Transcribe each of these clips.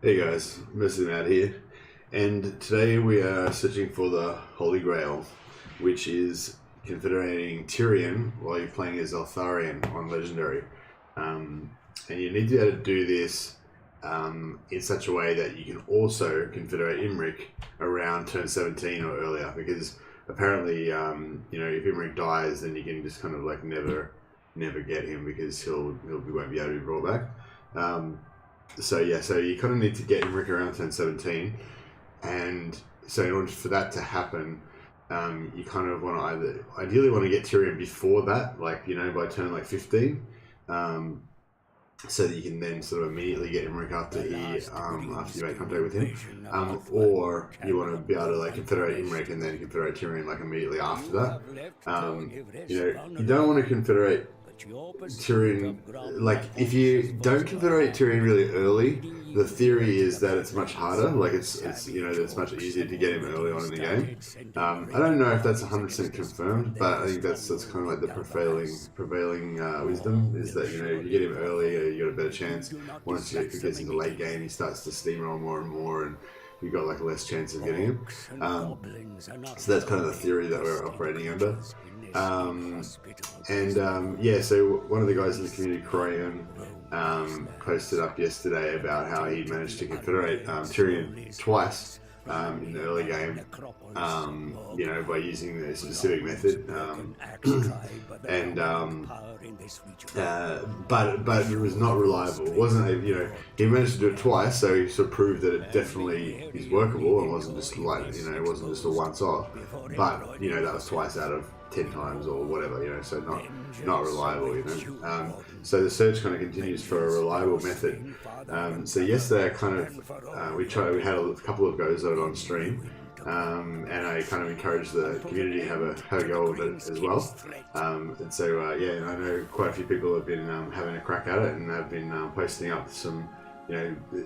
Hey guys, MercytheMad here, and today we are searching for the Holy Grail, which is confederating Tyrion while you're playing as Eltharion on Legendary. And you need to be able to do this in such a way that you can also confederate Imrik around turn 17 or earlier, because apparently, if Imrik dies, then you can just kind of like never get him because he won't be able to be brought back. So you kind of need to get Imrik around turn 17, and so in order for that to happen, you kind of want to ideally want to get Tyrion before that, like by turn like 15, so that you can then sort of immediately get Imrik after you make contact with him, or you want to be able to like confederate Imrik and then confederate Tyrion like immediately after that. You don't want to confederate Tyrion, like if you don't confederate Tyrion really early, the theory is that it's much harder, like it's it's much easier to get him early on in the game. I don't know if that's 100% confirmed, but I think that's kind of like the prevailing wisdom is that if you get him early, you got a better chance. Once he gets into late game, he starts to steamroll more and more, and you've got like less chance of getting him. So that's kind of the theory that we're operating under. So one of the guys in the community, Kryh, posted up yesterday about how he managed to confederate Tyrion twice in the early game, by using the specific method, but it was not reliable. It wasn't he managed to do it twice, so he sort of proved that it definitely is workable and wasn't just like it wasn't just a once off, but that was twice out of 10 times or whatever, so not reliable, so the search kind of continues for a reliable method. So yesterday we had a couple of goes at it on stream, and I kind of encouraged the community to have a go of it as well. And so I know quite a few people have been having a crack at it, and have been posting up some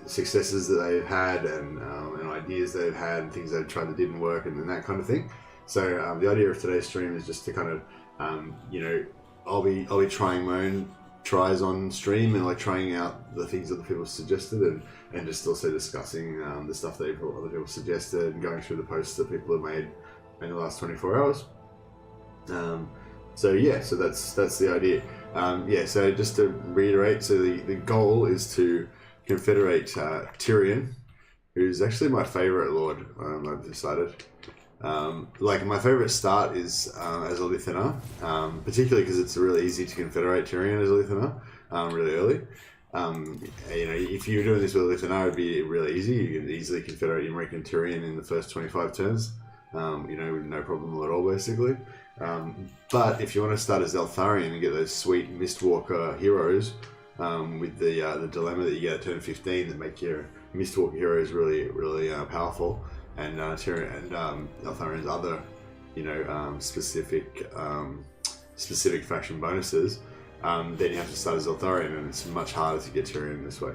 successes that they've had, and ideas they've had, and things they've tried that didn't work, and that kind of thing. So the idea of today's stream is just to kind of, I'll be trying my own tries on stream and like trying out the things that the people suggested, and just also discussing the stuff that other people suggested and going through the posts that people have made in the last 24 hours. So that's the idea. So just to reiterate, so the goal is to confederate Tyrion, who's actually my favorite lord. I've decided. Like my favorite start is as a Lithener, particularly because it's really easy to confederate Tyrion as a Lithener really early. If you're doing this with a Lithener, it'd be really easy. You can easily confederate Imrik and Tyrion in the first 25 turns, with no problem at all, basically. But if you want to start as Eltharion and get those sweet Mistwalker heroes, with the dilemma that you get at turn 15 that make your Mistwalker heroes really, really powerful, and Tyrion and Eltharion's other, specific faction bonuses, then you have to start as Eltharion, and it's much harder to get Tyrion this way.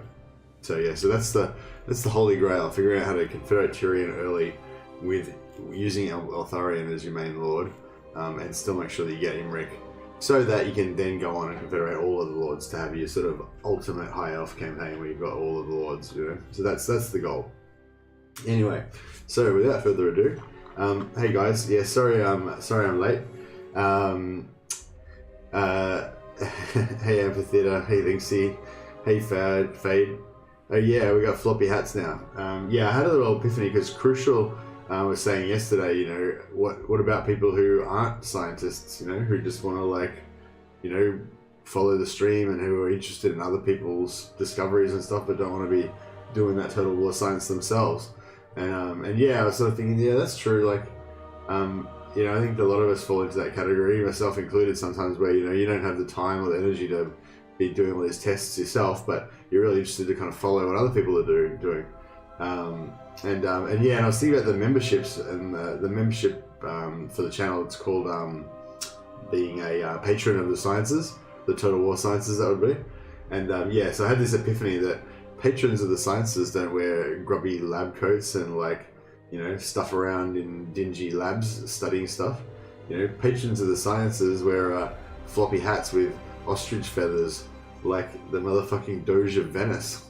So that's the Holy Grail: figuring out how to confederate Tyrion early with using Eltharion as your main lord, and still make sure that you get Imrik, so that you can then go on and confederate all of the lords to have your sort of ultimate high elf campaign where you've got all of the lords. So that's the goal. Anyway, so without further ado, hey guys, sorry I'm late. Hey Amphitheater, hey Linksy, hey Fade. Oh yeah, we got floppy hats now. I had a little epiphany because Crucial was saying yesterday, what about people who aren't scientists, who just want to follow the stream and who are interested in other people's discoveries and stuff, but don't want to be doing that total war science themselves. And I was sort of thinking, that's true. Like, I think a lot of us fall into that category, myself included, sometimes where, you don't have the time or the energy to be doing all these tests yourself, but you're really interested to kind of follow what other people are doing. And I was thinking about the memberships, and the membership for the channel. It's called being a patron of the sciences, the total war sciences, that would be. And so I had this epiphany that patrons of the sciences don't wear grubby lab coats and stuff around in dingy labs studying stuff. Patrons of the sciences wear floppy hats with ostrich feathers like the motherfucking Doge of Venice.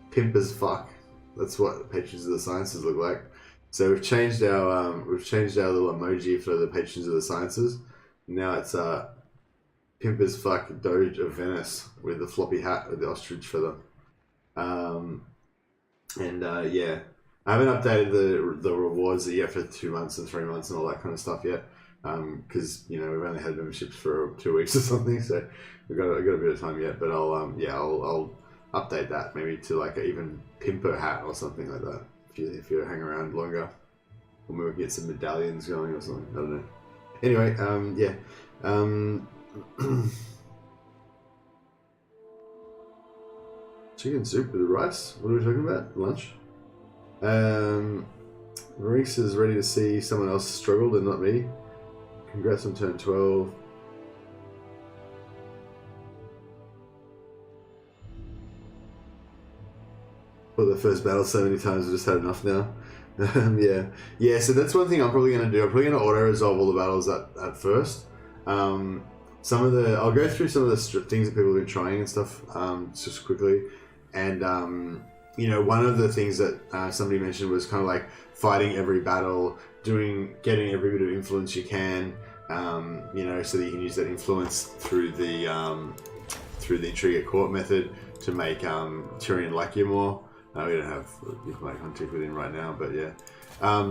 Pimp as fuck. That's what Patrons of the Sciences look like. So we've changed our little emoji for the Patrons of the Sciences. Now it's pimp as fuck Doge of Venice with the floppy hat with the ostrich feather. Yeah, I haven't updated the rewards that you have for 2 months and 3 months and all that kind of stuff yet. Because we've only had memberships for 2 weeks or something, so we've got a bit of time yet. But I'll update that maybe to like a even pimper hat or something like that if you hang around longer, or maybe get some medallions going or something. I don't know. Anyway, chicken soup with rice. What are we talking about? Lunch. Maurice is ready to see someone else struggle and not me. Congrats on turn 12. For the first battle so many times, I just had enough now. Yeah. So that's one thing I'm probably going to do. I'm probably going to auto resolve all the battles at first. I'll go through some of the things that people have been trying and stuff just quickly. And one of the things that somebody mentioned was kind of like fighting every battle, getting every bit of influence you can, so that you can use that influence through the intrigue at court method to make Tyrion like you more. We don't have diplomatic contact with him right now, but yeah. I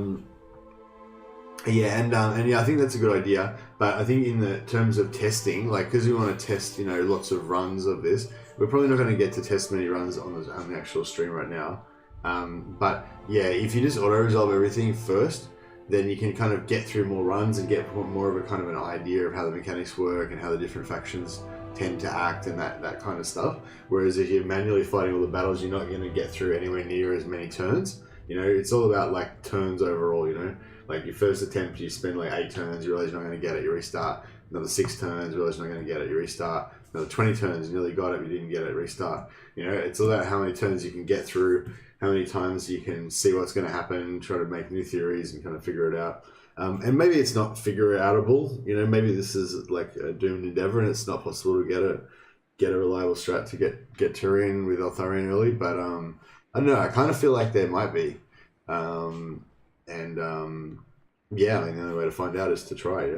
think that's a good idea. But I think in the terms of testing, like, because we want to test, lots of runs of this, we're probably not going to get to test many runs on the actual stream right now. But yeah, if you just auto-resolve everything first, then you can kind of get through more runs and get more of a kind of an idea of how the mechanics work and how the different factions tend to act and that kind of stuff. Whereas if you're manually fighting all the battles, you're not going to get through anywhere near as many turns. It's all about like turns overall, Like your first attempt, you spend like 8 turns, you realize you're not going to get it, you restart. Another 6 turns, you realize you're not going to get it, you restart. Another 20 turns, you nearly got it, but you didn't get it, restart. It's all about how many turns you can get through, how many times you can see what's going to happen, try to make new theories and kind of figure it out. And maybe it's not figure-outable, maybe this is like a doomed endeavor and it's not possible to get a reliable strat to get Tyrion with Eltharion early, but I don't know, I kind of feel like there might be. The only way to find out is to try,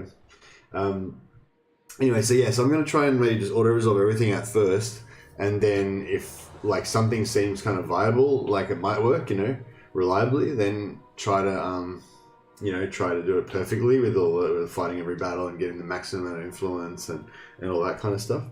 Anyway, so I'm going to try and maybe just auto-resolve everything at first, and then if like something seems kind of viable, like it might work, reliably, then try to do it perfectly with fighting every battle and getting the maximum amount of influence and all that kind of stuff.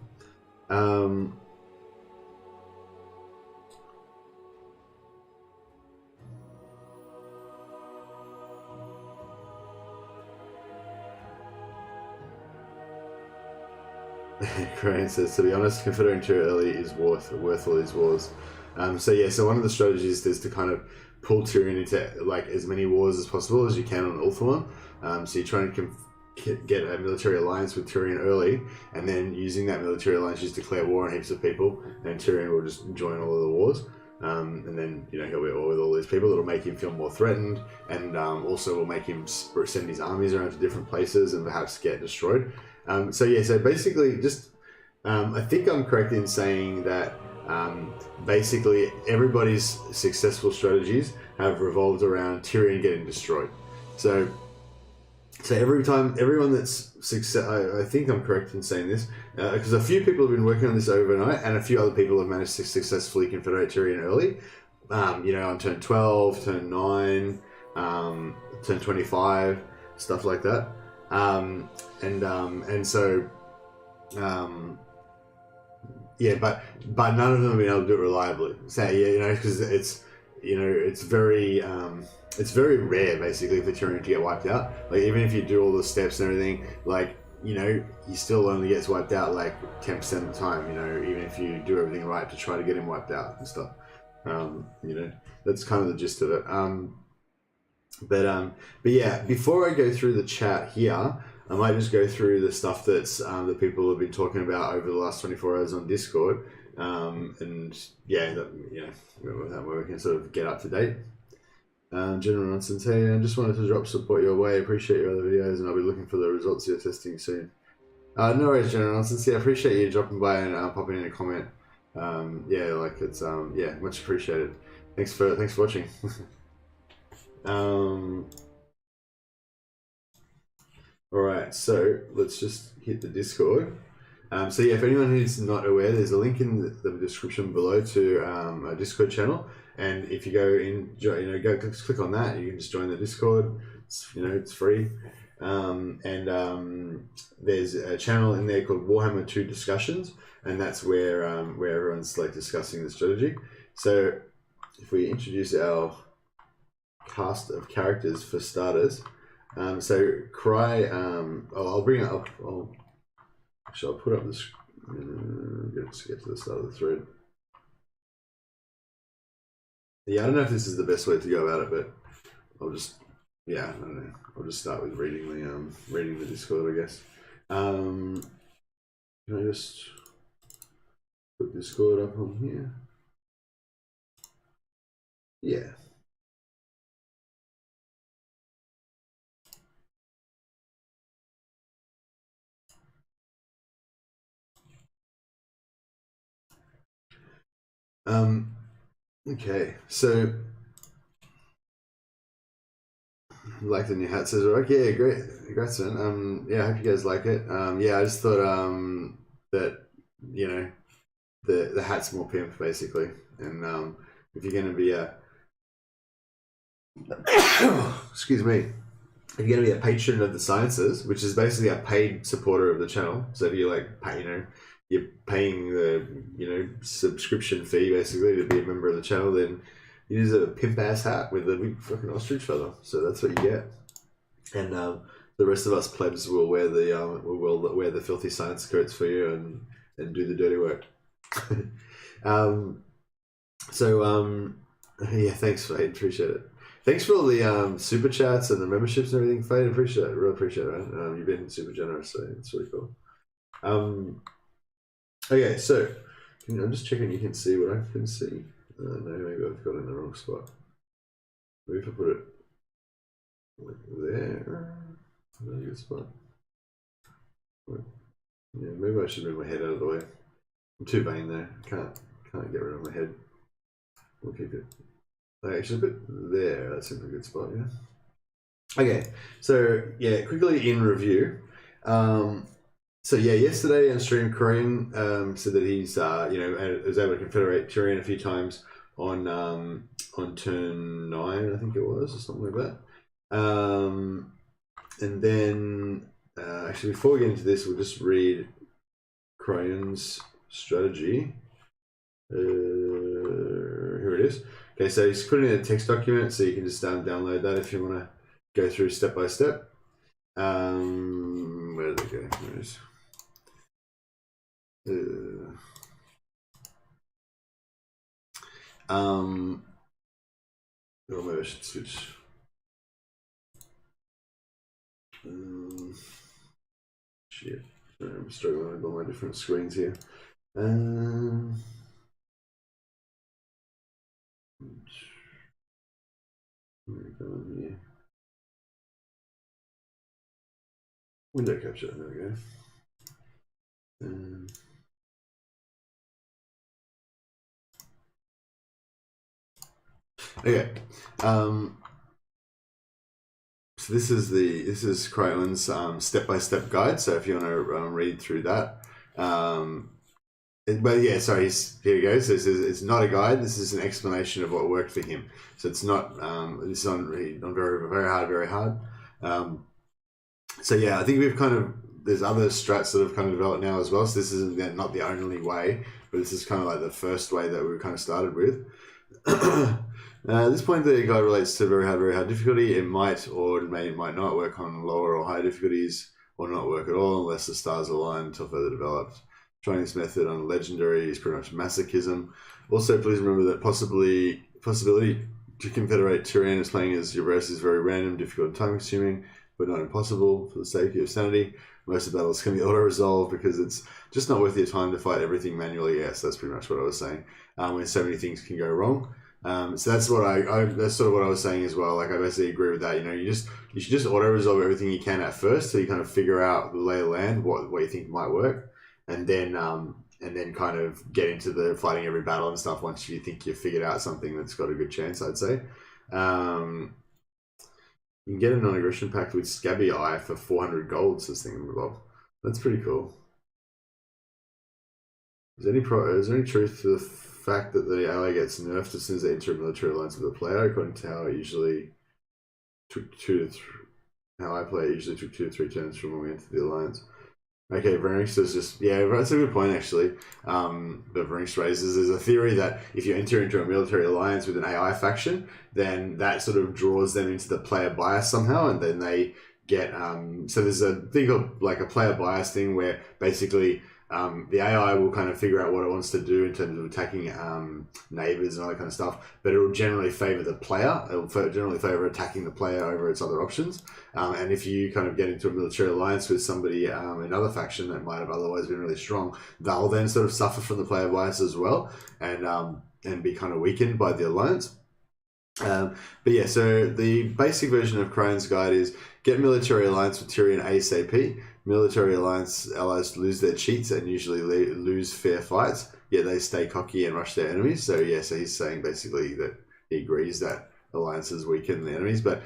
Crane says, to be honest, confederating too early is worth all these wars. So one of the strategies is to kind of pull Tyrion into like as many wars as possible as you can on Ulthuan. So you're trying to get a military alliance with Tyrion early, and then using that military alliance, just declare war on heaps of people, and Tyrion will just join all of the wars. And then he'll be with all these people. It'll make him feel more threatened, and also will make him send his armies around to different places and perhaps get destroyed. So basically, just I think I'm correct in saying that basically everybody's successful strategies have revolved around Tyrion getting destroyed. So everyone that's success, I think I'm correct in saying this, because a few people have been working on this overnight, and a few other people have managed to successfully confederate Tyrion early. On turn 12, turn 9, turn 25, stuff like that. But none of them have been able to do it reliably. So because it's very rare basically for Tyrion to get wiped out. Like even if you do all the steps and everything, like he still only gets wiped out like 10% of the time. Even if you do everything right to try to get him wiped out and stuff. That's kind of the gist of it. But yeah, before I go through the chat here, I might just go through the stuff that's that people have been talking about over the last 24 hours on Discord, and yeah, that way we can sort of get up to date. General Nonsense, hey, I just wanted to drop support your way. Appreciate your other videos, and I'll be looking for the results you're testing soon. No worries, General Nonsense. Yeah, I appreciate you dropping by and popping in a comment. It's much appreciated. Thanks for watching. Alright, so let's just hit the Discord. So yeah, if anyone who's not aware, there's a link in the description below to our Discord channel, and if you go in, go click on that, you can just join the Discord. It's free, there's a channel in there called Warhammer 2 Discussions, and that's where everyone's like discussing the strategy. So if we introduce our cast of characters for starters, so Kryh, I'll bring it up. I'll put up this. Let's get to the start of the thread. Yeah, I don't know if this is the best way to go about it, but I'll just, I don't know. I'll just start with reading the Discord, I guess. Can I just put Discord up on here? Yeah. Okay, so like the new hat, says Rock. Yeah, great, congrats, man. Yeah, I hope you guys like it. Yeah, I just thought that the hat's more pimp basically, and if you're gonna be a excuse me, if you're gonna be a patron of the sciences, which is basically a paid supporter of the channel, so if you like pay, you're paying the subscription fee basically to be a member of the channel, then you use a pimp ass hat with a big fucking ostrich feather. So that's what you get. And the rest of us plebs will wear the filthy science coats for you and do the dirty work. Yeah, thanks, Fade. Appreciate it. Thanks for all the super chats and the memberships and everything, Fade. Appreciate it. Really appreciate it, man. You've been super generous, so it's really cool. Okay, so I'm just checking you can see what I can see. No, maybe I've got it in the wrong spot. Maybe if I put it like there, that's a good spot. Yeah, maybe I should move my head out of the way. I'm too vain there. Can't get rid of my head. We'll keep it. Actually, put there. That's in a good spot. Yeah. Okay, so yeah, quickly in review. So yeah, yesterday on stream, Kryh said that he's was able to confederate Tyrion a few times on turn 9, I think it was, or something like that. And then actually, before we get into this, we'll just read Kryh's strategy. Here it is. Okay, so he's put it in a text document, so you can just download that if you want to go through step by step. Where did it go? There it is. Or maybe I should switch. Shit, I'm struggling with all my different screens here. Here. Window capture, there we go. Okay. So this is Kryh's step-by-step guide. So if you want to read through that, but yeah, sorry, here he goes. So it's not a guide. This is an explanation of what worked for him. So it's not. This is on very hard. So yeah, I think there's other strats that have kind of developed now as well. So this isn't not the only way, but this is kind of like the first way that we kind of started with. At this point, the guide relates to very hard difficulty. It might or might not work on lower or high difficulties, or not work at all unless the stars align until further developed. Trying this method on legendary is pretty much masochism. Also, please remember that possibility to confederate Tyrion as playing as your race is very random, difficult, and time consuming, but not impossible. For the sake of sanity, most of the battles can be auto-resolved because it's just not worth your time to fight everything manually. Yes, that's pretty much what I was saying. When so many things can go wrong. So that's what that's sort of what I was saying as well. Like I basically agree with that. You should just auto-resolve everything you can at first, so you kind of figure out the lay of the land, what you think might work, and then and then kind of get into the fighting every battle and stuff once you think you've figured out something that's got a good chance, I'd say. You can get a non-aggression pact with Scabby Eye for 400 gold, says Thingamabob. That's pretty cool. Is there any truth to the fact that the ally gets nerfed as soon as they enter a military alliance with a player, according to how it usually took 2 to 3... How I play it usually took 2 to 3 turns from when we entered the alliance. Okay, Vernix is just... Yeah, that's a good point, actually. But Vernix raises, there's a theory that if you enter into a military alliance with an AI faction, then that sort of draws them into the player bias somehow, and then they get... so there's a thing called like a player bias thing where basically the AI will kind of figure out what it wants to do in terms of attacking neighbors and all that kind of stuff, but it will generally favor the player. It will generally favor attacking the player over its other options. And if you kind of get into a military alliance with somebody, another faction that might have otherwise been really strong, they'll then sort of suffer from the player bias as well, and be kind of weakened by the alliance. But yeah, so the basic version of Crane's guide is get military alliance with Tyrion ASAP. Military alliance allies lose their cheats and usually lose fair fights, yet they stay cocky and rush their enemies. So yeah, so he's saying basically that he agrees that alliances weaken the enemies, but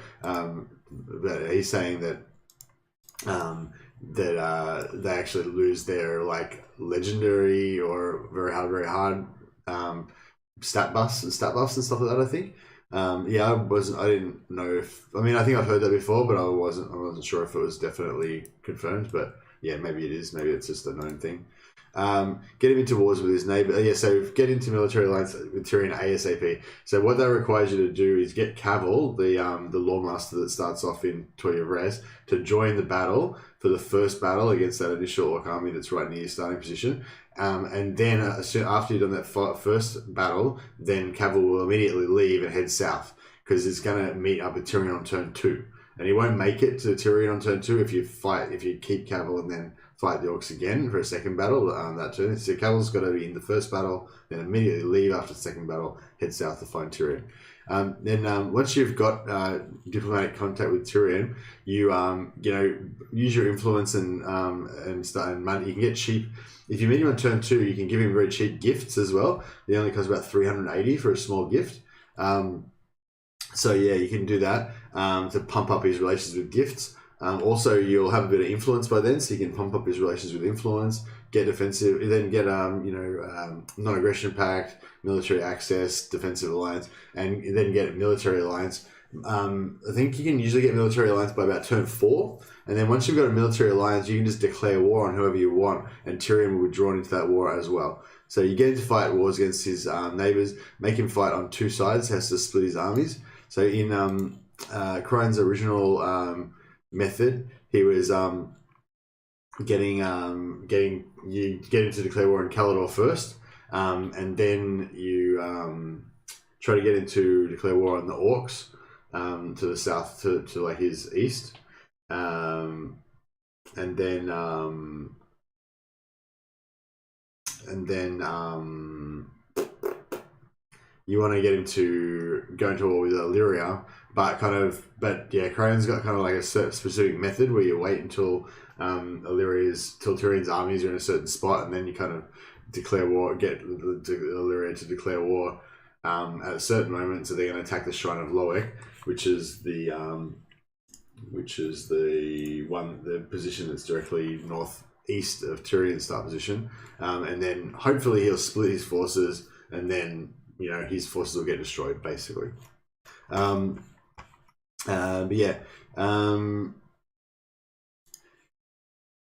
he's saying that they actually lose their like legendary or very hard stat buffs and stuff like that, I think. Yeah, I didn't know if, I mean, I think I've heard that before, but I wasn't sure if it was definitely confirmed, but yeah, maybe it is, maybe it's just a known thing. Get him into wars with his neighbor. Yeah, so get into military alliance with Tyrion ASAP. So what that requires you to do is get Cavill, the Lawmaster that starts off in Toy of Res, to join the battle for the first battle against that initial Orc army that's right near your starting position. And then after you've done that first battle, then Cavill will immediately leave and head south because it's going to meet up with Tyrion on turn 2. And he won't make it to Tyrion on turn 2 if you keep Cavill and then fight the Orcs again for a second battle that turn. So Cavill's got to be in the first battle, then immediately leave after the second battle, head south to find Tyrion. Then once you've got diplomatic contact with Tyrion, you use your influence and money. You can get cheap. If you meet him on turn 2, you can give him very cheap gifts as well. They only cost about 380 for a small gift. So yeah, you can do that to pump up his relations with gifts. Also, you'll have a bit of influence by then, so you can pump up his relations with influence, get defensive, then get non-aggression pact, military access, defensive alliance, and then get military alliance. I think you can usually get military alliance by about turn 4, and then once you've got a military alliance, you can just declare war on whoever you want, and Tyrion will be drawn into that war as well. So you get him to fight wars against his neighbors, make him fight on 2 sides, has to split his armies. So in Crone's original method, he was getting you get him to declare war on Calador first, and then you try to get him to declare war on the Orcs to the south, to like his east, and then you want to get him to go into war with Illyria, but yeah, Crayon's got kind of like a specific method where you wait until Tyrion's armies are in a certain spot, and then you kind of declare war, get Illyria to declare war at a certain moment. So they're going to attack the Shrine of Loek, which is the position that's directly northeast of Tyrion's start position, and then hopefully he'll split his forces, and then his forces will get destroyed, basically. But yeah.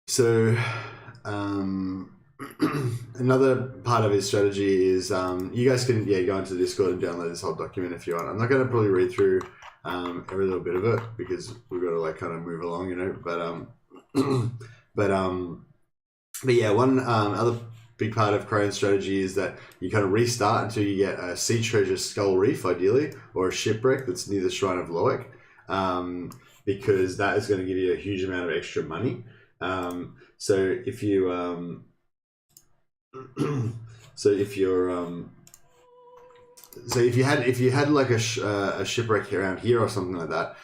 So another part of his strategy is you guys can go into the Discord and download this whole document if you want. I'm not going to probably read through every little bit of it because we've got to like kind of move along, but yeah, one other big part of Crayon's strategy is that you kind of restart until you get a sea treasure Skull Reef, ideally, or a shipwreck that's near the Shrine of Loek, because that is going to give you a huge amount of extra money. So if you're So if you had like a shipwreck around here or something like that,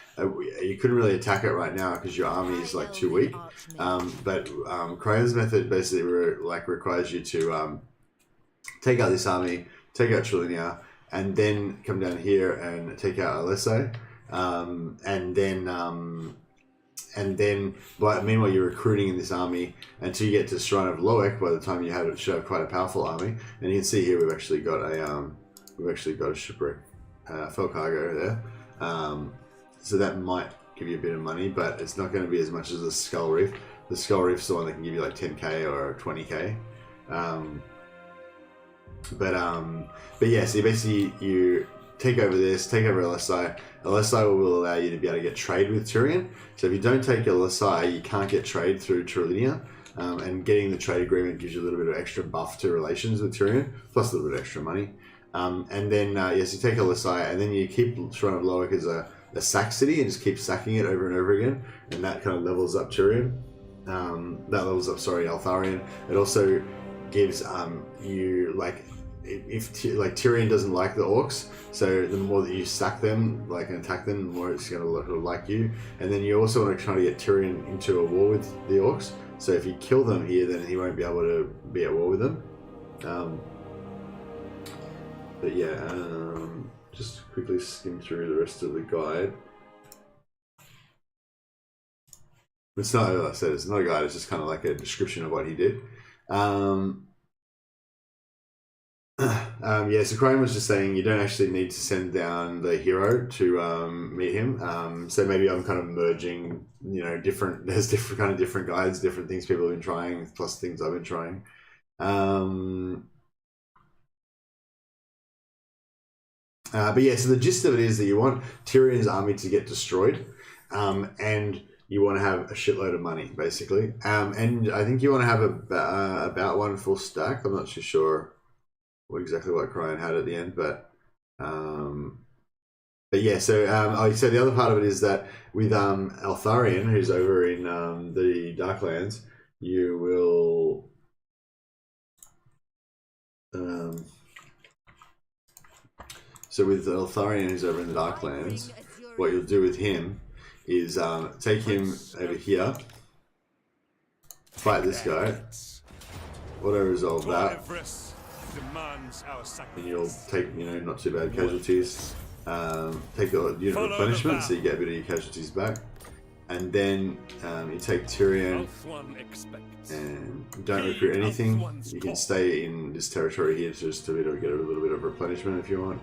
you couldn't really attack it right now because your army is like too weak. But Kryh's method basically requires you to take out this army, take out Trilonia, and then come down here and take out Alessio, but meanwhile you're recruiting in this army until you get to Shrine of Loek. By the time you should have quite a powerful army, and you can see here we've actually got a shipwreck fell cargo there, so that might give you a bit of money, but it's not going to be as much as the Skull Reef. The Skull Reef's the one that can give you like 10k or 20k. But yeah, so basically you take over this, take over Alessio. Alessio will allow you to be able to get trade with Tyrion. So if you don't take Alessio, you can't get trade through Trilonia. And getting the trade agreement gives you a little bit of extra buff to relations with Tyrion, plus a little bit of extra money. And then, yes, you take Alessio, and then you keep Shrine of Loek as a sack city and just keep sacking it over and over again. And that kind of levels up Tyrion. That levels up, Eltharion. It also gives you, like, if Tyrion doesn't like the orcs, so the more that you sack them, like, and attack them, the more it's going to like you. And then you also want to try to get Tyrion into a war with the orcs. So if you kill them here, then he won't be able to be at war with them. But yeah, just quickly skim through the rest of the guide. It's not, like I said, it's not a guide, it's just kind of like a description of what he did. Yeah, so Kryh was just saying you don't actually need to send down the hero to meet him. So maybe I'm kind of merging, there's different guides, different things people have been trying, plus things I've been trying. But yeah, so the gist of it is that you want Tyrion's army to get destroyed, and you want to have a shitload of money, basically. And I think you want to have about one full stack. I'm not too sure exactly what Kryh had at the end, but yeah. So so the other part of it is that with Eltharion, who's over in the Darklands, you will. So with Eltharion, who's over in the Darklands, what you'll do with him is take him over here, fight this guy, auto-resolve that, and you'll take, not too bad casualties. Take the unit replenishment, so you get a bit of your casualties back. And then you take Tyrion and don't recruit anything. You can stay in this territory here just to get a little bit of replenishment if you want.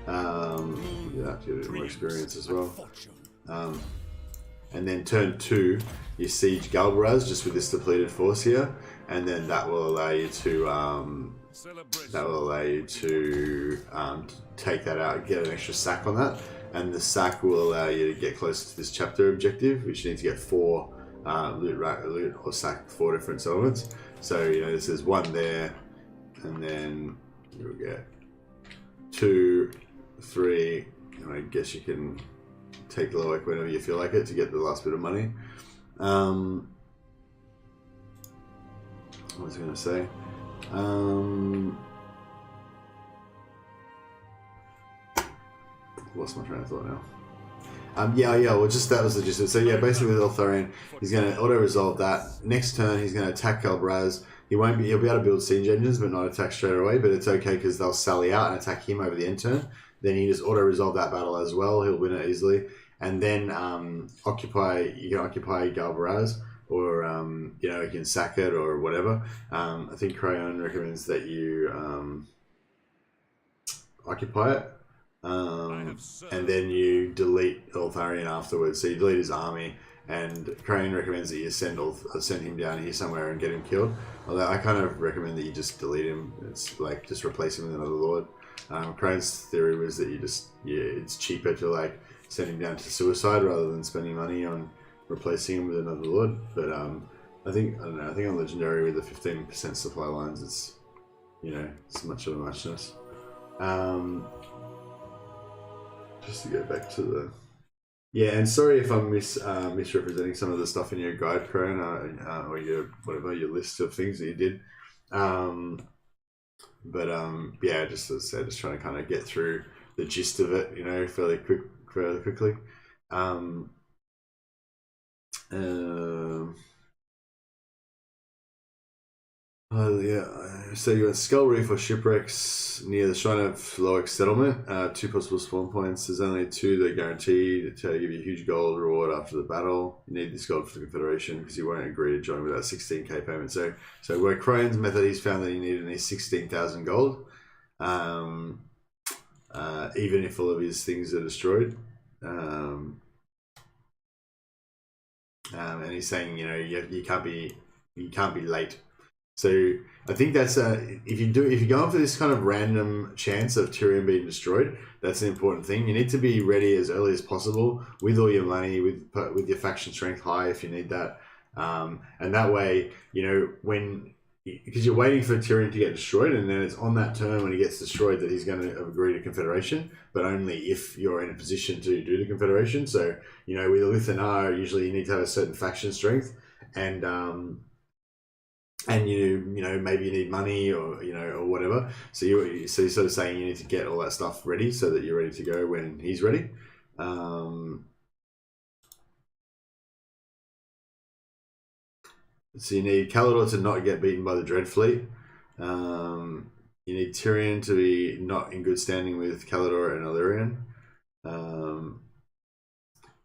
Yeah, to get more experience as well. And then turn 2, you siege Galbaraz just with this depleted force here, and then that will allow you to take that out, get an extra sack on that, and the sack will allow you to get closer to this chapter objective, which you need to get 4 loot or sack 4 different settlements. So this is 1 there, and then you'll get 2, 3, and I guess you can take Loek whenever you feel like it to get the last bit of money. What was I going to say? Lost my train of thought now. Well, just that was the gist of it. So yeah, basically with Eltharion, he's going to auto-resolve that. Next turn, he's going to attack Galbaraz. He'll be able to build siege engines, but not attack straight away, but it's okay because they'll sally out and attack him over the end turn. Then you just auto-resolve that battle as well. He'll win it easily. And then you can occupy Galbaraz, or you can sack it or whatever. I think Kryh recommends that you occupy it, and then you delete Eltharion afterwards. So you delete his army, and Kryh recommends that you send him down here somewhere and get him killed. Although I kind of recommend that you just delete him. It's like just replace him with another lord. Kryh's theory was that it's cheaper to send him down to suicide rather than spending money on replacing him with another lord. But I think on Legendary with the 15% supply lines, it's it's much of a muchness. Just to go back to the and sorry if I'm misrepresenting some of the stuff in your guide, Kryh, or your list of things that you did. But yeah, just as I said, just trying to kind of get through the gist of it, you know, fairly quickly. Yeah. So you're at Skull Reef or shipwrecks near the Shrine of Loic settlement. 2 possible spawn points. There's only 2 that are guaranteed to give you a huge gold reward after the battle. You need this gold for the Confederation because you won't agree to join without 16k payment. So where Crone's method, he's found that you need at least 16,000 gold, even if all of his things are destroyed. And he's saying, you know, you can't be late. So I think that's if you're going for this kind of random chance of Tyrion being destroyed, that's an important thing. You need to be ready as early as possible with all your money, with your faction strength high if you need that, and that way, you know, because you're waiting for Tyrion to get destroyed, and then it's on that turn when he gets destroyed that he's going to agree to Confederation, but only if you're in a position to do the Confederation. So, you know, with a Lithanar, usually you need to have a certain faction strength, and you know, maybe you need money or, you know, or whatever. So you're sort of saying you need to get all that stuff ready so that you're ready to go when he's ready. So you need Calidor to not get beaten by the Dread Fleet. You need Tyrion to be not in good standing with Calidor and Eltharion.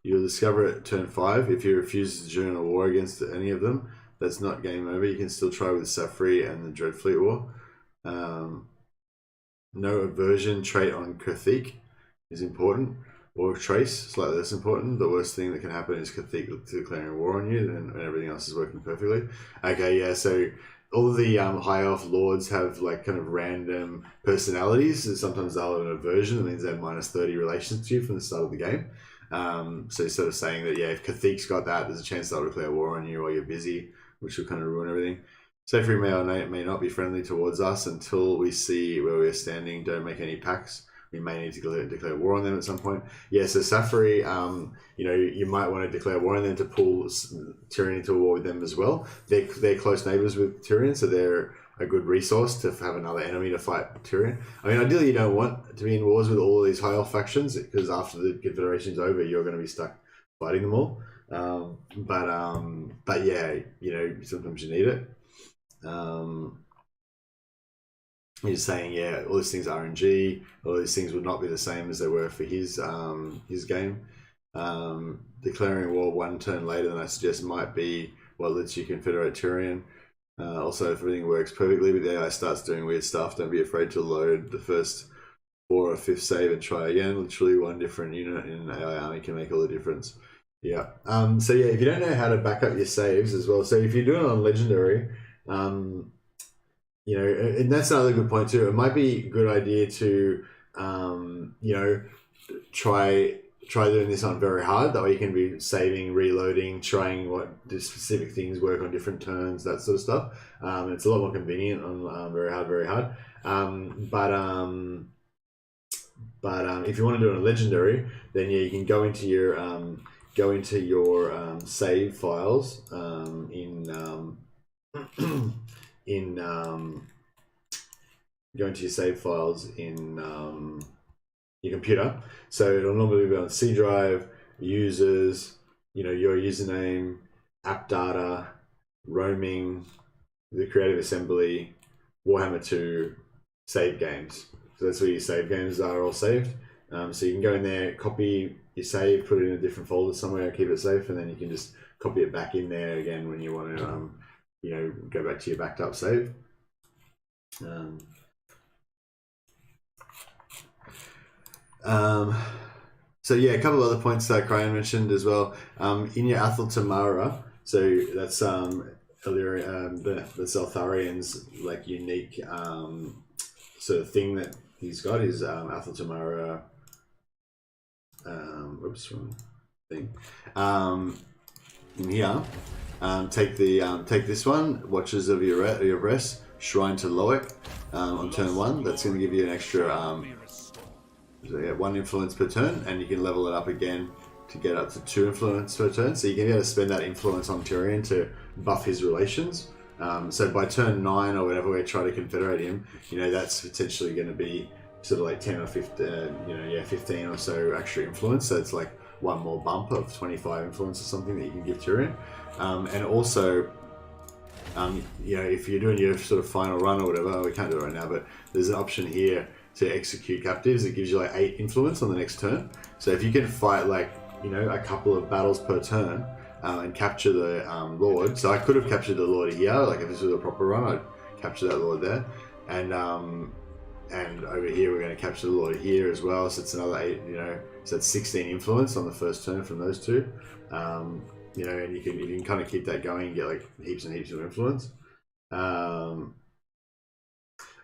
You'll discover at turn 5 if he refuses to join a war against any of them. That's not game over. You can still try with Safri and the Dread Fleet War. No aversion trait on Kryh is important. Or Trace, slightly less important. The worst thing that can happen is Kryh declaring war on you, and everything else is working perfectly. Okay, yeah, so all of the High Elf Lords have like kind of random personalities. And sometimes they'll have an aversion, that means they have minus 30 relations to you from the start of the game. So sort of saying that, yeah, if Kryh's got that, there's a chance they'll declare war on you while you're busy, which will kind of ruin everything. Safri may or may not be friendly towards us until we see where we're standing. Don't make any pacts. We may need to declare war on them at some point. Yeah, so Safri, you know, you might want to declare war on them to pull Tyrion into a war with them as well. They're close neighbours with Tyrion, so they're a good resource to have another enemy to fight Tyrion. I mean, ideally you don't want to be in wars with all of these high elf factions, because after the Confederation's over, you're going to be stuck fighting them all. But yeah, you know, sometimes you need it. He's saying, yeah, all these things are RNG, all these things would not be the same as they were for his game. Declaring war 1 turn later than I suggest might be what lets you confederate Tyrion. Also, if everything works perfectly, but the AI starts doing weird stuff, don't be afraid to load the first 4 or 5th save and try again. Literally one different unit in an AI army can make all the difference. Yeah. So yeah, if you don't know how to back up your saves as well, so if you're doing it on Legendary, you know, and that's another good point too. It might be a good idea to, you know, try doing this on very hard. That way you can be saving, reloading, trying what specific things work on different turns, that sort of stuff. It's a lot more convenient on very hard. But if you want to do it on Legendary, then yeah, you can go into your save files go into your save files in your computer. So it'll normally be on C drive, users, you know, your username, app data, roaming, the creative assembly, Warhammer 2, save games. So that's where your save games are all saved. So you can go in there, copy your save, put it in a different folder somewhere, keep it safe, and then you can just copy it back in there again when you want to, you know, go back to your backed up save. So yeah, a couple of other points that Kryh mentioned as well. In your Athel Tamara, so that's that's Eltharion's like unique sort of thing that he's got is Athel Tamara. Whoops, wrong thing. In here, take this one, Watchers of your Rest, Shrine to Loic on turn 1. That's going to give you an extra 1 influence per turn, and you can level it up again to get up to 2 influence per turn. So you can be able to spend that influence on Tyrion to buff his relations, So by turn 9 or whatever, we try to confederate him. You know, that's potentially going to be sort of like 10 or 15, 15 or so extra influence. So it's like one more bump of 25 influence or something that you can give Tyrion. And also, if you're doing your sort of final run or whatever, we can't do it right now, but there's an option here to execute captives that gives you like 8 influence on the next turn. So if you can fight like, a couple of battles per turn and capture the Lord. So I could have captured the Lord here, like if this was a proper run, I'd capture that Lord there. And over here, we're going to capture the Lord here as well. So it's another 8, so it's 16 influence on the first turn from those two. And you can kind of keep that going and get like heaps and heaps of influence.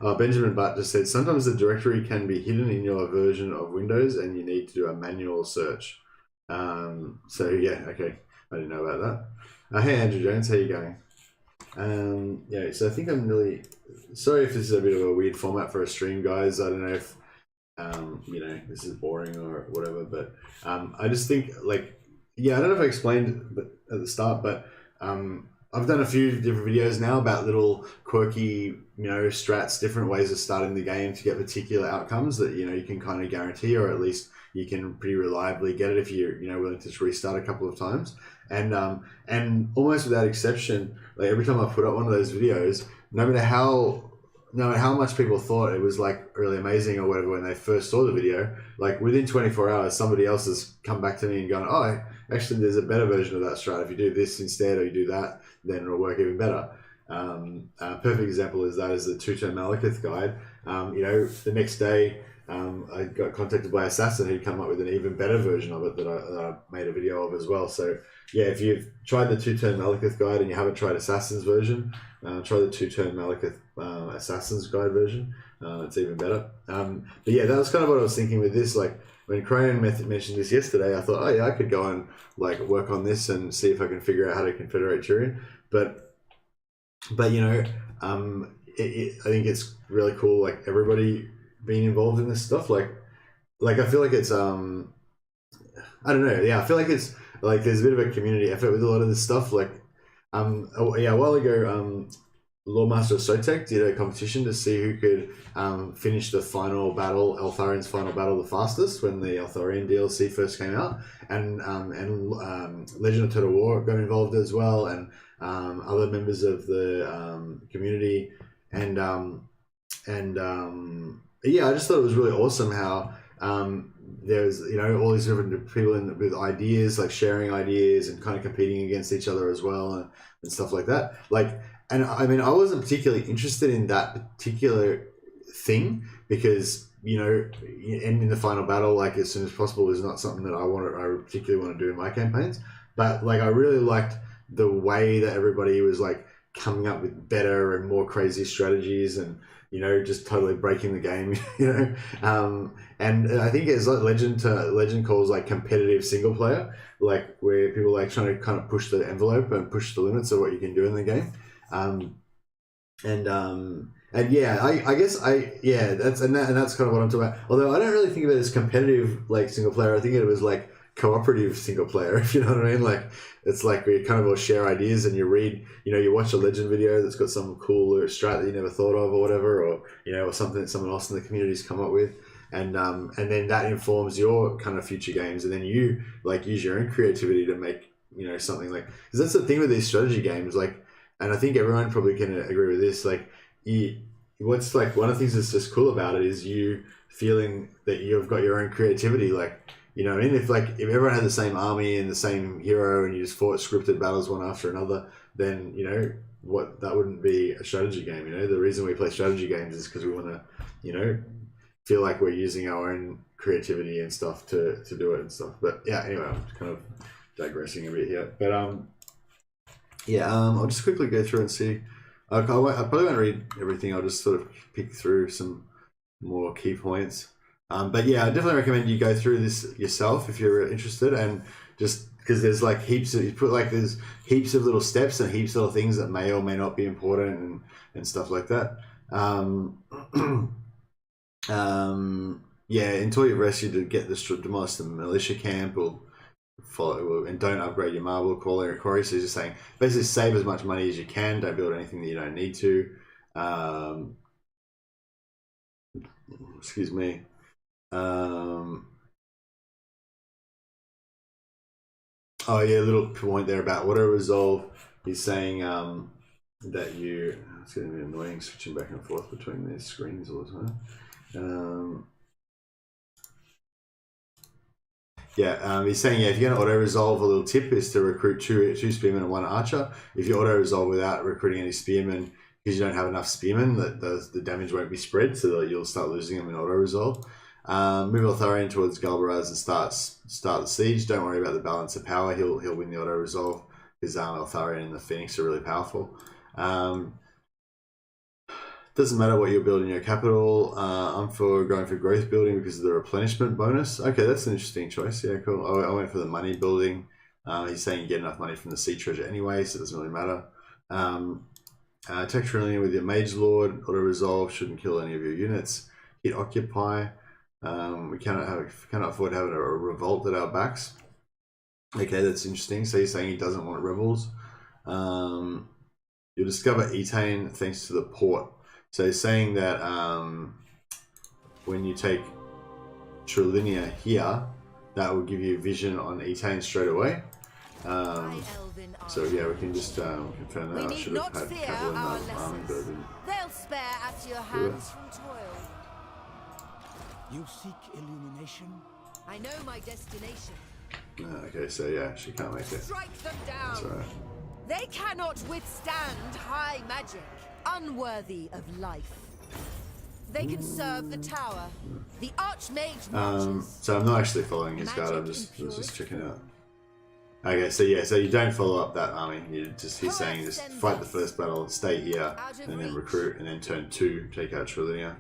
Benjamin Butt just said, sometimes the directory can be hidden in your version of Windows and you need to do a manual search. So yeah, okay. I didn't know about that. Hey Andrew Jones, how you going? So I think I'm really sorry if this is a bit of a weird format for a stream, guys. I don't know if this is boring or whatever, but I just think I don't know if I explained at the start, but I've done a few different videos now about little quirky strats, different ways of starting the game to get particular outcomes that you can kind of guarantee, or at least you can pretty reliably get it if you're willing to restart a couple of times. And almost without exception, like every time I put up one of those videos, no matter how much people thought it was like really amazing or whatever when they first saw the video, like within 24 hours, somebody else has come back to me and gone, oh, actually there's a better version of that strat. If you do this instead or you do that, then it'll work even better. A perfect example is that is the 2-turn Malekith guide. The next day, I got contacted by Assassin who'd come up with an even better version of it that I made a video of as well. So yeah, if you've tried the 2-turn Malekith guide and you haven't tried Assassin's version, try the 2-turn Malekith Assassin's guide version. It's even better. But yeah, that was kind of what I was thinking with this. Like when Kryh mentioned this yesterday, I thought, oh yeah, I could go and like work on this and see if I can figure out how to confederate Tyrion. But I think it's really cool. Like everybody being involved in this stuff. Like I feel like it's I don't know. Yeah, I feel like it's like there's a bit of a community effort with a lot of this stuff. Like a while ago, Lawmaster Sotek did a competition to see who could finish the final battle, Eltharion's final battle, the fastest when the Eltharion DLC first came out, and Legend of Total War got involved as well, and other members of the community, and yeah, I just thought it was really awesome how there's all these different people with ideas, like sharing ideas and kind of competing against each other as well and stuff like that. Like, and I mean, I wasn't particularly interested in that particular thing because ending the final battle like as soon as possible is not something that I particularly want to do in my campaigns. But like, I really liked the way that everybody was like coming up with better and more crazy strategies and just totally breaking the game, and I think it's like Legend calls like competitive single player, like where people like trying to kind of push the envelope and push the limits of what you can do in the game, and yeah, I guess that's kind of what I'm talking about. Although I don't really think of it as competitive like single player. I think it was like cooperative single player, if you know what I mean. Like it's like we kind of all share ideas and you read, you watch a Legend video that's got some cool strat that you never thought of or whatever, or or something that someone else in the community's come up with, and then that informs your kind of future games, and then you like use your own creativity to make something like, because that's the thing with these strategy games, like, and I think everyone probably can agree with this, like what's like one of the things that's just cool about it is you feeling that you've got your own creativity, like I mean, if everyone had the same army and the same hero and you just fought scripted battles one after another, then that wouldn't be a strategy game. The reason we play strategy games is because we want to feel like we're using our own creativity and stuff to do it and stuff. But yeah, anyway, I'm kind of digressing a bit here. But I'll just quickly go through and see. I probably won't read everything. I'll just sort of pick through some more key points. But yeah, I definitely recommend you go through this yourself if you're interested, and just because there's like there's heaps of little steps and heaps of little things that may or may not be important and stuff like that. In Toy of Rescue to get demolish the militia camp, or follow and don't upgrade your marble quarry. So he's just saying basically save as much money as you can. Don't build anything that you don't need to. Excuse me. Oh yeah, a little point there about auto resolve. He's saying that you. It's going to be annoying switching back and forth between these screens all the time. He's saying if you're going to auto resolve, a little tip is to recruit two spearmen and one archer. If you auto resolve without recruiting any spearmen, because you don't have enough spearmen, the damage won't be spread, so that you'll start losing them in auto resolve. Move Eltharion towards Galbaraz and start the siege. Don't worry about the balance of power. He'll win the auto resolve because Eltharion and the Phoenix are really powerful. Doesn't matter what you're building your capital. I'm for going for growth building because of the replenishment bonus. Okay, that's an interesting choice. Yeah, cool. I went for the money building. He's saying you get enough money from the sea treasure anyway, so it doesn't really matter. Attack Trillion with your Mage Lord. Auto resolve, shouldn't kill any of your units. Hit Occupy. We cannot afford having a revolt at our backs. Okay, that's interesting. So he's saying he doesn't want rebels. You'll discover Etane thanks to the port. So he's saying that when you take Trilinia here, that will give you vision on Etane straight away. So yeah, we can just confirm that. I should have had capital in that army, but I didn't. They'll spare at your hands from toil. You seek illumination? I know my destination. Okay, so yeah, she can't make it. Strike them down. That's alright. They cannot withstand high magic, unworthy of life. They can serve the tower. The Archmage marches. So I'm not actually following his guard. I was just checking out. Okay, so yeah, so you don't follow up that army. He's saying just fight the first battle, stay here, and then recruit, and then turn 2, take out Trilinia.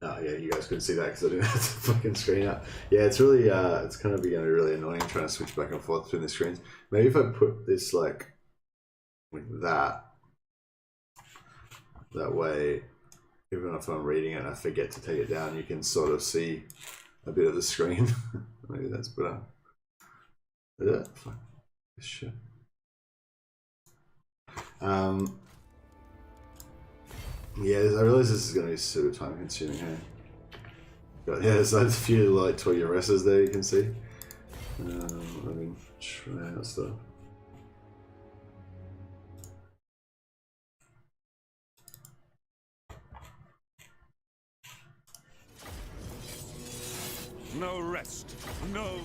Oh yeah, you guys couldn't see that because I didn't have the fucking screen up. Yeah, it's really, it's kind of becoming really annoying trying to switch back and forth between the screens. Maybe if I put this like that way, even if I'm reading it and I forget to take it down, you can sort of see a bit of the screen. Maybe that's better. Is that? Fuck this shit. Yeah, I realize this is going to be super time consuming, hey? But yeah, there's a few like Toya Resses there you can see. I mean, try out stuff. No rest, no.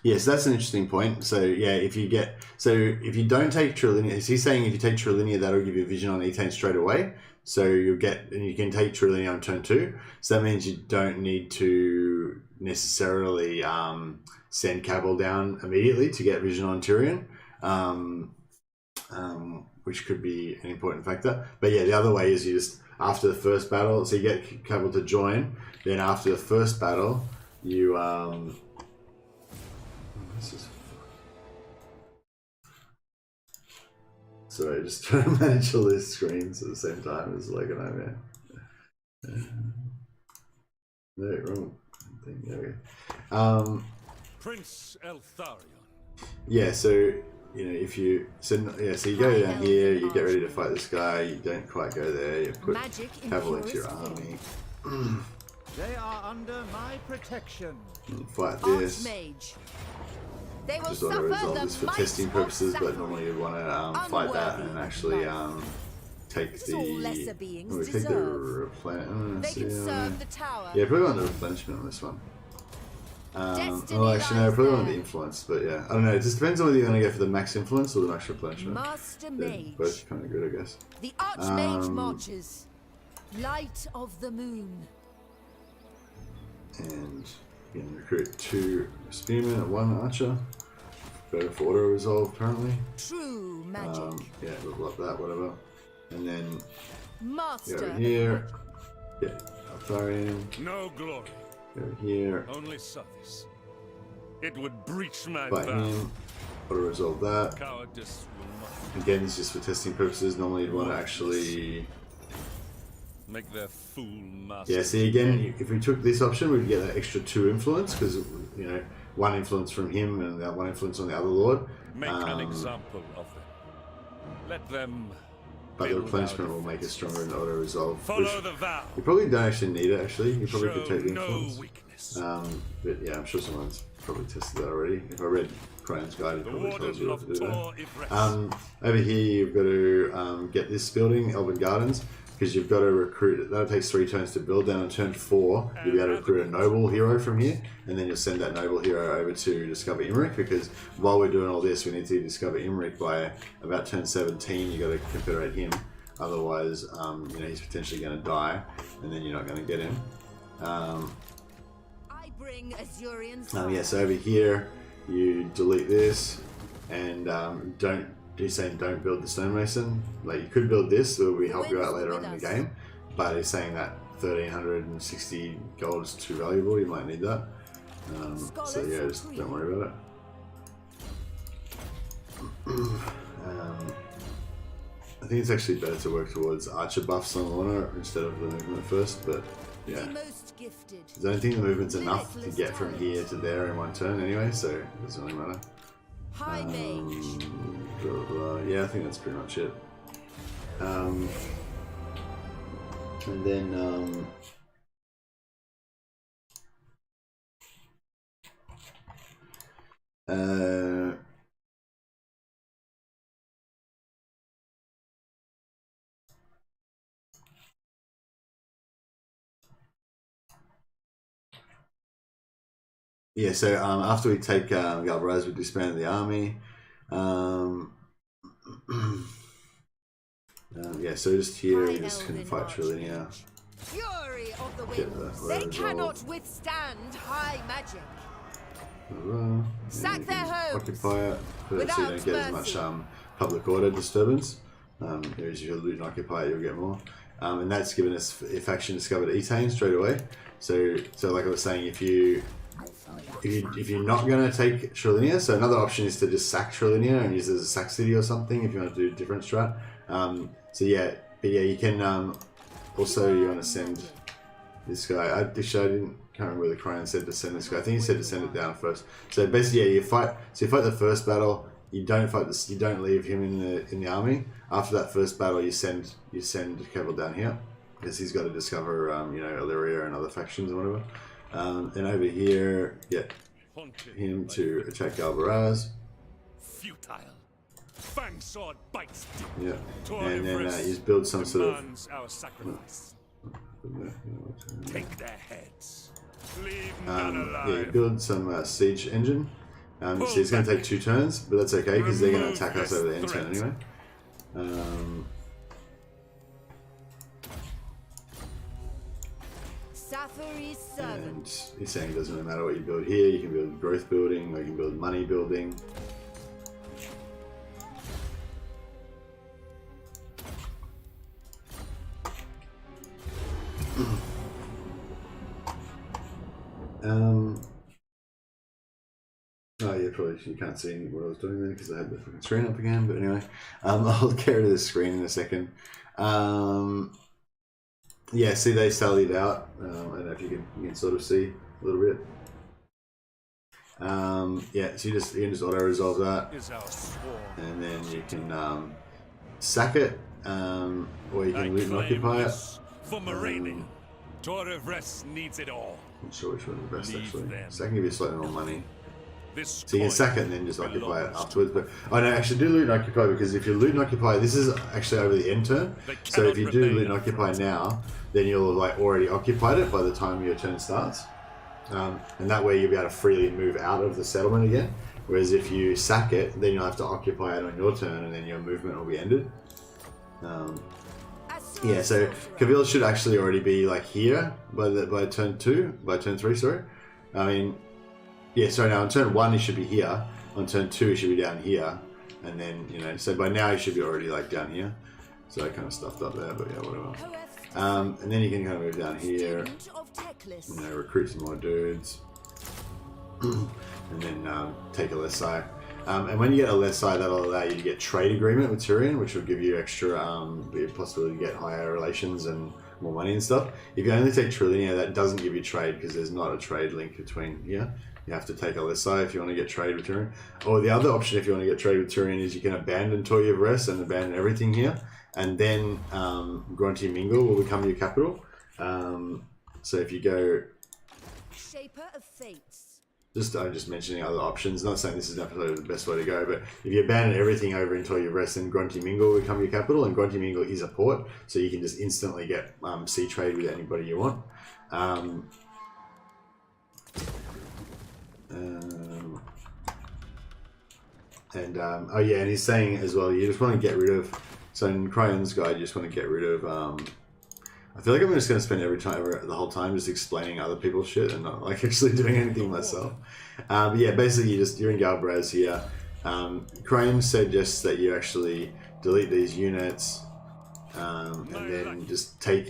Yes, that's an interesting point. So yeah, if you don't take Trilinia, is he saying if you take Trilinia, that'll give you vision on Etane straight away? So you can take Trilinia on turn 2. So that means you don't need to necessarily send Cabal down immediately to get vision on Tyrion, which could be an important factor. But yeah, the other way is you just after the first battle, so you get Cabal to join. Then after the first battle, you Sorry, just trying to manage all these screens at the same time is like a nightmare. No, wrong thing. Okay. Prince Eltharion. Yeah, so you know if you so you go down here, you get ready to fight this guy. You don't quite go there. You put cavalry into your army. They are under my protection. Fight this. They will just want to resolve this for testing purposes, but normally you'd want to fight that and actually take the replenishment. Yeah, probably want the replenishment on this one. Well, actually, no, probably want the influence, but yeah, I don't know. It just depends on whether you're going to go for the max influence or the max replenishment. They're both kind of good, I guess. The Archmage marches, light of the moon, and you can recruit 2 spearmen and 1 archer. Better for auto resolve currently. True magic. Yeah, level up that, whatever. And then Master go here. Yeah, Eltharion. No glory. Go here. Only service. It would breach my Fight vow. him. auto-resolve that. Cowardice will not Again, it's just for testing purposes. Normally you'd want to actually... make their fool master. Yeah, see again, if we took this option, we'd get that extra 2 influence, because, you know, 1 influence from him and that 1 influence on the other lord. Make an example of them. Let them. But the build replenishment out will make it stronger in auto-resolve. Follow the vow. You probably don't actually need it, actually. You probably could Show take the no influence. weakness. But yeah, I'm sure someone's probably tested that already. If I read Crayon's guide, it The probably tells warden you what of to do there. Tor Ivres. Over here, you've got to get this building, Elven Gardens, because you've got to recruit. That takes 3 turns to build. Then on turn 4, you'll be able to recruit a noble hero from here, and then you'll send that noble hero over to discover Imrik. Because while we're doing all this, we need to discover Imrik by about turn 17. You got to confederate him, otherwise, you know, he's potentially going to die, and then you're not going to get him. I bring Azurian Yeah, so over here, you delete this, and don't. He's saying don't build the stonemason. Like, you could build this, that will help you out later on in the game, but he's saying that 1360 gold is too valuable. You might need that. So yeah, just don't worry about it. I think it's actually better to work towards archer buffs on Lorna instead of the movement first, but yeah. I don't think the movement's enough to get from here to there in 1 turn anyway, so it doesn't really matter. High mage. Yeah, I think that's pretty much it. And then yeah, so after we take Galvaraz, we disband the army. Yeah, so just here, you just can fight Trillinia. Fury of the winds. They cannot withstand high magic. Sack their homes. Occupy it, so you don't get as much public order disturbance. Whereas if you loot and occupy it, you'll get more. And that's given us faction discovered Etane straight away. So like I was saying, if you're not going to take Trillinia, so another option is to just sack Trillinia and use it as a sack city or something if you want to do a different strat. So yeah, but yeah, you can also you want to send this guy. I can't remember whether Kryon said to send this guy. I think he said to send it down first. So basically, yeah, you fight the first battle. You don't fight this. You don't leave him in the army. After that first battle, you send Kevel down here because he's got to discover you know, Illyria and other factions or whatever. And over here, get him to attack Galvaraz. Futile. Fang sword bites. Yeah, and then you build some sort of. Our sacrifice. Take their heads. Leave none alive. Yeah, you build some siege engine. So it's going to take 2 turns, but that's okay because they're going to attack us over the end turn anyway. And he's saying it doesn't really matter what you build here. You can build growth building, or you can build money building. Oh yeah, probably you can't see what I was doing there because I had the fucking screen up again. But anyway, I'll get rid of the screen in a second. Yeah, see, they sallied out. I don't know if you can sort of see a little bit. Yeah, so you can just auto resolve that, and then you can sack it, or you can loot and occupy it. For marine, Tor Ivres needs it all. Not sure which one's the best actually. Them. So I can give you slightly more money. This So you can sack it and then just occupy it afterwards. But oh no, actually do loot and occupy, because if you loot and occupy, this is actually over the end turn. So if you do loot and occupy now, then you'll like already occupied it by the time your turn starts. And that way you'll be able to freely move out of the settlement again. Whereas if you sack it, then you'll have to occupy it on your turn, and then your movement will be ended. Yeah, so Kavil should actually already be like here by turn 3, sorry. I mean, yeah, sorry, now on turn 1 he should be here, on turn 2 he should be down here, and then, you know, so by now he should be already like down here. So I kind of stuffed up there, but yeah, whatever. And then you can kind of move down here, you know, recruit some more dudes, and then take a less side. And when you get a Lesai, that'll allow you to get trade agreement with Tyrion, which will give you extra the possibility to get higher relations and more money and stuff. If you only take Trillinia, that doesn't give you trade because there's not a trade link between here. You have to take a Lesai if you want to get trade with Tyrion. Or the other option if you want to get trade with Tyrion is you can abandon Toy of Rest and abandon everything here. And then Grunty Mingle will become your capital. So if you go... Shaper of Fates. I'm just mentioning other options. Not saying this is necessarily the best way to go, but if you abandon everything over until you rest, then Grunty Mingle will become your capital, and Grunty Mingle is a port, so you can just instantly get sea trade with anybody you want. Oh yeah, and he's saying as well, you just want to get rid of. So in Crayon's guide, you just want to get rid of. I feel like I'm just going to spend the whole time just explaining other people's shit and not like actually doing anything myself. But yeah, basically you're in Galbraz here. Crane suggests that you actually delete these units and then just drive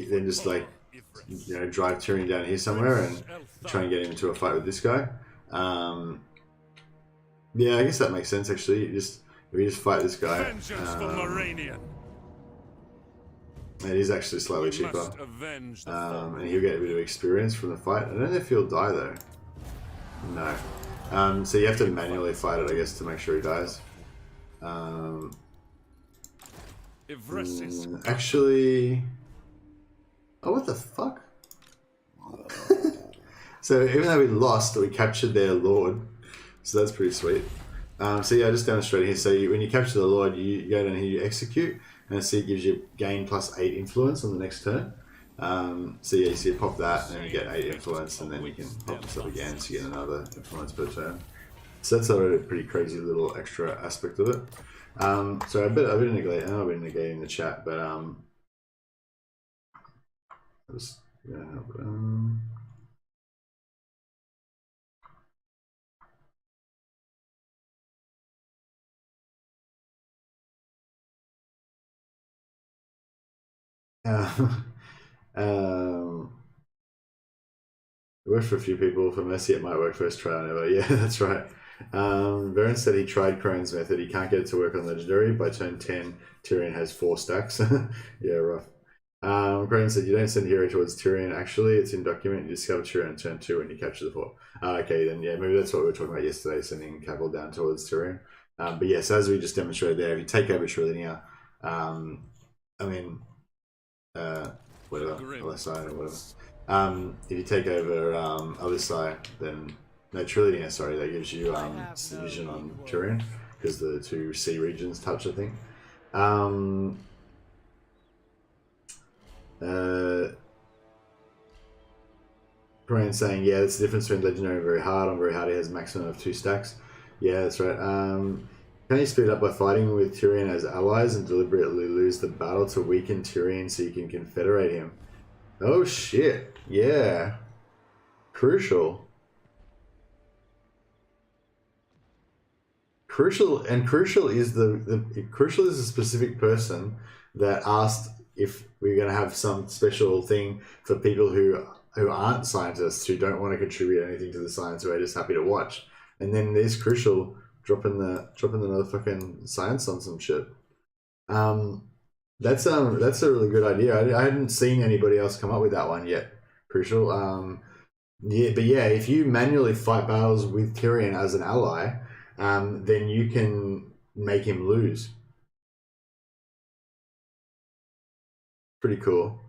Tyrion down here somewhere and try and get him into a fight with this guy. Yeah, I guess that makes sense actually. If you just fight this guy. It is actually slightly cheaper. And he'll get a bit of experience from the fight. I don't know if he'll die though. No. So you have to manually fight it, I guess, to make sure he dies. Actually... Oh, what the fuck? So even though we lost, we captured their lord. So that's pretty sweet. So yeah, just demonstrating here. So when you capture the lord, you go down here, you execute. And see, it gives you gain +8 influence on the next turn. So yeah, you see it pop that, and you get 8 influence, and then you can pop this up again, so you get another influence per turn. So that's a pretty crazy little extra aspect of it. So I've been negating the chat, but it worked for a few people. For Mercy, it might work first trial ever. Yeah, that's right. Varen said he tried Crone's method. He can't get it to work on Legendary. By turn 10, Tyrion has 4 stacks. Yeah, rough. Crone said, you don't send hero towards Tyrion. Actually, it's in document. You discover Tyrion on turn 2 when you capture the fort. Okay, then yeah, maybe that's what we were talking about yesterday, sending capital down towards Tyrion. But yes, as we just demonstrated there, if you take over Trillinia, whatever, LSI or whatever. If you take over LSI, then no, Trillinia, sorry, that gives you division on Tyrion because the 2 sea regions touch, I think. Brian saying, yeah, that's the difference between Legendary and Very Hard. On Very Hard, it has maximum of 2 stacks. Yeah, that's right. Can you speed up by fighting with Tyrion as allies and deliberately lose the battle to weaken Tyrion so you can confederate him? Oh shit, yeah. Crucial. Crucial is Crucial is a specific person that asked if we're going to have some special thing for people who aren't scientists, who don't want to contribute anything to the science, who are just happy to watch. And then there's Crucial dropping the motherfucking science on some shit. That's a really good idea. I hadn't seen anybody else come up with that one yet. Crucial. Yeah, but yeah, if you manually fight battles with Tyrion as an ally, then you can make him lose. Pretty cool.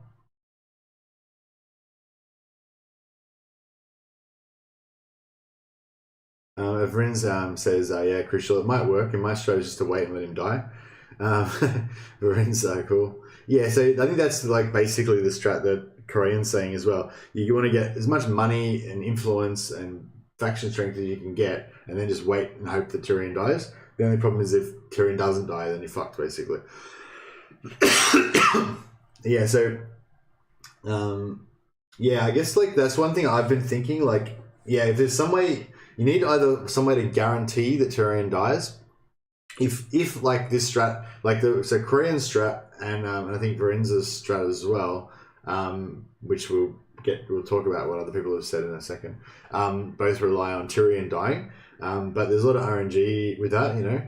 If Rins says, yeah, Crucial, it might work. And my strategy is to wait and let him die. Rins, cool. Yeah, so I think that's like basically the strat that Korean's saying as well. You want to get as much money and influence and faction strength as you can get, and then just wait and hope that Tyrion dies. The only problem is if Tyrion doesn't die, then you're fucked, basically. Yeah, so... yeah, I guess like that's one thing I've been thinking. Like, yeah, if there's some way... You need either some way to guarantee that Tyrion dies. If like this strat, like Korean strat, and I think Varenza's strat as well, which will we'll talk about what other people have said in a second. Both rely on Tyrion dying, but there's a lot of RNG with that, you know.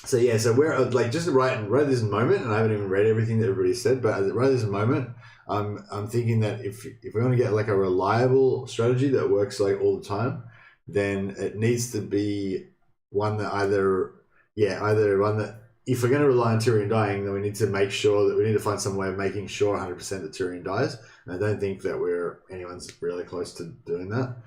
So yeah, so we're like just right this moment, and I haven't even read everything that everybody said, but right this moment, I'm thinking that if we want to get like a reliable strategy that works like all the time, then it needs to be one that either one that, if we're going to rely on Tyrion dying, then we need to make sure that we need to find some way of making sure 100% that Tyrion dies. And I don't think that anyone's really close to doing that.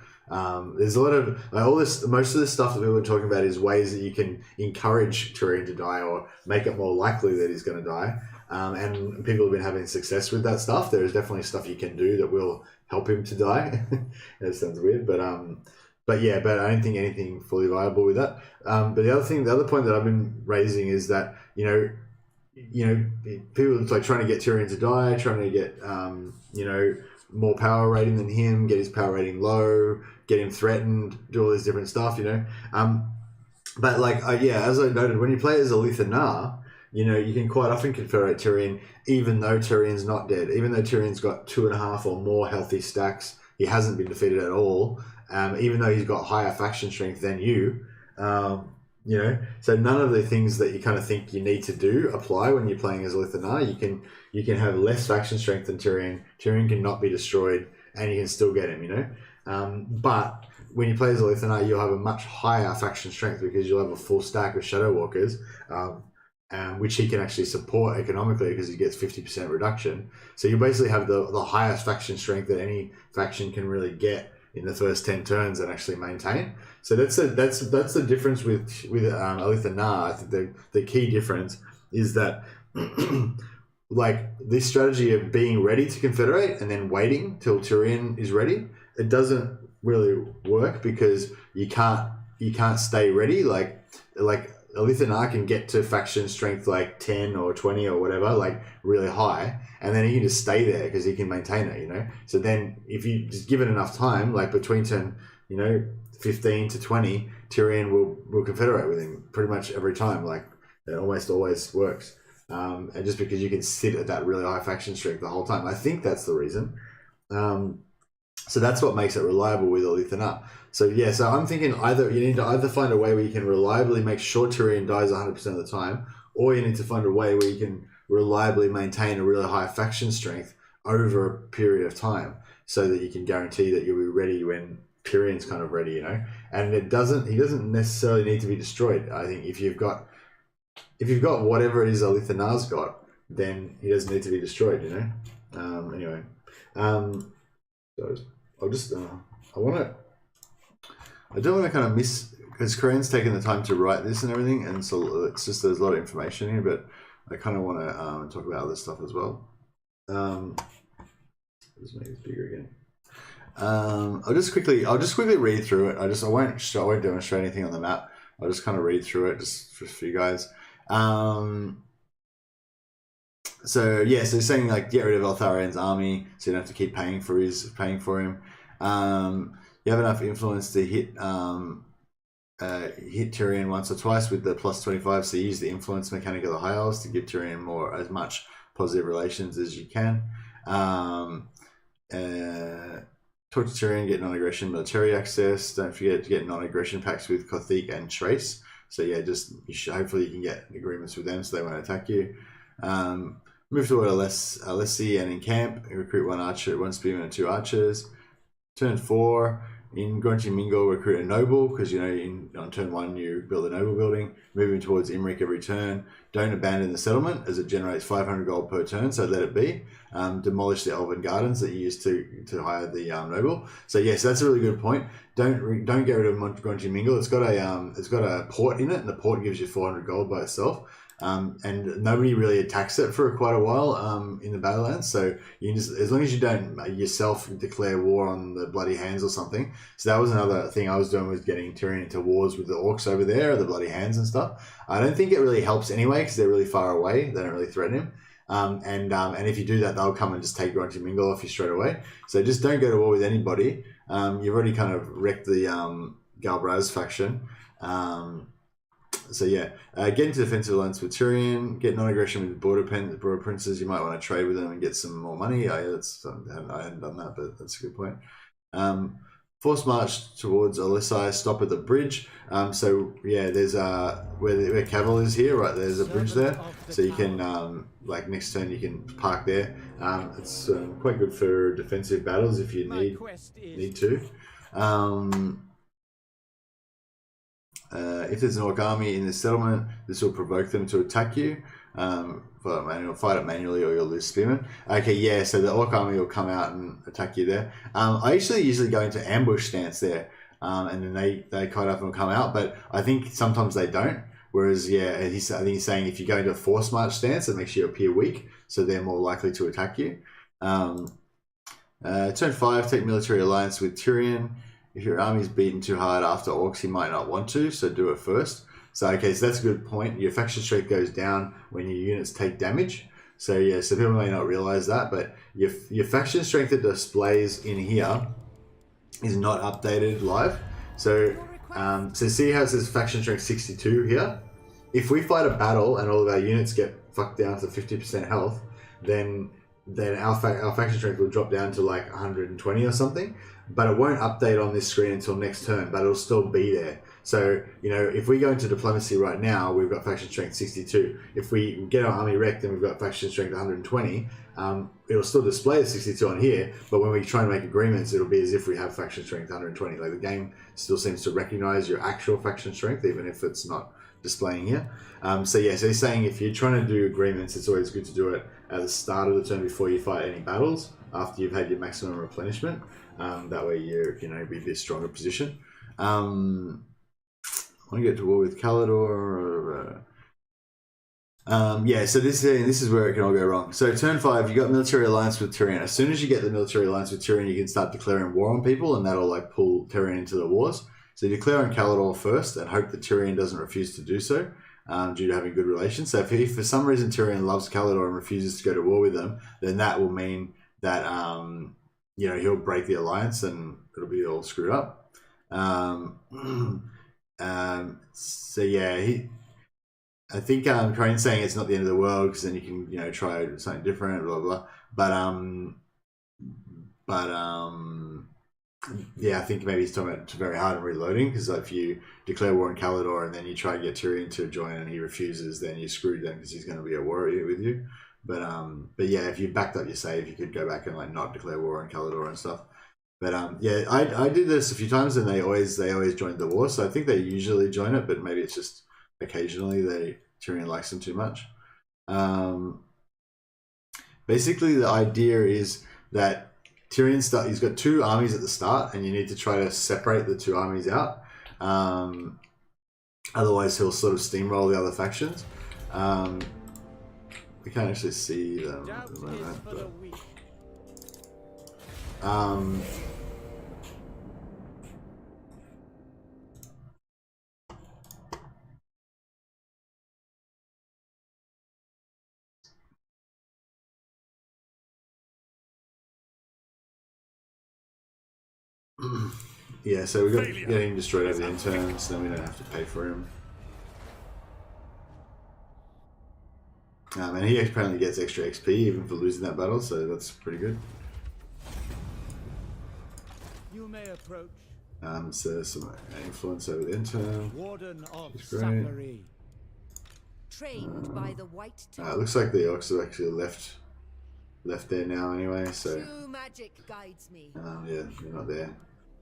There's a lot of most of the stuff that people are talking about is ways that you can encourage Tyrion to die or make it more likely that he's going to die. And people have been having success with that stuff. There's definitely stuff you can do that will help him to die. That sounds weird, but I don't think anything fully viable with that. But the other point that I've been raising is that you know people like trying to get Tyrion to die, trying to get more power rating than him, get his power rating low, get him threatened, do all this different stuff, you know. But like as I noted, when you play as Eltharion, you know, you can quite often confederate Tyrion, even though Tyrion's not dead, even though Tyrion's got 2.5 or more healthy stacks, he hasn't been defeated at all. Even though he's got higher faction strength than you, you know, so none of the things that you kind of think you need to do apply when you're playing as Eltharion. You can have less faction strength than Tyrion. Tyrion cannot be destroyed, and you can still get him, you know. But when you play as Eltharion, you'll have a much higher faction strength because you'll have a full stack of Shadow Walkers, which he can actually support economically because he gets 50% reduction. So you basically have the highest faction strength that any faction can really get in the first 10 turns and actually maintain. So that's the difference with Eltharion. I think the key difference is that like this strategy of being ready to confederate and then waiting till Tyrion is ready, it doesn't really work because you can't stay ready. Like Eltharion can get to faction strength like 10 or 20 or whatever, like really high, and then he can just stay there because he can maintain it, you know. So then if you just give it enough time, like between 15 to 20, Tyrion will confederate with him pretty much every time. Like it almost always works. And just because you can sit at that really high faction strength the whole time, I think that's the reason. So that's what makes it reliable with Eltharion. So I'm thinking you need to either find a way where you can reliably make sure Tyrion dies 100% of the time, or you need to find a way where you can reliably maintain a really high faction strength over a period of time, so that you can guarantee that you'll be ready when Tyrion's kind of ready, you know. And he doesn't necessarily need to be destroyed. I think if you've got whatever it is Eltharion's got, then he doesn't need to be destroyed, you know. Anyway, so I'll just I don't want to kind of miss, because Korean's taken the time to write this and everything, and so it's just there's a lot of information here, but I kind of want to talk about other stuff as well. Let's make this bigger again. I'll just quickly read through it. I won't demonstrate anything on the map. I'll just kind of read through it just for you guys. So he's saying like get rid of Eltharion's army, so you don't have to keep paying for him. You have enough influence to hit Tyrion once or twice with the plus 25, so you use the influence mechanic of the High Elves to give Tyrion as much positive relations as you can. Talk to Tyrion, get non-aggression military access. Don't forget to get non-aggression pacts with Kothic and Trace. So hopefully you can get agreements with them so they won't attack you. Move toward Alessi and encamp. Recruit 1 archer, 1 spearman and 2 archers. Turn 4, in Grunty Mingle, recruit a noble, because on turn 1 you build a noble building. Moving towards Imrik every turn. Don't abandon the settlement, as it generates 500 gold per turn, so let it be. Demolish the Elven Gardens that you used to hire the noble. So that's a really good point. Don't get rid of Grunty Mingle. It's got a port in it, and the port gives you 400 gold by itself. And nobody really attacks it for quite a while in the Battlelands, so you can just, as long as you don't yourself declare war on the Bloody Hands or something. So that was another thing I was doing, was getting Tyrion into wars with the orcs over there, or the Bloody Hands and stuff. I don't think it really helps anyway, because they're really far away. They don't really threaten him. And if you do that, they'll come and just take Grunty Mingle off you straight away. So just don't go to war with anybody. You've already kind of wrecked the Galbraz faction. So yeah, get into defensive alliance with Tyrion, get non-aggression with border princes. You might want to trade with them and get some more money. I hadn't done that, but that's a good point. Force march towards Olisai, stop at the bridge. So yeah, there's where Cavill is here, right? There's a bridge there, so you can like next turn you can park there. It's quite good for defensive battles if you need to. If there's an orc army in the settlement, this will provoke them to attack you. Fight it manually or you'll lose spearmen. Okay, yeah, so the orc army will come out and attack you there. I usually go into ambush stance there, and then they kind of will come out, but I think sometimes they don't. Whereas, yeah, I think he's saying if you go into a force march stance, it makes you appear weak, so they're more likely to attack you. Turn 5, take military alliance with Tyrion. If your army's beaten too hard after orcs, you might not want to, so do it first. So, okay, so that's a good point. Your faction strength goes down when your units take damage. So, yeah, so people may not realize that, but your faction strength that displays in here is not updated live. So, so see how it says faction strength 62 here? If we fight a battle and all of our units get fucked down to 50% health, then our faction strength will drop down to like 120 or something. But it won't update on this screen until next turn, but it'll still be there. So, you know, if we go into diplomacy right now, we've got faction strength 62. If we get our army wrecked and we've got faction strength 120, it'll still display as 62 on here, but when we try and make agreements, it'll be as if we have faction strength 120. Like the game still seems to recognize your actual faction strength, even if it's not displaying here. So yeah, so he's saying if you're trying to do agreements, it's always good to do it at the start of the turn before you fight any battles, after you've had your maximum replenishment. That way you're, be in a bit stronger position. I want to get to war with Kalador. Yeah, so this is where it can all go wrong. So turn 5, you got military alliance with Tyrion. As soon as you get the military alliance with Tyrion, you can start declaring war on people, and that'll like pull Tyrion into the wars. So you declare on Kalador first, and hope that Tyrion doesn't refuse to do so, due to having good relations. So if for some reason Tyrion loves Kalador and refuses to go to war with them, then that will mean that he'll break the alliance and it'll be all screwed up. So yeah, I think Crane's saying it's not the end of the world because then you can try something different, blah blah. But yeah, I think maybe he's talking about very hard and reloading, because if you declare war on Kalador and then you try to get Tyrion to join and he refuses, then you're screwed then because he's going to be at war with you. But yeah, if you backed up your save, you could go back and like not declare war on Kalador and stuff. But yeah, I did this a few times and they always joined the war, so I think they usually join it, but maybe it's just occasionally Tyrion likes them too much. Basically, the idea is that Tyrion he's got 2 armies at the start, and you need to try to separate the 2 armies out. Otherwise, he'll sort of steamroll the other factions. We can't actually see them at the moment, but yeah, so we got getting destroyed over the interns, then we don't have to pay for him. And he apparently gets extra XP even for losing that battle, so that's pretty good. You may approach. So some influence over the intern. Warden of great. Trained by the white It looks like the orcs have actually left there now anyway, so True magic guides me. yeah, they're not there.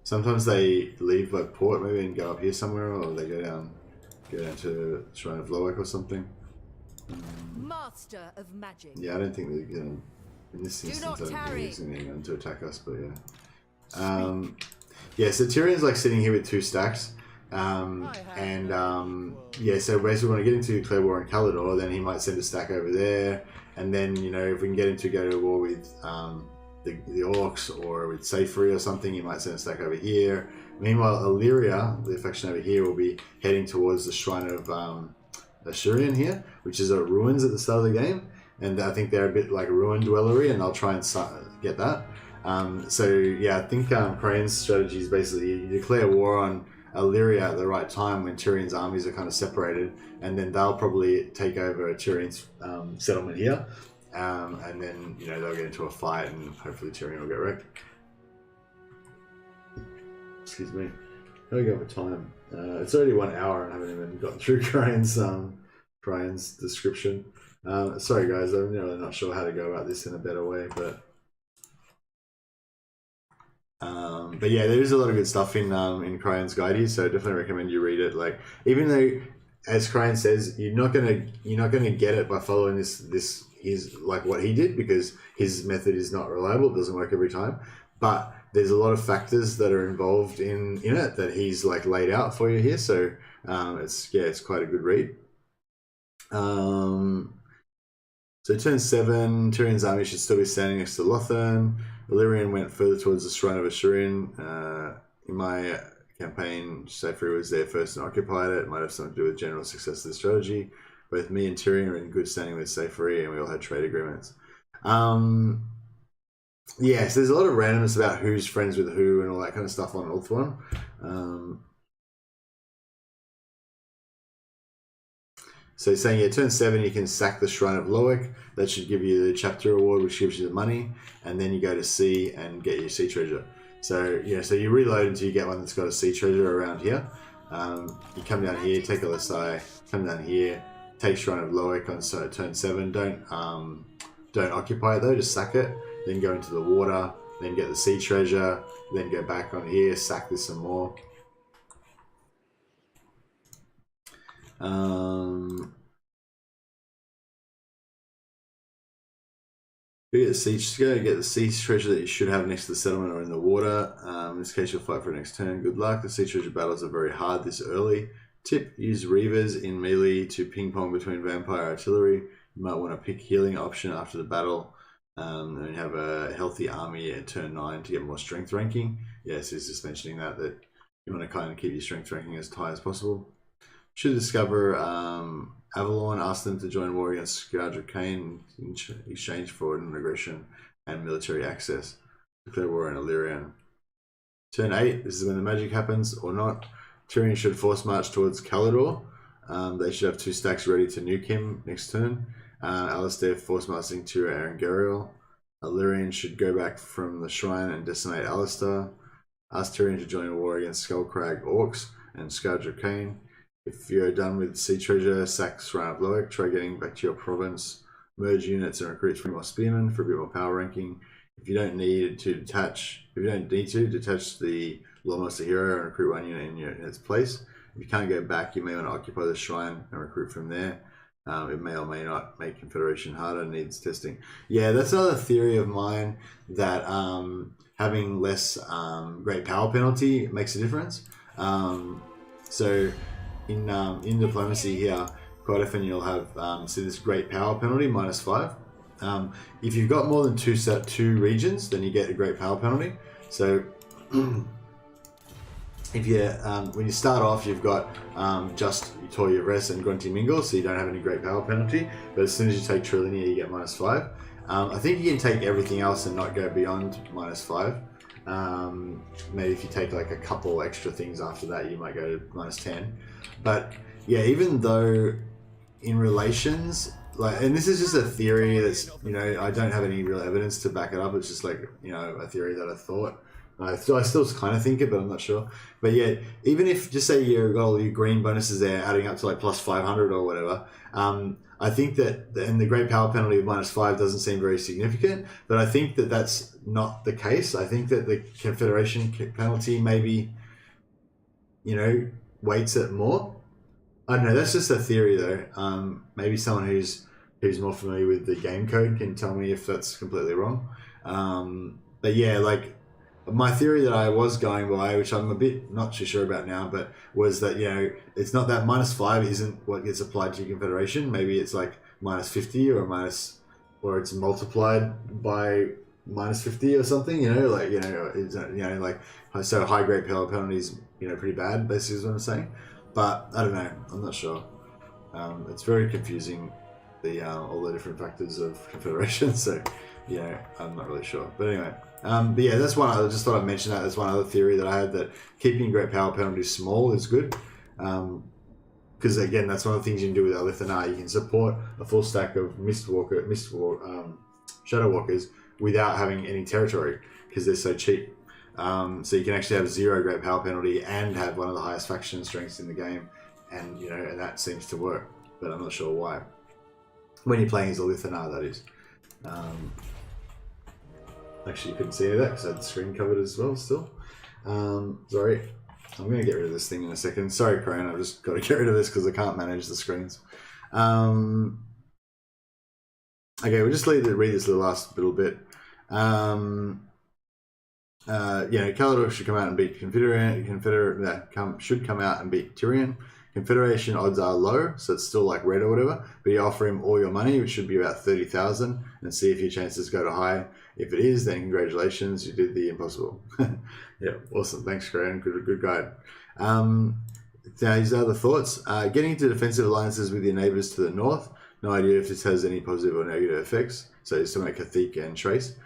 Sometimes they leave by port maybe and go up here somewhere, or they go down to Shrine of Loak or something. Master of magic. Yeah, I don't think they're gonna, in this instance, I don't think he's going to attack us, but yeah. Yeah, so Tyrion's like sitting here with 2 stacks. Yeah, so basically when I get into declare war on Kalador, then he might send a stack over there, and then if we can get him to go to war with the orcs or with Safari or something, he might send a stack over here. Meanwhile, Illyria, the faction over here, will be heading towards the Shrine of Eltharion here, which is at ruins at the start of the game, and I think they're a bit like a ruin dwellery, and they'll try and get that. So yeah, I think Crane's strategy is basically you declare war on Illyria at the right time when Tyrion's armies are kind of separated, and then they'll probably take over Tyrion's settlement here, and then they'll get into a fight, and hopefully Tyrion will get wrecked. Excuse me. How do we go for time? It's already 1 hour and I haven't even gotten through Kryan's description. Sorry guys, I'm really not sure how to go about this in a better way, but yeah, there is a lot of good stuff in Kryan's guide here, so I definitely recommend you read it. Like, even though, as Kryan says, you're not gonna get it by following this is like what he did, because his method is not reliable, it doesn't work every time. But there's a lot of factors that are involved in it that he's like laid out for you here, so it's quite a good read. So turn 7, Tyrion's army should still be standing next to Lothern. Illyrian went further towards the Shrine of Assyrian. In my campaign, Seyfried was there first and occupied it. It might have something to do with general success of the strategy. Both me and Tyrion are in good standing with Seyfried, and we all had trade agreements. Yeah, so there's a lot of randomness about who's friends with who and all that kind of stuff on Ulthuan. So he's saying, yeah, turn 7, you can sack the Shrine of Loic. That should give you the chapter reward, which gives you the money. And then you go to sea and get your sea treasure. So, yeah, so you reload until you get one that's got a sea treasure around here. You come down here, take LSI, come down here, take Shrine of Loic on turn 7. Don't occupy it though, just sack it. Then go into the water, then get the sea treasure, then go back on here, sack this some more. Get the sea treasure that you should have next to the settlement or in the water. In this case, you'll fight for the next turn. Good luck. The sea treasure battles are very hard this early. Tip: use Reavers in melee to ping pong between vampire artillery. You might want to pick healing option after the battle. And have a healthy army at turn 9 to get more strength ranking. Yes, he's just mentioning that you want to kind of keep your strength ranking as high as possible. Should discover Avalon, ask them to join war against Scourge of Cain in exchange for an aggression and military access. Declare war on Illyrian. Turn 8, this is when the magic happens or not. Tyrion should force march towards Calidor. They should have 2 stacks ready to nuke him next turn. Alistair force marching to Arangariel. Illyrian should go back from the shrine and decimate Alistair. Ask Tyrion to join a war against Skullcrag Orcs and Scourge of Cain. If you're done with sea treasure, sack Shrine of Loic, try getting back to your province, merge units and recruit 3 more spearmen for a bit more power ranking. If you don't need to, detach the Lawmaster Hero and recruit 1 unit in its place. If you can't go back, you may want to occupy the shrine and recruit from there. It may or may not make Confederation harder, needs testing. Yeah, that's another theory of mine, that having less great power penalty makes a difference. So in diplomacy here, quite often you'll have this great power penalty, -5. If you've got more than 2 regions, then you get a great power penalty. So if you when you start off, you've got just Toya Res and Grunty Mingle, so you don't have any great power penalty. But as soon as you take Trillinia, you get -5. I think you can take everything else and not go beyond -5. Maybe if you take like a couple extra things after that, you might go to -10. But yeah, even though in relations, like, and this is just a theory that's, I don't have any real evidence to back it up. It's just like, a theory that I thought. I still kind of think it, but I'm not sure. But yeah, even if, just say you've got all your green bonuses there adding up to like +500 or whatever, I think that, and the great power penalty of -5 doesn't seem very significant, but I think that that's not the case. I think that the Confederation penalty maybe, weights it more. I don't know, that's just a theory though. Maybe someone who's more familiar with the game code can tell me if that's completely wrong. But yeah, like, my theory that I was going by, which I'm a bit not too sure about now, but was that, it's not that -5 isn't what gets applied to Confederation. Maybe it's like -50 or it's multiplied by -50 or something, so high grade power penalties, pretty bad, basically is what I'm saying. But I don't know, I'm not sure. It's very confusing. all the different factors of confederation. So yeah, I'm not really sure. But anyway, but yeah, that's one. I just thought I'd mention that. That's one other theory that I had, that keeping great power penalties small is good. Because again, that's one of the things you can do with Eltharion. You can support a full stack of Shadow Walkers without having any territory, because they're so cheap. So you can actually have 0 great power penalty and have one of the highest faction strengths in the game, and and that seems to work. But I'm not sure why. When you're playing as Eltharion, that is. Actually, you couldn't see any of that because I had the screen covered as well. Still, sorry. I'm going to get rid of this thing in a second. Sorry, Kryh, I've just got to get rid of this because I can't manage the screens. Okay, we'll just read this the last little bit. Kalador should come out and beat should come out and beat Tyrion. Confederation odds are low, so it's still like red or whatever, but you offer him all your money, which should be about 30,000, and see if your chances go to high. If it is, then congratulations, you did the impossible. Yeah, awesome. Thanks, Graham. Good guide. Now, these are the thoughts. Getting into defensive alliances with your neighbors to the north. No idea if this has any positive or negative effects. So it's to make Cathik and Trace.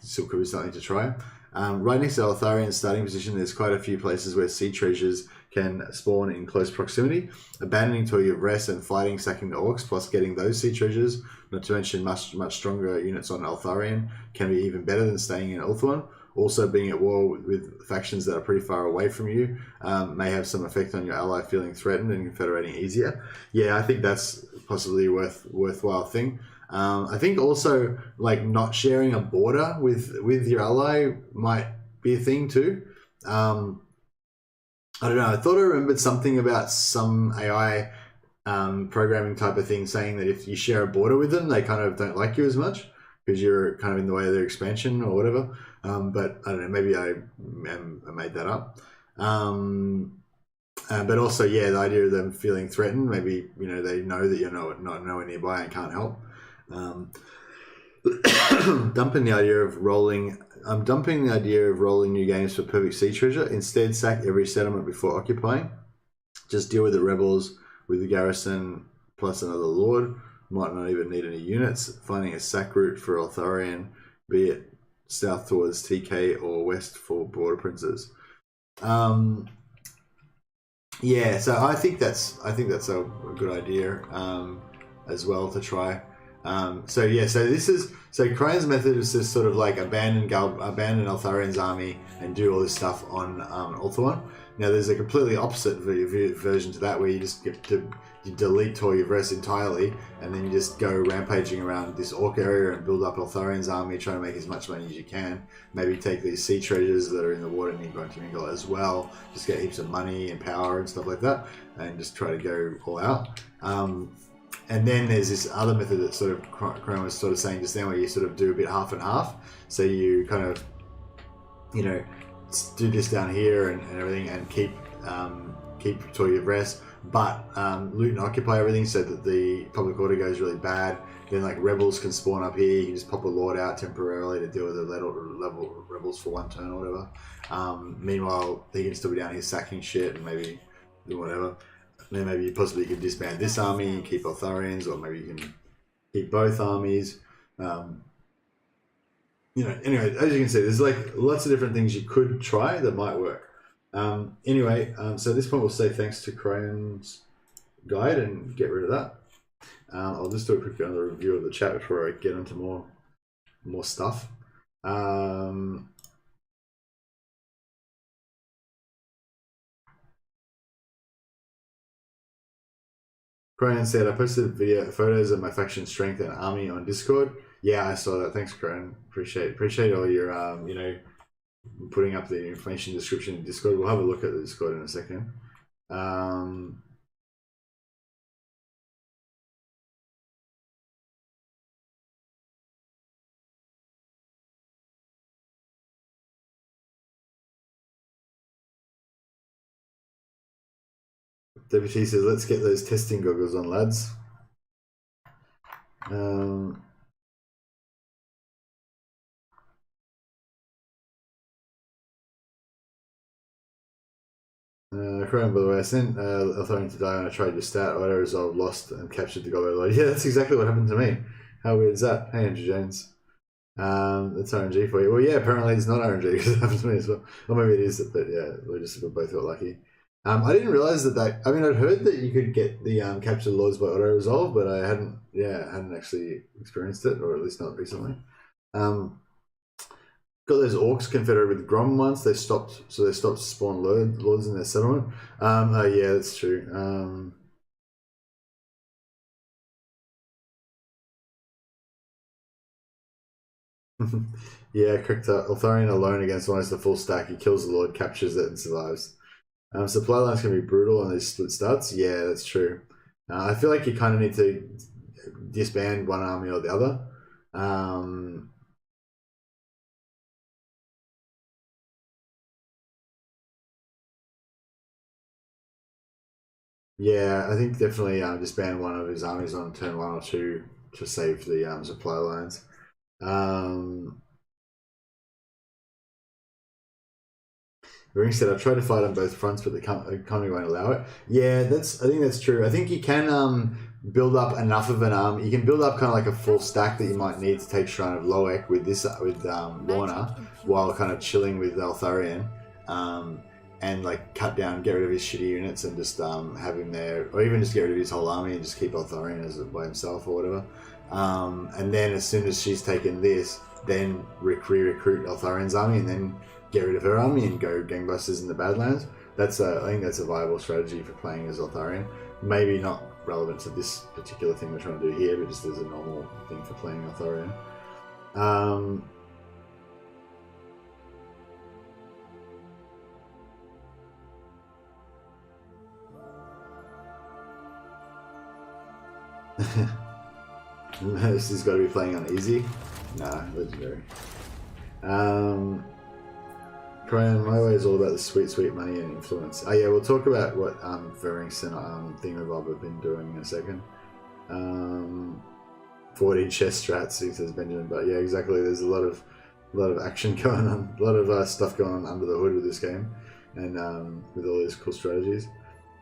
Still could be something to try. Right next to Eltharion's starting position, there's quite a few places where sea treasures can spawn in close proximity. Abandoning Toy of Rest and fighting, sacking the orcs, plus getting those sea treasures, not to mention much stronger units on Eltharion, can be even better than staying in Ulthuan. Also, being at war with factions that are pretty far away from you may have some effect on your ally feeling threatened and confederating easier. Yeah, I think that's possibly a worthwhile thing. I think also like not sharing a border with your ally might be a thing too. I don't know. I thought I remembered something about some AI programming type of thing saying that if you share a border with them, they kind of don't like you as much because you're kind of in the way of their expansion or whatever. But I don't know. Maybe I made that up. But also, yeah, the idea of them feeling threatened. Maybe they know that you're not nowhere nearby and can't help. Dumping the idea of rolling new games for perfect sea treasure. Instead, sack every settlement before occupying. Just deal with the rebels with the garrison plus another lord. Might not even need any units. Finding a sack route for Eltharion, be it south towards TK or west for border princes. Yeah, so I think that's a good idea as well to try. So Kryh's method is to sort of like abandon Eltharion's army and do all this stuff on Ulthuan. Now there's a completely opposite version to that, where you just get to delete Toy of Rest entirely, and then you just go rampaging around this orc area and build up Eltharion's army, trying to make as much money as you can. Maybe take these sea treasures that are in the water Ningle as well, just get heaps of money and power and stuff like that, and just try to go all out. And then there's this other method that sort of Kryh was sort of saying just then, where you sort of do a bit half and half. So you kind of, do this down here and everything, and keep Toy of Rest, but loot and occupy everything so that the public order goes really bad. Then like rebels can spawn up here. You can just pop a lord out temporarily to deal with the level rebels for one turn or whatever. Meanwhile, he can still be down here sacking shit and maybe do whatever. Then maybe you possibly could disband this army and keep Eltharions, or maybe you can keep both armies. Anyway, as you can see, there's like lots of different things you could try that might work. So at this point we'll say thanks to Kryh's guide and get rid of that. I'll just do a quick review of the chat before I get into more stuff. Kryh said, I posted photos of my faction strength and army on Discord. Yeah, I saw that. Thanks, Kryh. Appreciate all your putting up the information description in Discord. We'll have a look at the Discord in a second. WT says, let's get those testing goggles on, lads. Kryh, by the way, I sent Eltharion to die on a trade with stat. Auto resolve, lost, and captured the Gobbo Lord. Yeah, that's exactly what happened to me. How weird is that? Hey, Andrew Jones. That's RNG for you. Well, yeah, apparently it's not RNG because it happened to me as well. Or maybe it is, but yeah, we both got lucky. I didn't realize that. I mean, I'd heard that you could get the capture lords by auto resolve, but I hadn't actually experienced it, or at least not recently. Got those orcs confederate with Grom once. They stopped to spawn lords in their settlement. Yeah, that's true. Yeah, correct. Eltharion alone against almost the full stack. He kills the lord, captures it, and survives. Supply lines can be brutal on these split starts. Yeah, that's true. I feel like you kind of need to disband one army or the other. Yeah, I think definitely disband one of his armies on turn 1 or 2 to save the supply lines. Ring said, I tried to fight on both fronts, but the economy won't allow it. Yeah, I think that's true. I think you can build up enough of an army. You can build up kind of like a full stack that you might need to take Shrine of Loek with Lorna, while kind of chilling with Eltharion, and like cut down, get rid of his shitty units, and just have him there, or even just get rid of his whole army and just keep Eltharion by himself or whatever. And then as soon as she's taken this, then recruit Eltharion's army, and then get rid of her army and go gangbusters in the Badlands. I think that's a viable strategy for playing as Eltharion. Maybe not relevant to this particular thing we're trying to do here, but just as a normal thing for playing Eltharion. This has got to be playing on easy. Nah, legendary. Brian, my way is all about the sweet money and influence. Oh yeah, we'll talk about what Varynx and Thingamabob have been doing in a second. 14 chess strats, says Benjamin, but yeah, exactly. There's a lot of action going on, a lot of stuff going on under the hood with this game, and with all these cool strategies.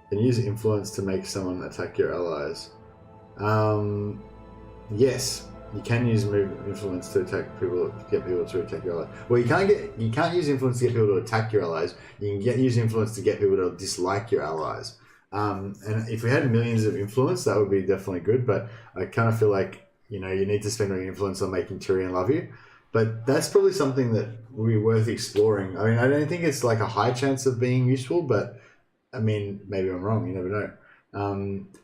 Can you use influence to make someone attack your allies? Yes. You can use influence to attack people, get people to attack your allies. Well, you can't use influence to get people to attack your allies. You can use influence to get people to dislike your allies. And if we had millions of influence, that would be definitely good. But I kind of feel like you need to spend your influence on making Tyrion love you. But that's probably something that would be worth exploring. I mean, I don't think it's like a high chance of being useful, but I mean, maybe I'm wrong. You never know.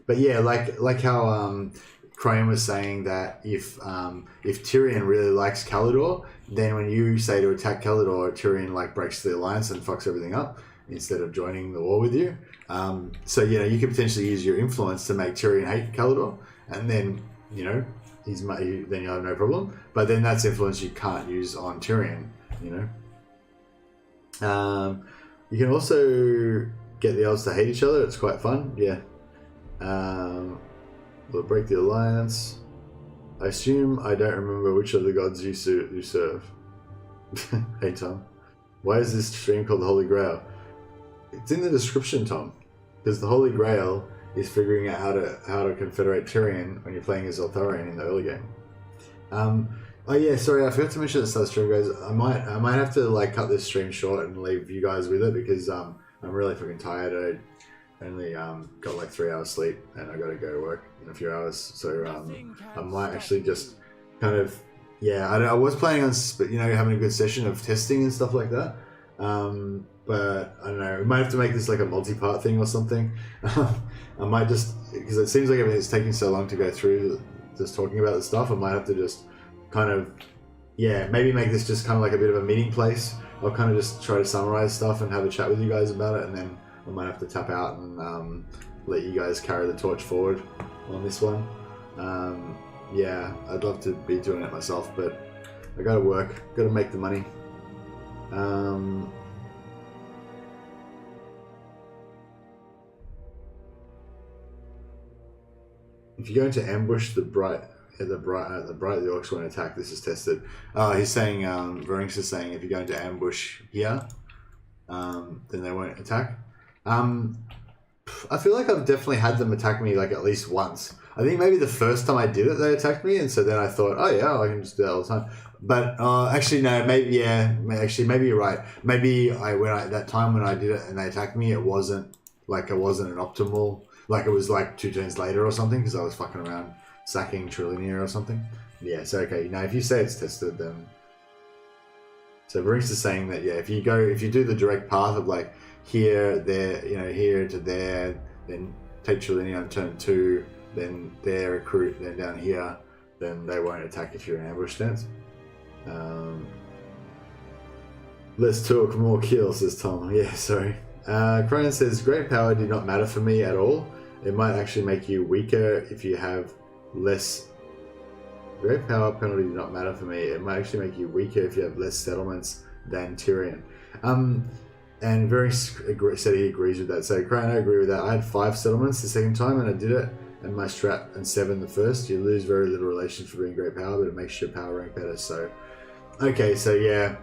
But yeah, like how. Kryh was saying that if Tyrion really likes Kalidor, then when you say to attack Kalidor, Tyrion like breaks the alliance and fucks everything up instead of joining the war with you. So you could potentially use your influence to make Tyrion hate Kalidor, and then then you have no problem. But then that's influence you can't use on Tyrion. You can also get the elves to hate each other. It's quite fun. Yeah. We'll break the alliance. I assume I don't remember which of the gods you serve. Hey Tom, why is this stream called the Holy Grail? It's in the description, Tom, because the Holy Grail is figuring out how to confederate Tyrion when you're playing as Eltharion in the early game. Oh yeah, sorry, I forgot to mention at the start of the stream, guys. I might have to like cut this stream short and leave you guys with it because I'm really fucking tired. I only got like 3 hours sleep and I gotta go to work in a few hours, so I might actually just kind of I was planning on having a good session of testing and stuff like that, but I don't know, we might have to make this like a multi-part thing or something. I might just, because it seems like everything's taking so long to go through just talking about the stuff, I might have to just kind of maybe make this just kind of like a bit of a meeting place. I'll kind of just try to summarize stuff and have a chat with you guys about it, and then I might have to tap out and let you guys carry the torch forward on this one. I'd love to be doing it myself, but I gotta work, gotta make the money. If you're going to ambush the orcs won't attack. This is tested. He's saying, Varynx is saying, if you're going to ambush here, then they won't attack. I feel like I've definitely had them attack me like at least once. I think maybe the first time I did it, they attacked me, and so then I thought, oh yeah, I can just do that all the time. But actually, no, maybe yeah. Actually, maybe you're right. Maybe that time when I did it and they attacked me, it wasn't an optimal. Like it was like 2 turns later or something because I was fucking around sacking Trillinia or something. Yeah. So okay, now if you say it's tested, then so Varys is saying that yeah, if you do the direct path of like here, there, here to there, then take Trillinia on turn 2, then there recruit, then down here, then they won't attack if you're in ambush stance. Let's talk more kills, says Tom. Yeah, sorry. Cronin says, great power did not matter for me at all. It might actually make you weaker if you have less. Great power penalty did not matter for me. It might actually make you weaker if you have less settlements than Tyrion. And Very said he agrees with that. So Cronin, I agree with that. I had 5 settlements the second time and I did it, and my strat and 7 the first. You lose very little relation for being great power, but it makes your power rank better. So, okay, so yeah,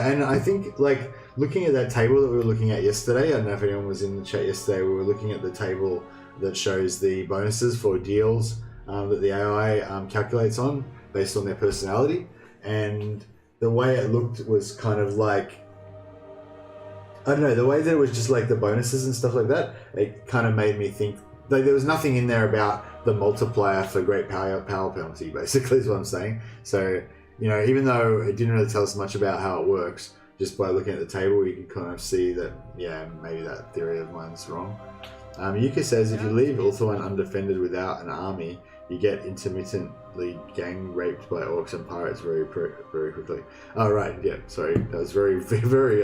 and I think like looking at that table that we were looking at yesterday. I don't know if anyone was in the chat yesterday. We were looking at the table that shows the bonuses for deals that the AI calculates on based on their personality, and the way it looked was kind of like, I don't know, the way that it was just like the bonuses and stuff like that, it kind of made me think like there was nothing in there about the multiplier for great power penalty, basically is what I'm saying. So, even though it didn't really tell us much about how it works, just by looking at the table, you can kind of see that, yeah, maybe that theory of mine's wrong. Yuka says, if you leave Eltharion undefended without an army, you get intermittently gang raped by orcs and pirates very quickly. Oh, right, yeah, sorry. That was very, very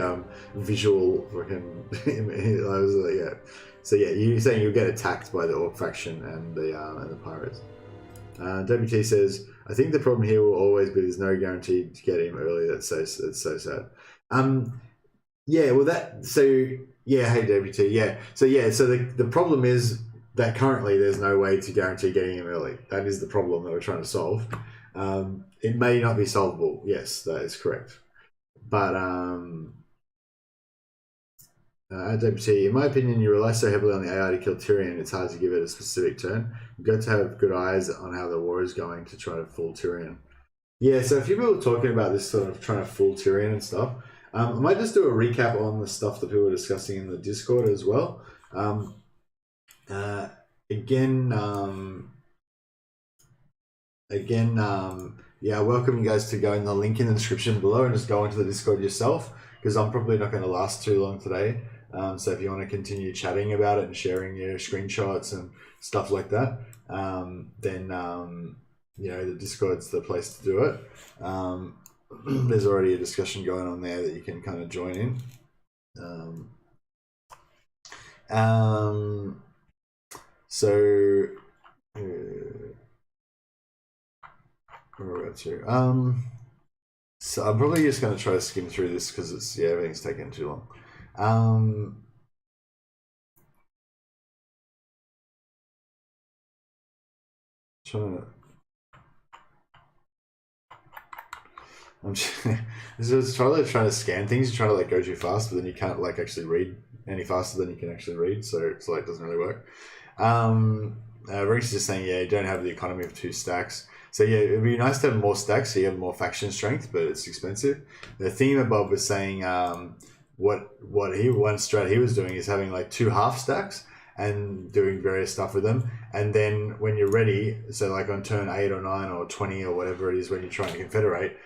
visual fucking... I was like, yeah. So yeah, you're saying you'll get attacked by the orc faction and the pirates. WT says, I think the problem here will always be there's no guarantee to get him early. That's so sad. Yeah, well yeah, hey WT, yeah. So the problem is that currently there's no way to guarantee getting him early. That is the problem that we're trying to solve. It may not be solvable. Yes, that is correct. But WT, in my opinion, you rely so heavily on the AI to kill Tyrion, it's hard to give it a specific turn. You've got to have good eyes on how the war is going to try to fool Tyrion. Yeah, so a few people were talking about this sort of trying to fool Tyrion and stuff. I might just do a recap on the stuff that people were discussing in the Discord as well. Yeah, I welcome you guys to go in the link in the description below and just go into the Discord yourself, because I'm probably not going to last too long today. So if you want to continue chatting about it and sharing your screenshots and stuff like that, then the Discord's the place to do it. There's already a discussion going on there that you can kind of join in. So I'm probably just going to try to skim through this because everything's taking too long. I'm just trying to scan things. You try to like go too fast, but then you can't like actually read any faster than you can actually read. So it's like it doesn't really work. Rex is just saying, yeah, you don't have the economy of 2 stacks. So yeah, it'd be nice to have more stacks so you have more faction strength, but it's expensive. The theme above was saying one strat he was doing is having like 2 half stacks and doing various stuff with them. And then when you're ready, so like on turn 8 or 9 or 20 or whatever it is when you're trying to confederate,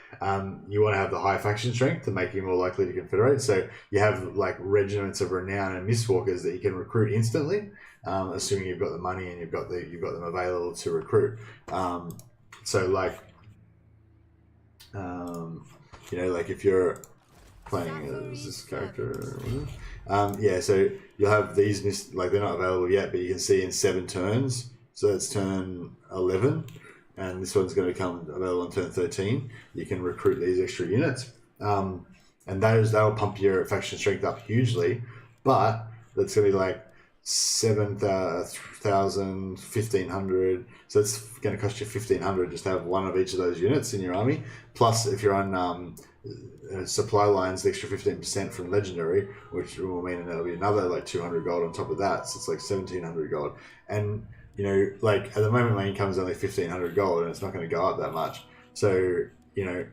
you want to have the high faction strength to make you more likely to confederate. So you have like regiments of renown and mistwalkers that you can recruit instantly, assuming you've got the money and you've got them available to recruit. So like, like if you're playing as this character, so you'll have these they're not available yet, but you can see in 7 turns. So that's turn 11, and this one's going to become available on turn 13. You can recruit these extra units, and that'll pump your faction strength up hugely. But that's going to be like 7,000, 1,500. So it's going to cost you 1,500 just to have one of each of those units in your army. Plus, if you're on supply lines, the extra 15% from Legendary, which will mean there'll be another like 200 gold on top of that. So it's like 1,700 gold. And, you know, like at the moment my income is only 1,500 gold and it's not going to go up that much. So, you know,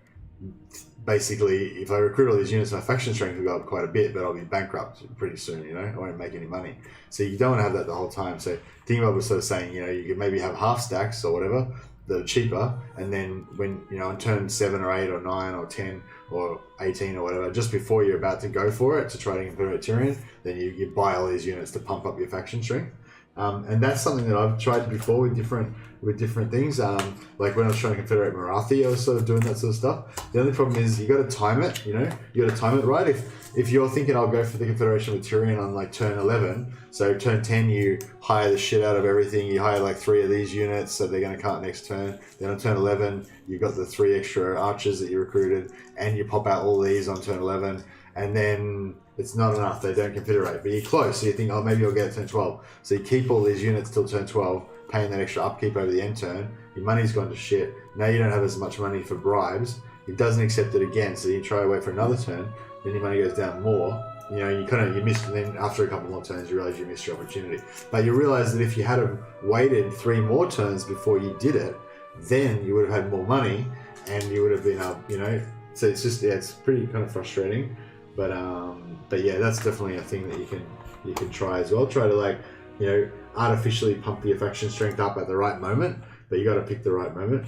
basically if I recruit all these units, my faction strength will go up quite a bit, but I'll be bankrupt pretty soon, you know, I won't make any money. So you don't want to have that the whole time. So Thingambob was sort of saying, you know, you could maybe have half stacks or whatever that are cheaper, and then when, you know, on turn 7 or 8 or 9 or 10 or 18 or whatever, just before you're about to go for it to try to confederate Tyrion, then you buy all these units to pump up your faction strength. And that's something that I've tried before with different things. Like when I was trying to confederate Marathi, I was sort of doing that sort of stuff. The only problem is you got to time it. You know, you got to time it right. If you're thinking I'll go for the confederation with Tyrion on like turn 11, so turn 10 you hire the shit out of everything. You hire like 3 of these units, so they're going to cut next turn. Then on turn 11, you've got the 3 extra archers that you recruited, and you pop out all these on turn 11, and then it's not enough, they don't confederate, but you're close, so you think, oh, maybe I'll get it turn 12. So you keep all these units till turn 12, paying that extra upkeep over the end turn, your money's gone to shit, now you don't have as much money for bribes, it doesn't accept it again, so you try to wait for another turn, then your money goes down more, you know, you missed, and then after a couple more turns you realise you missed your opportunity. But you realise that if you had waited 3 more turns before you did it, then you would have had more money, and you would have been able, you know, so it's just, yeah, it's pretty kind of frustrating. But yeah, that's definitely a thing that you can try as well. Try to, like, you know, artificially pump your faction strength up at the right moment, but you got to pick the right moment.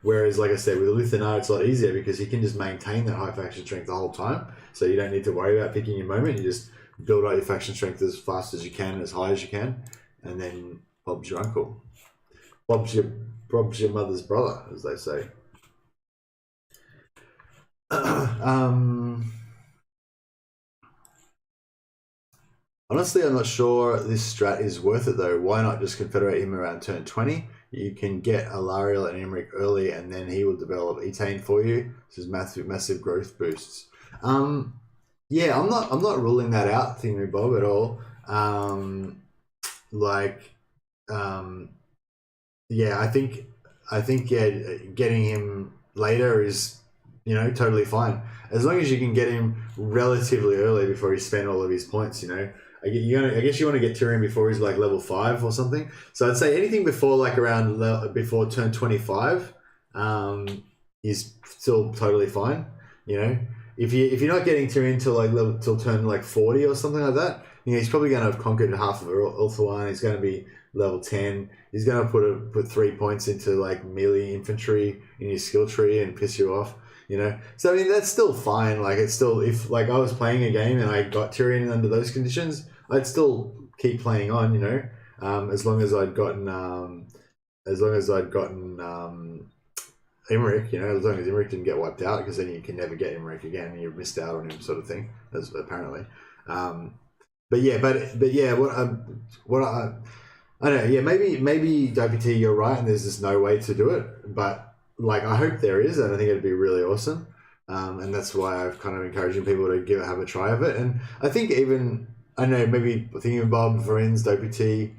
Whereas, like I said, with Eltharion, it's a lot easier because you can just maintain that high faction strength the whole time. So you don't need to worry about picking your moment. You just build out your faction strength as fast as you can, as high as you can, and then Bob's your uncle. Bob's your mother's brother, as they say. Honestly, I'm not sure this strat is worth it though. Why not just confederate him around turn 20? You can get Eltharion and Imrik early, and then he will develop Etane for you. This is massive growth boosts. Yeah, I'm not ruling that out, Thingy Bob, at all. Yeah, I think yeah, getting him later is, you know, totally fine. As long as you can get him relatively early before he spent all of his points, you know. I guess you want to get Tyrion before he's like level 5 or something. So I'd say anything before like before turn 25 is still totally fine. You know, if you're not getting Tyrion till turn like 40 or something like that, you know, he's probably going to have conquered half of Eltharion. He's going to be level 10. He's going to put 3 points into like melee infantry in his skill tree and piss you off. You know, so I mean that's still fine. Like it's still, if like I was playing a game and I got Tyrion under those conditions, I'd still keep playing on. You know, as long as I'd gotten Imrik. You know, as long as Imrik didn't get wiped out, because then you can never get Imrik again. And you've missed out on him, sort of thing. As apparently, but yeah, what I don't know. Yeah, maybe WT, you're right, and there's just no way to do it, but. Like, I hope there is, and I think it'd be really awesome. And that's why I've kind of encouraging people to have a try of it. And I think even, I know, maybe thinking Bob, Varins, WT,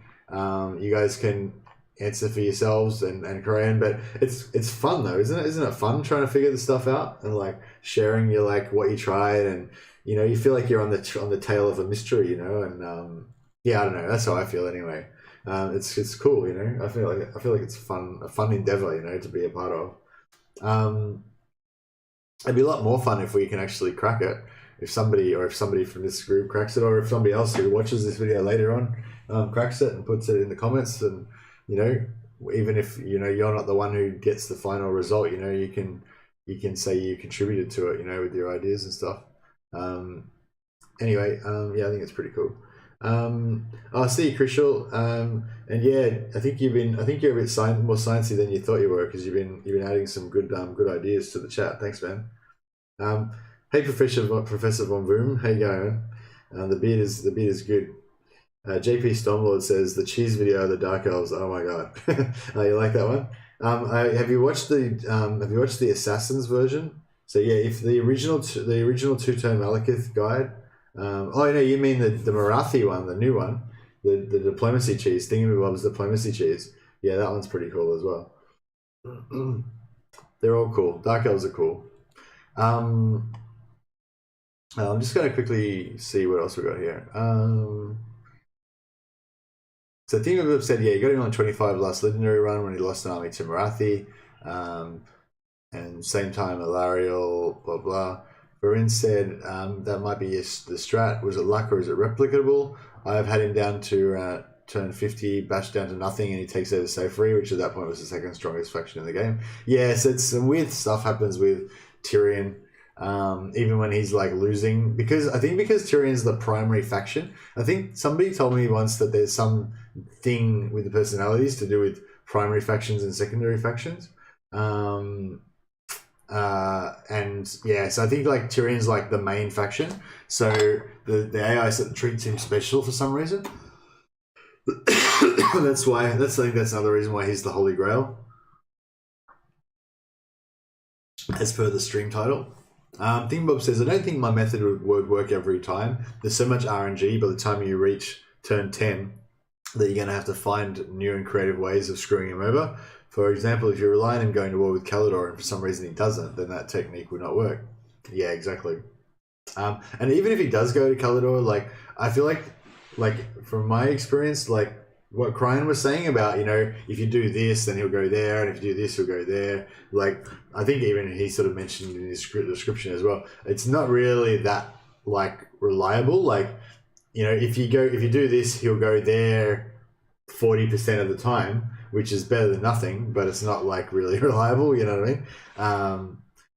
you guys can answer for yourselves and Korean, but it's fun though, isn't it? Isn't it fun trying to figure this stuff out and like sharing your like what you tried, and you know, you feel like you're on the tail of a mystery, you know, and yeah, I don't know, that's how I feel anyway. It's cool, you know. I feel like it's a fun endeavor, you know, to be a part of. It'd be a lot more fun if we can actually crack it. If somebody from this group cracks it, or if somebody else who watches this video later on cracks it and puts it in the comments, and you know, even if you know you're not the one who gets the final result, you know, you can say you contributed to it, you know, with your ideas and stuff. Anyway, yeah, I think it's pretty cool. I see you, Kryh, and yeah, I think you're a bit more sciencey than you thought you were, because you've been adding some good ideas to the chat. Thanks, man. Hey, Professor Von Boom, how you going? The beard is good. JP Stormlord says the cheese video of the Dark Elves. Oh my god, you like that one? Have you watched the Assassins version? So yeah, if the original 2-turn Malekith guide. Oh no, you mean the Marathi one, the new one, the diplomacy cheese. Thingamabob's diplomacy cheese. Yeah, that one's pretty cool as well. They're all cool. Dark Elves are cool. I'm just going to quickly see what else we got here. So Team of said, yeah, he got him on 25 last legendary run when he lost an army to Marathi. And same time, Eltharion, blah, blah. Varin said that might be the strat. Was it luck or is it replicable? I've had him down to turn 50, bash down to nothing, and he takes over Safari, which at that point was the second strongest faction in the game. Yeah, so it's some weird stuff happens with Tyrion, even when he's like losing. Because Tyrion's the primary faction. I think somebody told me once that there's some thing with the personalities to do with primary factions and secondary factions. And yeah, so I think like Tyrion's like the main faction, so the AI treats him special for some reason. I think that's another reason why he's the Holy Grail, as per the stream title. Thingbob says, I don't think my method would work every time. There's so much RNG by the time you reach turn 10 that you're going to have to find new and creative ways of screwing him over. For example, if you're relying on going to war with Kalidor and for some reason he doesn't, then that technique would not work. Yeah, exactly. And even if he does go to Kalidor, like, I feel like from my experience, like what Kryh was saying about, you know, if you do this, then he'll go there, and if you do this, he'll go there. Like, I think even he sort of mentioned in his description as well, it's not really that like reliable. Like, you know, if you do this, he'll go there 40% of the time, which is better than nothing, but it's not like really reliable, you know what I mean?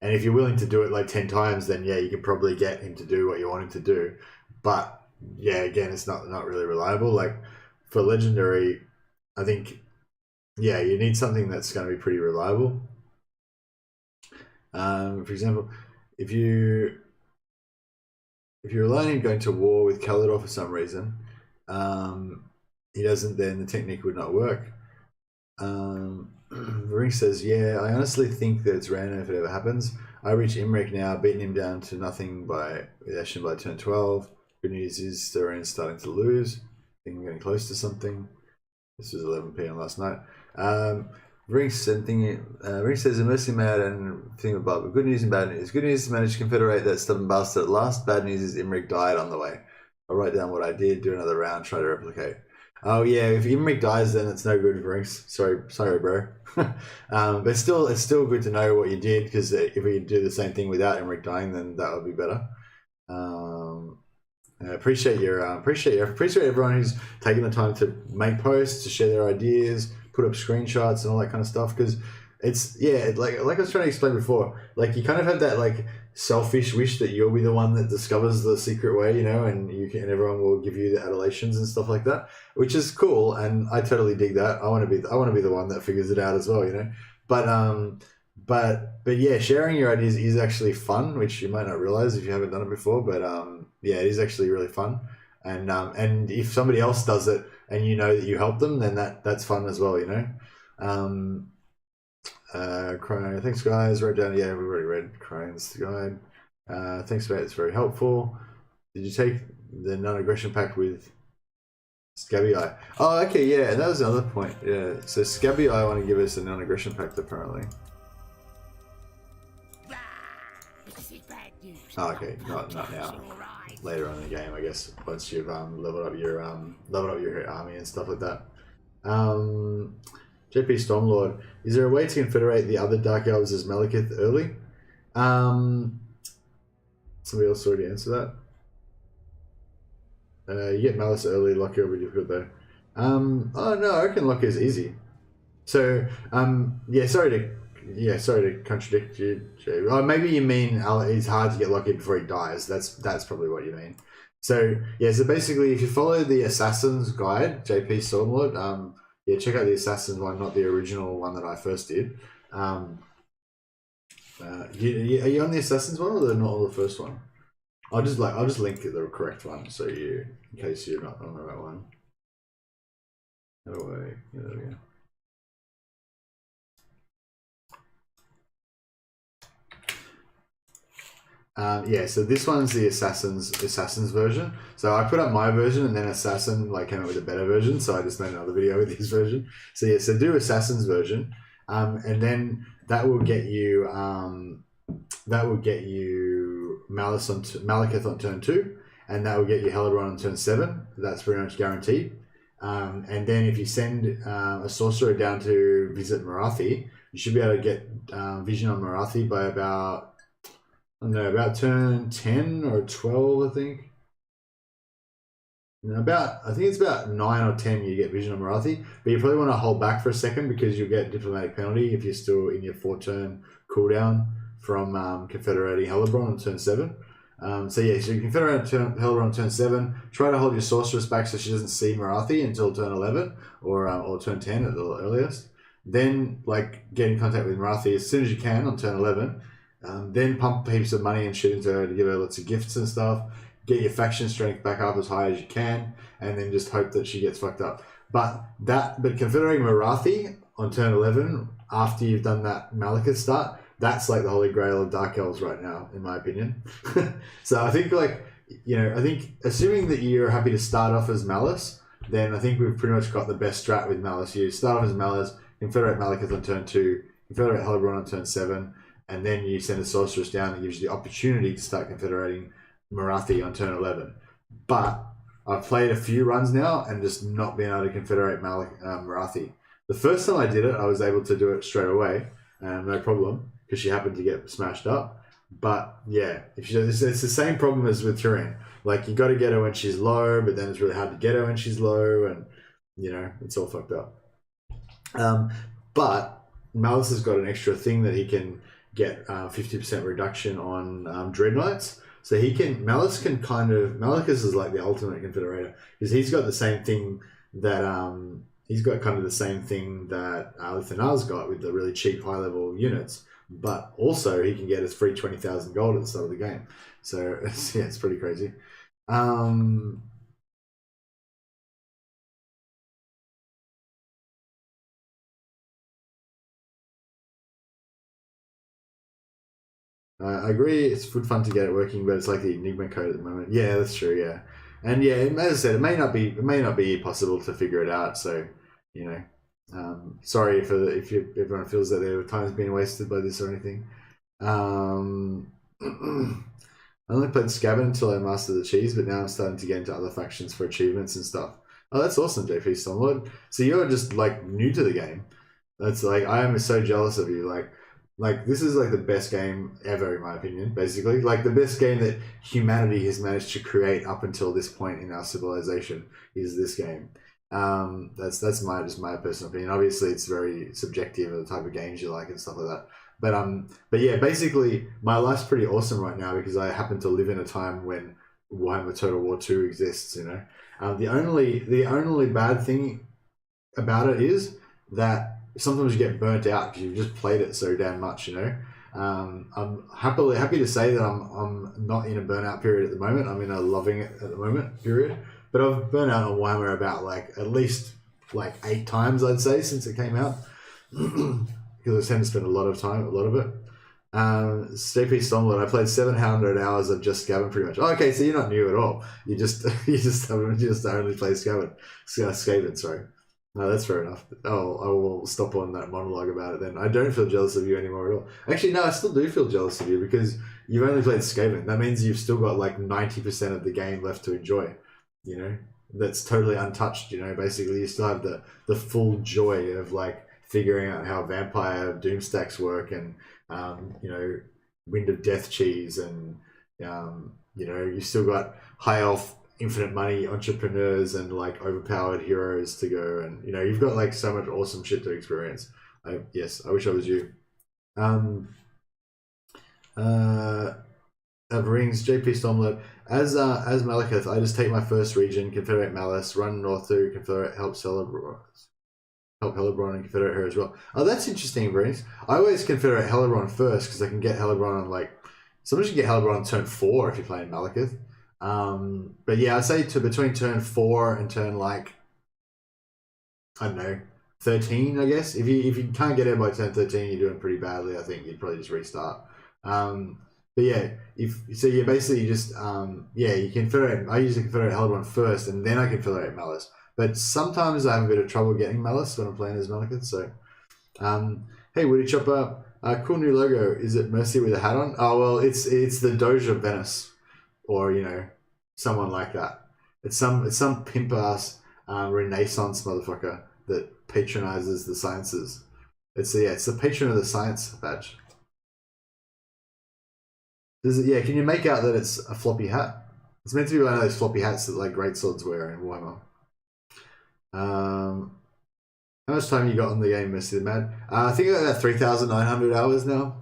And if you're willing to do it like 10 times, then yeah, you can probably get him to do what you want him to do. But yeah, again, it's not really reliable. Like for Legendary, I think, yeah, you need something that's going to be pretty reliable. For example, if you're relying on going to war with Kalidor for some reason, he doesn't, then the technique would not work. Ring says, yeah, I honestly think that it's random if it ever happens. I reach Imrik now, beating him down to nothing with Ashen by turn 12. Good news is Thorion's starting to lose. I think I'm getting close to something. This was 11 PM last night. Ring says, MercytheMad and Thingamabob. Good news and bad news. Good news is managed to confederate that stubborn bastard at last. Bad news is Imrik died on the way. I'll write down what I did, do another round, try to replicate. Oh yeah, if Imrik dies, then it's no good for Rings. Sorry, bro. But it's still good to know what you did, because if we do the same thing without Imrik dying, then that would be better. Appreciate everyone who's taking the time to make posts, to share their ideas, put up screenshots and all that kind of stuff, because it's, yeah, like I was trying to explain before, like you kind of have that like selfish wish that you'll be the one that discovers the secret way, you know, and everyone will give you the adulations and stuff like that, which is cool, and I totally dig that. I want to be the one that figures it out as well, you know. But yeah, sharing your ideas is actually fun, which you might not realize if you haven't done it before. But yeah, it is actually really fun, and if somebody else does it and you know that you help them, then that's fun as well, you know. Kryh, thanks guys. Wrote down, yeah, we already read Kryh's guide. Thanks mate, it's very helpful. Did you take the non-aggression pact with Scabby Eye? Oh, okay, yeah, that was another point. Yeah, so Scabby Eye want to give us a non-aggression pact apparently. Oh, okay, not now. Later on in the game, I guess, once you've leveled up your army and stuff like that. JP Stormlord, is there a way to confederate the other Dark Elves as Malekith early? Somebody else already answered that. You get Malice early, Locker will be difficult though. Oh no, I reckon Locker is easy. So, yeah, sorry to contradict you, Jay. Oh, maybe you mean it's hard to get Locker before he dies. That's probably what you mean. So yeah, so basically, if you follow the Assassin's Guide, JP Stormlord, yeah, check out the Assassin's one, not the original one that I first did. Are you on the Assassin's one or not the first one? I'll just link the correct one, so in case you're not on the right one. Oh wait, yeah, there we go. Yeah, so this one's the Assassin's version. So I put up my version, and then Assassin came up with a better version. So I just made another video with his version. So yeah, so do Assassin's version, and then that will get you that will get you Malekith on turn 2, and that will get you Helibron on turn 7. That's pretty much guaranteed. And then if you send a sorcerer down to visit Morathi, you should be able to get vision on Morathi by about, I don't know, about turn 10 or 12, I think. I think it's about 9 or 10 you get vision on Morathi, but you probably want to hold back for a second because you'll get diplomatic penalty if you're still in your 4-turn cooldown from confederating Helibron on turn 7. So you confederate Helibron on turn 7. Try to hold your sorceress back so she doesn't see Morathi until turn 11 or turn 10 at the earliest. Then get in contact with Morathi as soon as you can on turn 11. Then pump heaps of money and shit into her to give her lots of gifts and stuff. Get your faction strength back up as high as you can, and then just hope that she gets fucked up. But confederating Morathi on turn 11 after you've done that Malekith start, that's like the holy grail of Dark Elves right now, in my opinion. So I think assuming that you're happy to start off as Malice, then I think we've pretty much got the best strat with Malice. You start off as Malice, confederate Malekith on turn 2, confederate Helibron on turn 7, and then you send a sorceress down that gives you the opportunity to start confederating Morathi on turn 11. But I've played a few runs now and just not been able to confederate Morathi. The first time I did it, I was able to do it straight away, no problem, because she happened to get smashed up. But yeah, it's the same problem as with Tyrion. You got to get her when she's low, but then it's really hard to get her when she's low, and it's all fucked up. But Malice has got an extra thing that he can get 50% reduction on Dread Knights. So Malice is like the ultimate confederator, because he's got the same thing that Lithanar's got with the really cheap high level units, but also he can get his free 20,000 gold at the start of the game. So it's pretty crazy. I agree, it's good fun to get it working, but it's like the Enigma code at the moment. Yeah, that's true. Yeah, and yeah, as I said, it may not be possible to figure it out. So, sorry if everyone feels that their time's being wasted by this or anything. I only played Scabbard until I mastered the cheese, but now I'm starting to get into other factions for achievements and stuff. Oh, that's awesome, JP Stormlord. So you're just new to the game. That's I am so jealous of you. This is the best game ever, in my opinion, basically. The best game that humanity has managed to create up until this point in our civilization is this game. That's my personal opinion. Obviously, it's very subjective of the type of games you like and stuff like that. But yeah, basically, my life's pretty awesome right now because I happen to live in a time when Warhammer Total War 2 exists, The only bad thing about it is that sometimes you get burnt out because you've just played it so damn much, I'm happy to say that I'm not in a burnout period at the moment. I'm in a loving it at the moment period. But I've burnt out on Warhammer about at least 8 times, I'd say, since it came out. Because I tend to spend a lot of it. JP Stormlord, I played 700 hours of just Skaven pretty much. Oh, okay, so you're not new at all. You just only play Skaven, sorry. No, that's fair enough. Oh, I will stop on that monologue about it then. I don't feel jealous of you anymore at all. Actually, no, I still do feel jealous of you because you've only played Skaven. That means you've still got 90% of the game left to enjoy. That's totally untouched. Basically you still have the full joy of figuring out how vampire doom stacks work and Wind of Death cheese and you still got high elf infinite money entrepreneurs and overpowered heroes to go, and you've got so much awesome shit to experience. Yes, I wish I was you. Rings, JP Stormlord. As Malekith, I just take my first region, confederate Malice, run north to confederate, help Helibron and confederate her as well. Oh, that's interesting, Rings. I always confederate Helibron first because I can get Helibron on sometimes you can get Helibron on turn 4 if you're playing Malekith. But yeah, I'd say between turn 4 and turn I don't know, 13, I guess. If you can't get it by turn 13, you're doing pretty badly. I think you'd probably just restart. But yeah, basically just you confederate. I usually confederate Helibron first, and then I confederate Malice. But sometimes I have a bit of trouble getting Malice when I'm playing as Malekith. So, hey, Woody Chopper, Cool new logo. Is it Mercy with a hat on? Oh well, it's the Doge of Venice, or someone like that. It's some pimp ass Renaissance motherfucker that patronizes the sciences. It's the patron of the science badge. Can you make out that it's a floppy hat? It's meant to be one of those floppy hats that like greatswords wear in Warhammer. How much time you got on the game, MercytheMad? I think I got about 3,900 hours now.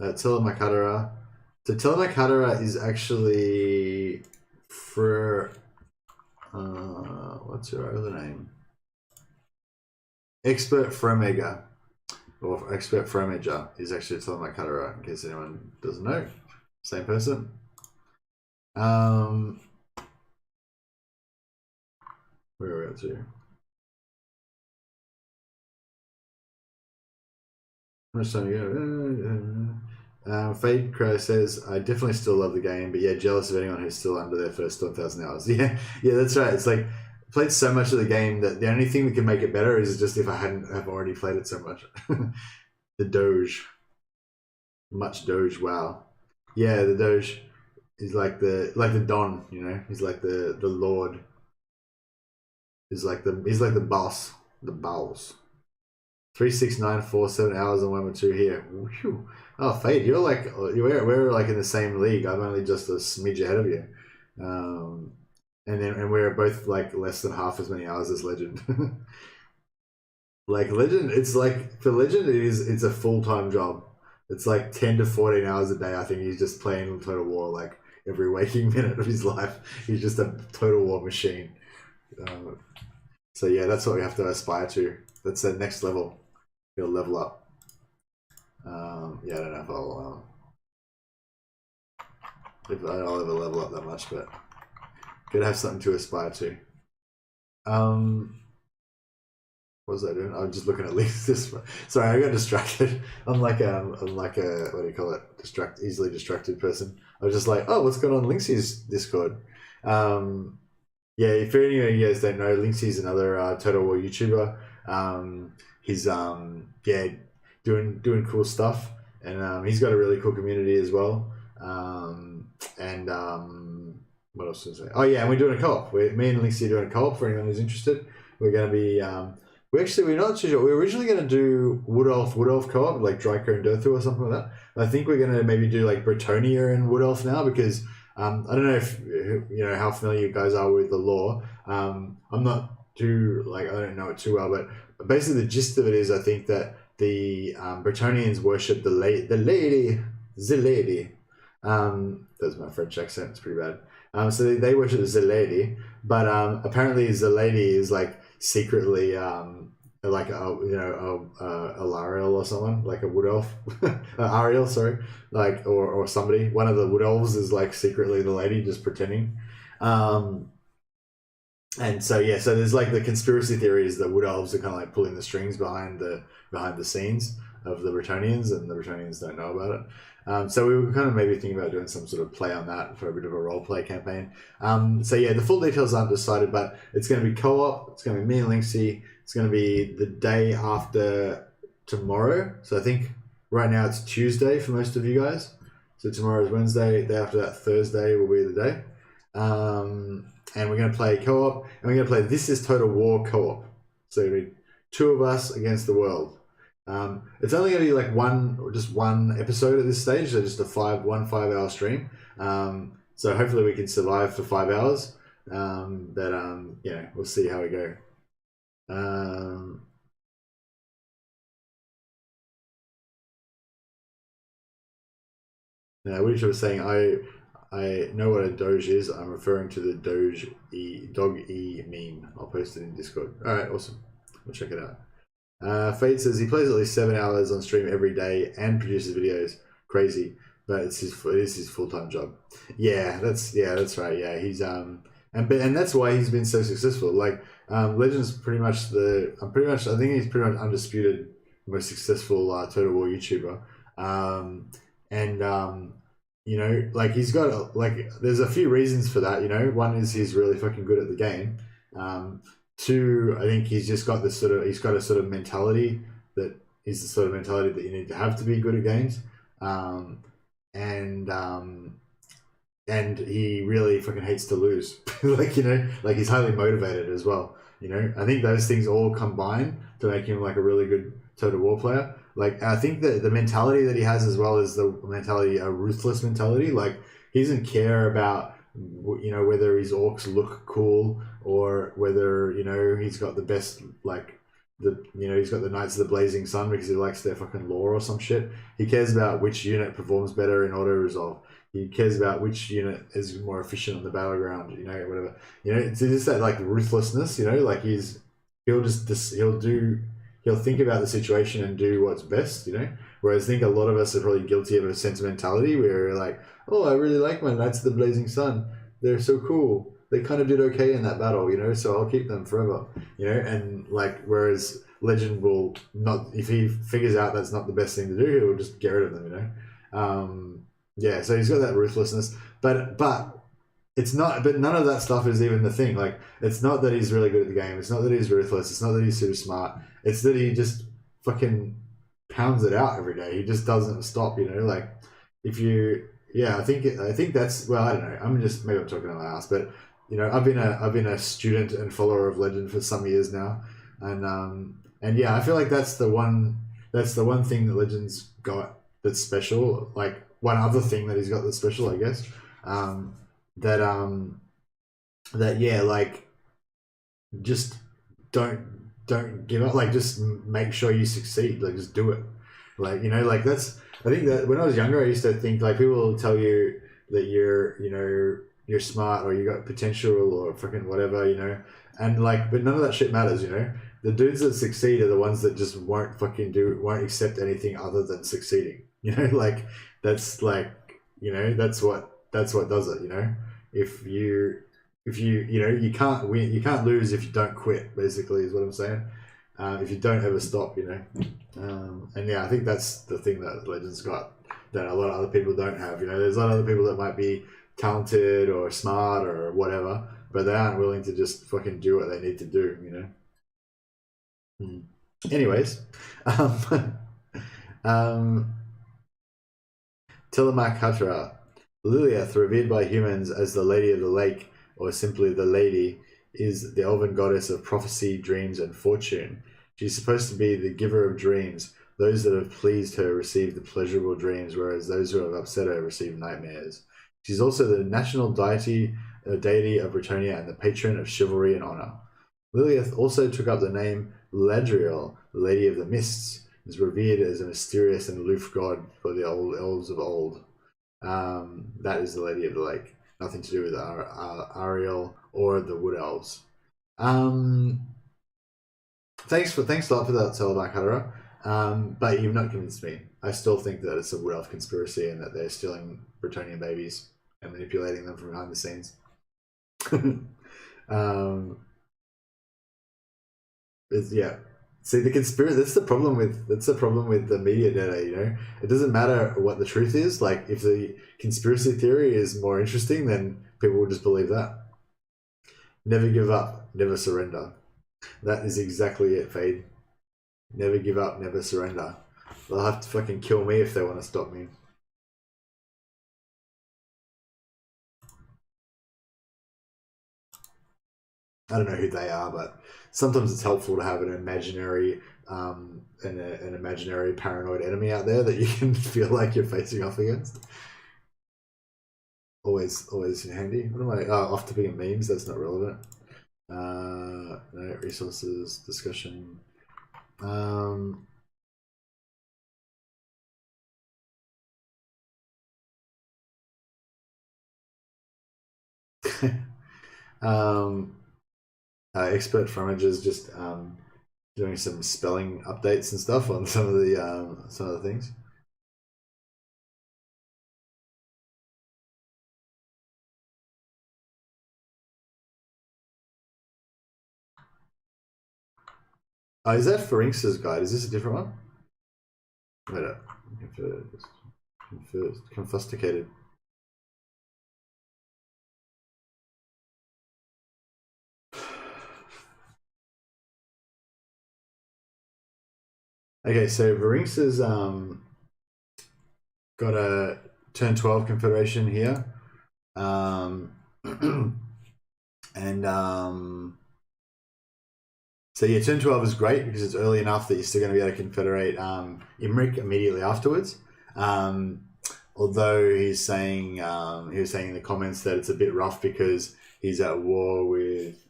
Telemakadara. So Telemakadara is actually for what's your other name? Expert Fromager, or Expert Fromager is actually Telemakadara, in case anyone doesn't know. Same person. Where are we up to? How much time you go? Fade Kryh says, I definitely still love the game, but yeah, jealous of anyone who's still under their first 12,000 hours. Yeah, that's right. It's like, I played so much of the game that the only thing that can make it better is just if I have already played it so much. The Doge. Much Doge, wow. Yeah, the Doge is like the Don, he's like the Lord. He's like the boss, the bowels. 36947 hours and 1 or 2 here. Whew. Oh, Fade, you're like we're like in the same league. I'm only just a smidge ahead of you, and we're both like less than half as many hours as Legend. Like Legend, it's like for Legend, it's a full-time job. It's like 10 to 14 hours a day. I think he's just playing Total War like every waking minute of his life. He's just a Total War machine. So yeah, that's what we have to aspire to. That's the next level. You'll level up. Yeah, I don't know if I'll ever level up that much, but good to have something to aspire to. What was I doing? I was just looking at links. Sorry, I got distracted. I'm like a what do you call it? Easily distracted person. I was just like, oh, what's going on in Linksey's Discord? Yeah, if any of you guys don't know, Linksey's another Total War YouTuber. He's doing cool stuff, and he's got a really cool community as well. What else was I say? Oh yeah, and we're doing a co-op. Me and Linksey are doing a co-op for anyone who's interested. We're going to be we're not too sure. We were originally going to do Wood Elf co-op, like Draco and Durthu or something like that. But I think we're going to maybe do like Bretonia and Wood Elf now, because I don't know if how familiar you guys are with the lore. I'm not too I don't know it too well, but basically the gist of it is, I think that the Bretonians worship the lady. That's my French accent. It's pretty bad. So they worship the lady, but apparently the lady is like secretly like a Alariel or someone, like a wood elf, Ariel, sorry, like or somebody. One of the wood elves is like secretly the lady, just pretending. And so yeah, so there's like the conspiracy theories that wood elves are kind of like pulling the strings behind the scenes of the Bretonians, and the Bretonians don't know about it. So we were kind of maybe thinking about doing some sort of play on that for a bit of a role play campaign. So yeah, the full details aren't decided, but it's going to be co-op. It's going to be me and Linksey. It's going to be the day after tomorrow. So I think right now it's Tuesday for most of you guys. So tomorrow is Wednesday. Day after that, Thursday will be the day. And we're going to play co-op, and we're going to play This Is Total War co-op. So it'll be 2 of us against the world. It's only going to be like one episode at this stage, so just a 5-hour stream. So hopefully we can survive for 5 hours. We'll see how we go. Now, which I was saying, I know what a Doge is. I'm referring to the Dog E meme. I'll post it in Discord. All right, awesome. We'll check it out. Fade says he plays at least 7 hours on stream every day and produces videos. Crazy, but it is his full-time job. Yeah, that's right. Yeah, he's and that's why he's been so successful. Like Legend's pretty much I think he's pretty much undisputed most successful Total War YouTuber. Like he's got there's a few reasons for that. One is he's really fucking good at the game. 2, I think he's got a sort of mentality is the sort of mentality that you need to be good at games. And he really fucking hates to lose. Like, you know, like he's highly motivated as well. You know, I think those things all combine to make him like a really good Total War player. Like, I think that the mentality that he has as well is the mentality, a ruthless mentality. Like, he doesn't care about, you know, whether his orcs look cool or whether, you know, he's got the best, like, he's got the Knights of the Blazing Sun because he likes their fucking lore or some shit. He cares about which unit performs better in auto resolve. He cares about which unit is more efficient on the battleground, you know, whatever. You know, it's just that like ruthlessness, you know, like he'll think about the situation and do what's best, you know. Whereas I think a lot of us are probably guilty of a sentimentality where we're like, oh, I really like my Knights of the Blazing Sun. They're so cool. They kind of did okay in that battle, you know, so I'll keep them forever, you know. And like, whereas Legend will not, if he figures out that's not the best thing to do, he'll just get rid of them, you know. Yeah, so he's got that ruthlessness, but it's not. But none of that stuff is even the thing. Like, it's not that he's really good at the game. It's not that he's ruthless. It's not that he's super smart. It's that he just fucking pounds it out every day. He just doesn't stop. You know, like I think that's, well, I don't know. Maybe I'm talking on my ass, but you know, I've been a student and follower of Legend for some years now, and yeah, I feel like that's the one thing that Legend's got that's special. Like, one other thing that he's got that's special, I guess, that yeah, like, just don't give up. Like, just make sure you succeed. Like, just do it. Like, you know, like I think that when I was younger, I used to think, like, people will tell you that you're smart or you got potential or fucking whatever, you know, and like, but none of that shit matters, you know. The dudes that succeed are the ones that just won't accept anything other than succeeding, you know. Like, that's like, you know, that's what does it, you know. If you you know, you can't win, you can't lose if you don't quit, basically, is what I'm saying. If you don't ever stop, you know. And yeah, I think that's the thing that Legend's got that a lot of other people don't have, you know. There's a lot of other people that might be talented or smart or whatever, but they aren't willing to just fucking do what they need to do, you know. Anyways, Tillamook Hatra. Lilith, revered by humans as the Lady of the Lake, or simply the Lady, is the elven goddess of prophecy, dreams, and fortune. She's supposed to be the giver of dreams. Those that have pleased her receive the pleasurable dreams, whereas those who have upset her receive nightmares. She's also the national deity of Bretonnia and the patron of chivalry and honor. Lilith also took up the name Ladriel, the Lady of the Mists, and is revered as a mysterious and aloof god for the old elves of old. That is the Lady of the Lake. Nothing to do with Ariel or the Wood Elves. Thanks a lot for that, Tillamook Hatra. But you've not convinced me. I still think that it's a Wood Elf conspiracy and that they're stealing Bretonian babies and manipulating them from behind the scenes. Yeah. See, the conspiracy, that's the problem with the media data, you know. It doesn't matter what the truth is. Like, if the conspiracy theory is more interesting, then people will just believe that. Never give up, never surrender. That is exactly it, Fade. Never give up, never surrender. They'll have to fucking kill me if they want to stop me. I don't know who they are, but sometimes it's helpful to have an imaginary an imaginary paranoid enemy out there that you can feel like you're facing off against. Always handy. What am I? Oh, off topic of memes. That's not relevant. No, resources discussion. Expert Fromager's just doing some spelling updates and stuff on some of the things. Oh, is that Pharynx's guide? Is this a different one? Wait up. Confesticated. Okay, so Varinx has got a turn 12 confederation here. So yeah, turn 12 is great because it's early enough that you're still going to be able to confederate Imrik immediately afterwards. Although he was saying in the comments that it's a bit rough because he's at war with.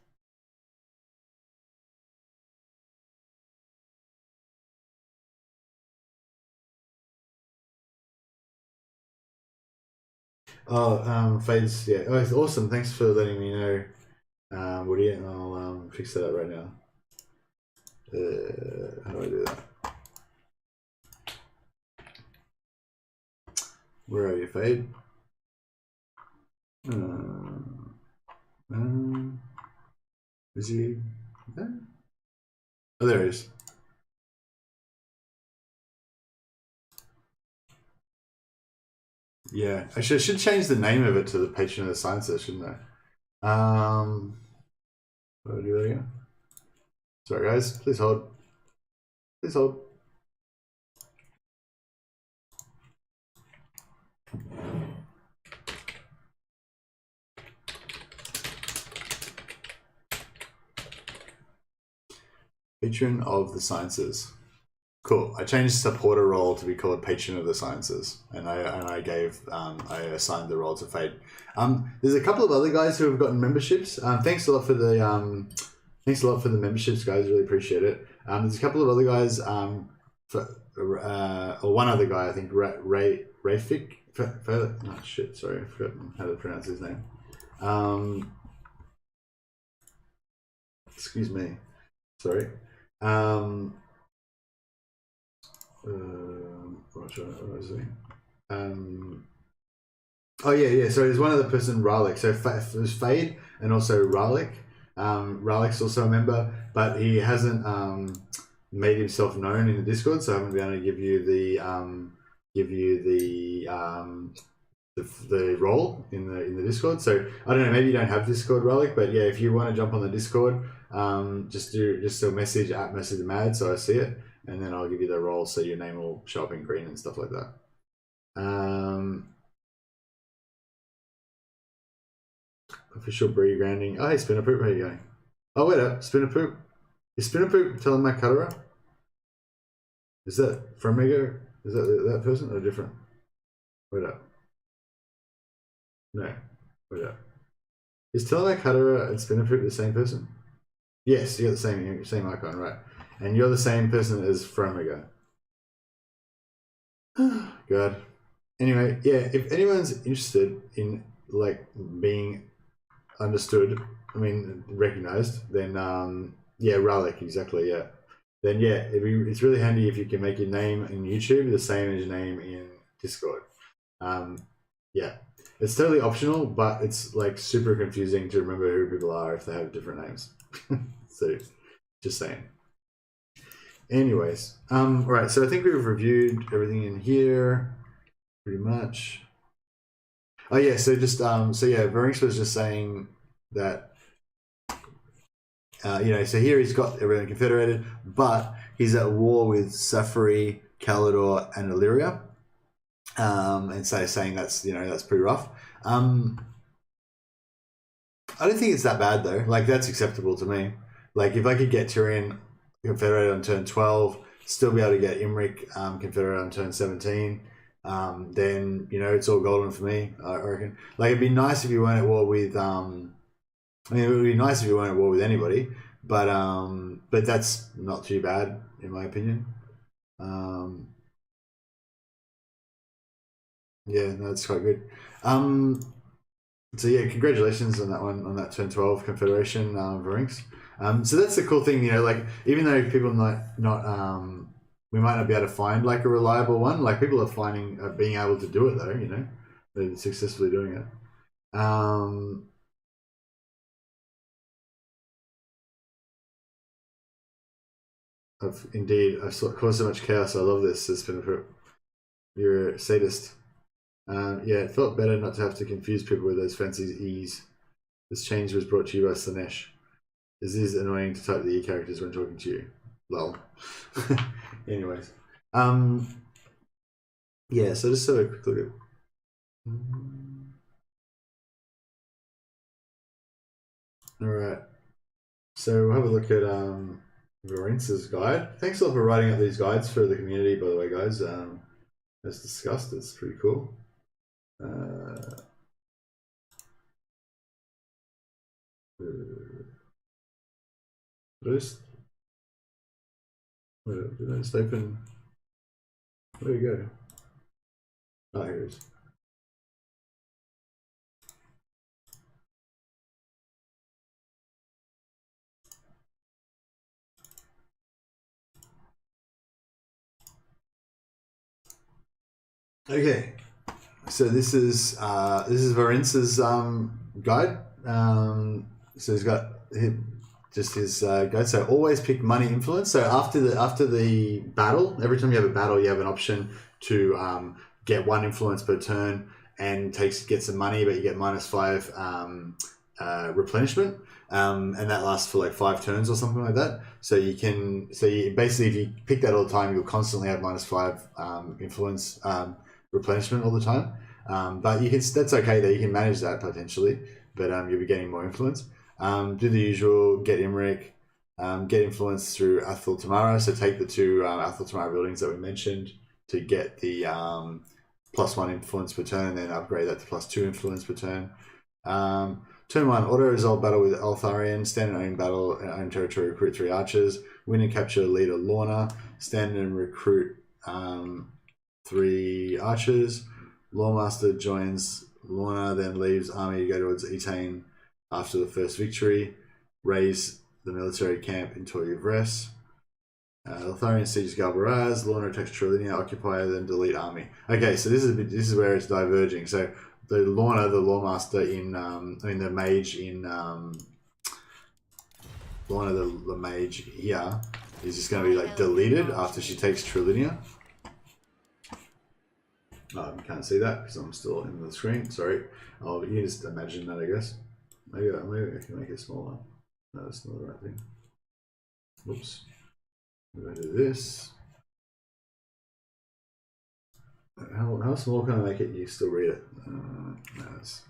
Fade's, yeah. Oh, it's awesome. Thanks for letting me know, Woody, and I'll fix that up right now. How do I do that? Where are you, Fade? Is he? Okay. Oh, there he is. Yeah, actually, I should change the name of it to the Patron of the Sciences, shouldn't I? How do I do that again? Sorry, guys. Please hold. Please hold. Patron of the Sciences. Cool. I changed supporter role to be called Patron of the Sciences, and I assigned the role to Fade. There's a couple of other guys who have gotten memberships. Thanks a lot for the memberships, guys. Really appreciate it. There's a couple of other guys. Or one other guy, I think, Rafik. Oh shit! Sorry, I forgot how to pronounce his name. Excuse me. Sorry. What was it? Oh yeah. So there's one other person, Ralik. So there's Fade and also Ralik. Ralik's also a member, but he hasn't made himself known in the Discord, so I haven't been able to give you the role in the Discord. So I don't know. Maybe you don't have Discord, Ralik, but yeah, if you want to jump on the Discord, just a message at MercytheMad so I see it. And then I'll give you the role so your name will show up in green and stuff like that. Official Bree grounding. Oh, hey, Spinner Poop, how are you going? Oh, wait up, Spinner Poop. Is Spinner Poop telling my Cutterer? Is that from Mego? Is that person or different? Wait up. No, wait up. Is Telemac Cutterer and Spinner Poop the same person? Yes, you got the same icon, right? And you're the same person as Fromigo. God. Anyway, yeah, if anyone's interested in like being understood, I mean recognized, then yeah, Ralik, exactly, yeah. Then yeah, it's really handy if you can make your name in YouTube the same as your name in Discord. Yeah. It's totally optional, but it's like super confusing to remember who people are if they have different names. So just saying. Anyways, right, so I think we've reviewed everything in here pretty much. Oh yeah, so just so yeah, Varinx was just saying that you know, so here he's got everything confederated, but he's at war with Safari, Kalidor, and Illyria. And so saying that's, you know, that's pretty rough. I don't think it's that bad though. Like that's acceptable to me. Like if I could get Tyrion confederated on turn 12, still be able to get Imrik confederated on turn 17, then you know it's all golden for me. I reckon. Like it'd be nice if you weren't at war with. I mean, it would be nice if you weren't at war with anybody, but that's not too bad in my opinion. Yeah, no, that's quite good. So yeah, congratulations on that one, on that turn 12 confederation, Varinx. So that's the cool thing, you know, like even though people not we might not be able to find like a reliable one, like people are finding being able to do it though, you know, they're successfully doing it. I've caused so much chaos. I love this. You're a sadist. Yeah, it felt better not to have to confuse people with those fancy E's. This change was brought to you by Slanesh. It is annoying to type the E characters when talking to you. Lol. Anyways. Yeah, so just have a quick look at... Alright. So we'll have a look at Varence's guide. Thanks a lot for writing up these guides for the community, by the way, guys. As discussed, it's pretty cool. Did I just open? Where do you go? Oh, here it is. Okay, so this is Varence's guide. So he's got his guide. So always pick money influence. So after the battle, every time you have a battle, you have an option to get 1 influence per turn and get some money, but you get -5 replenishment. And that lasts for like 5 turns or something like that. So you basically, if you pick that all the time, you'll constantly have -5 influence replenishment all the time. But that's okay though, you can manage that potentially, but you'll be getting more influence. Do the usual, get Imrik, get influence through Athel Tamara. So take the 2 Athel Tamara buildings that we mentioned to get the +1 influence per turn, and then upgrade that to +2 influence per turn. Turn 1, auto-resolve battle with Eltharion, stand and own battle, own territory, recruit 3 archers, win and capture leader Lorna, stand and recruit 3 archers. Lawmaster joins Lorna, then leaves army to go towards Etain after the first victory. Raise the military camp in Toyuvres. Eltharion sieges Galbaraz. Lorna attacks Trilinia, occupy, then delete army. Okay, so this is where it's diverging. So the Lorna, the Lawmaster the mage in Lorna, the mage here is just going to be like deleted after she takes Trilinia. Oh, you can't see that because I'm still in the screen. Sorry. Oh, you can just imagine that, I guess. Maybe I can make it smaller. No, that's not the right thing. Whoops. I'm going to do this. How small can I make it? You still read it? No, it's...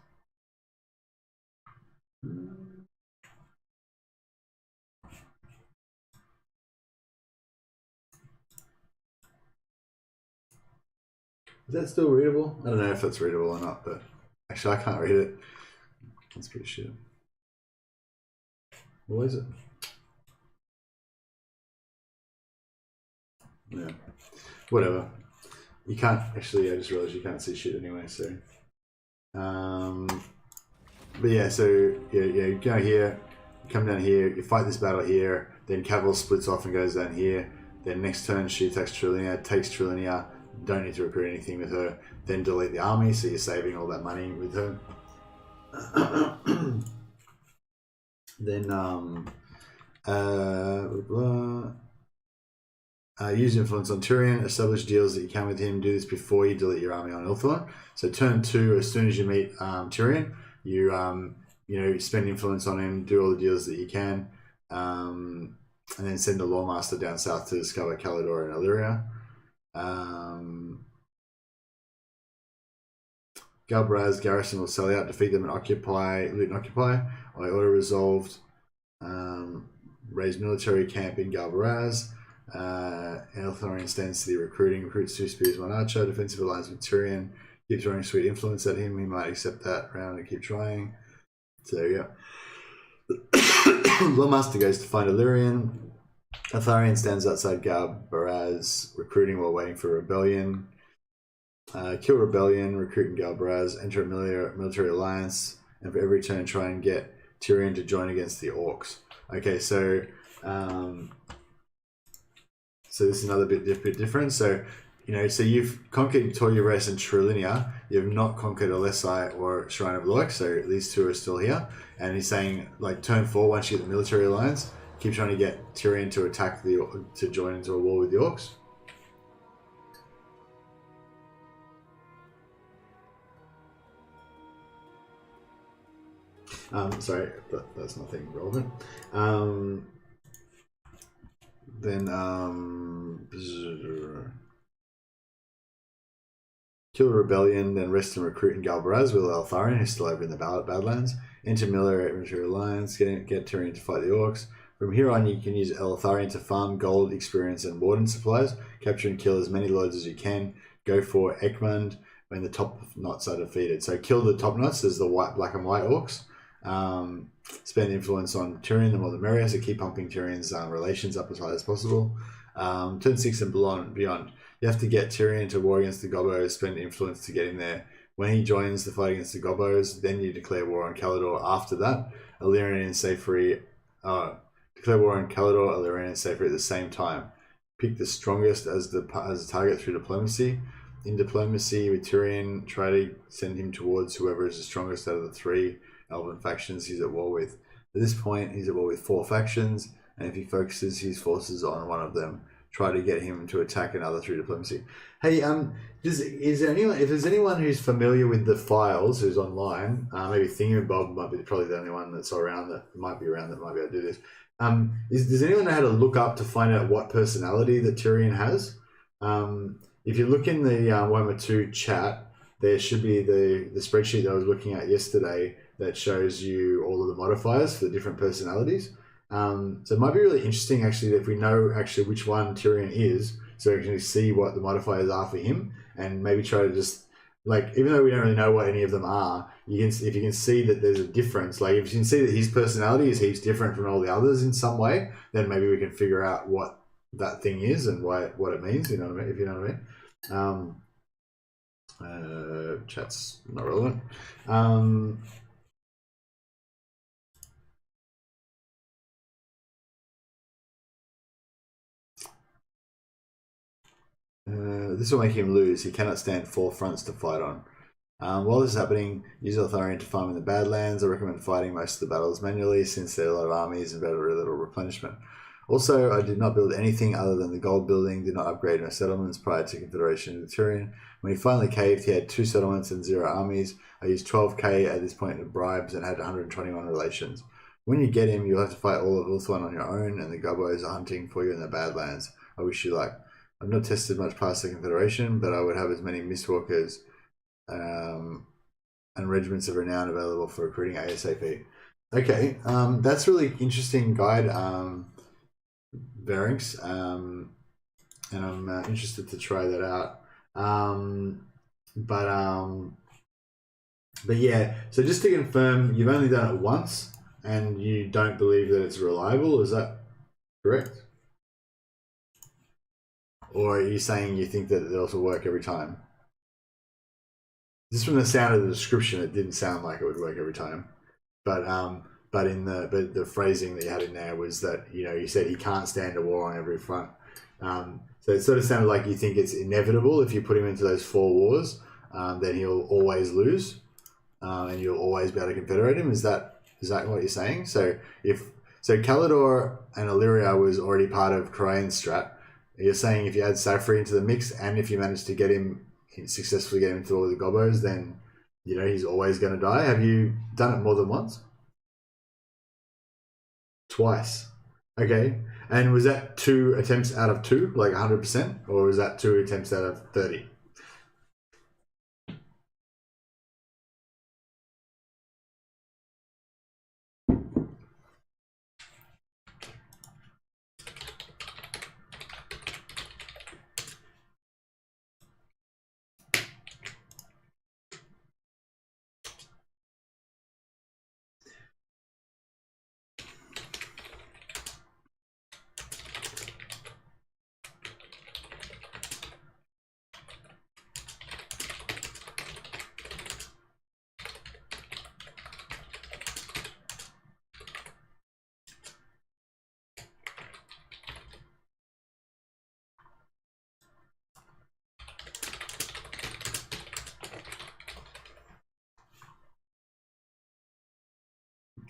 Is that still readable? I don't know if that's readable or not, but actually I can't read it. That's pretty shit. What is it? Yeah. Whatever. You can't actually, I just realized you can't see shit anyway, so. But yeah, so you go here, you come down here, you fight this battle here, then Cavil splits off and goes down here. Then next turn she attacks Trilinia, takes Trilinia, don't need to recruit anything with her, then delete the army, so you're saving all that money with her. Then use influence on Tyrion, establish deals that you can with him, do this before you delete your army on Eltharion. So turn 2, as soon as you meet Tyrion, you spend influence on him, do all the deals that you can, and then send the Lawmaster down south to discover Calidor and Illyria. Galbaraz garrison will sell out, defeat them and loot and occupy. I auto-resolved, raise military camp in Galbaraz. Eltharion stands to the recruiting, recruits 2 spears, 1 archer, defensive alliance with Tyrion, keep throwing sweet influence at him, he might accept that round and keep trying. So yeah. Lawmaster goes to find Illyrian. Eltharion stands outside Galbaraz, recruiting while waiting for rebellion. Kill rebellion, recruit in Galbaraz, enter a military alliance, and for every turn try and get Tyrion to join against the orcs. Okay, so so this is another bit different. So so you've conquered Toyuvres and Trilinia, you have not conquered Alessi or Shrine of Loic, so these 2 are still here. And he's saying, like, turn 4, once you get the military alliance, keep trying to get Tyrion to attack to join into a war with the orcs. Sorry, that's nothing relevant. Then kill a rebellion, then rest and recruit in Galbaraz with Eltharion, who's still over in the Badlands. Enter military alliance, get Tyrion to fight the orcs. From here on, you can use Eltharion to farm gold, experience, and warden supplies. Capture and kill as many lords as you can. Go for Ekmund when the top knots are defeated. So kill the top knots as the black and white orcs. Spend influence on Tyrion, the more the merrier, so keep pumping Tyrion's relations up as high as possible. Turn 6 and beyond. You have to get Tyrion to war against the Gobbos, spend influence to get him there. When he joins the fight against the Gobbos, then you declare war on Calador after that. Eltharion and Safari, declare war on Calador, Eltharion and Safari at the same time. Pick the strongest as the target through diplomacy. In diplomacy with Tyrion, try to send him towards whoever is the strongest out of the 3 Elven factions he's at war with. At this point, he's at war with 4 factions, and if he focuses his forces on one of them, try to get him to attack another through diplomacy. Hey, is there anyone? If there's anyone who's familiar with the files, who's online, maybe Thingamabob might be probably the only one that's around that might be able to do this. Does anyone know how to look up to find out what personality that Tyrion has? If you look in the Warhammer 2 chat, there should be the spreadsheet that I was looking at yesterday that shows you all of the modifiers for the different personalities. So it might be really interesting actually if we know actually which one Tyrion is, so we can see what the modifiers are for him, and maybe try to just, like, even though we don't really know what any of them are, if you can see that there's a difference, like if you can see that his personality is heaps different from all the others in some way, then maybe we can figure out what that thing is and what it means, you know what I mean, if you know what I mean. Chat's not relevant. This will make him lose. He cannot stand 4 fronts to fight on. While this is happening, use Eltharion to farm in the Badlands. I recommend fighting most of the battles manually since there are a lot of armies and very little replenishment. Also, I did not build anything other than the gold building, did not upgrade my settlements prior to Confederation with Tyrion. When he finally caved, he had 2 settlements and 0 armies. I used 12k at this point in bribes and had 121 relations. When you get him, you'll have to fight all of Ulthuan on your own, and the Gobbos are hunting for you in the Badlands. I wish you luck. I've not tested much past the Confederation, but I would have as many Mistwalkers and regiments of renown available for recruiting ASAP. Okay, that's really interesting guide, Varynx, and I'm interested to try that out. But yeah, so just to confirm, you've only done it once, and you don't believe that it's reliable. Is that correct? Or are you saying you think that it'll also work every time? Just from the sound of the description, it didn't sound like it would work every time. But the phrasing that you had in there was that, you know, you said he can't stand a war on every front. So it sort of sounded like you think it's inevitable if you put him into those 4 wars, then he'll always lose, and you'll always be able to confederate him. Is that what you're saying? So Calador and Illyria was already part of Kryh's strat. You're saying if you add Safri into the mix, and if you manage to successfully get him into all the Gobbos, then, you know, he's always going to die. Have you done it more than once? Twice. Okay. And was that 2 attempts out of 2, like 100%? Or was that 2 attempts out of 30?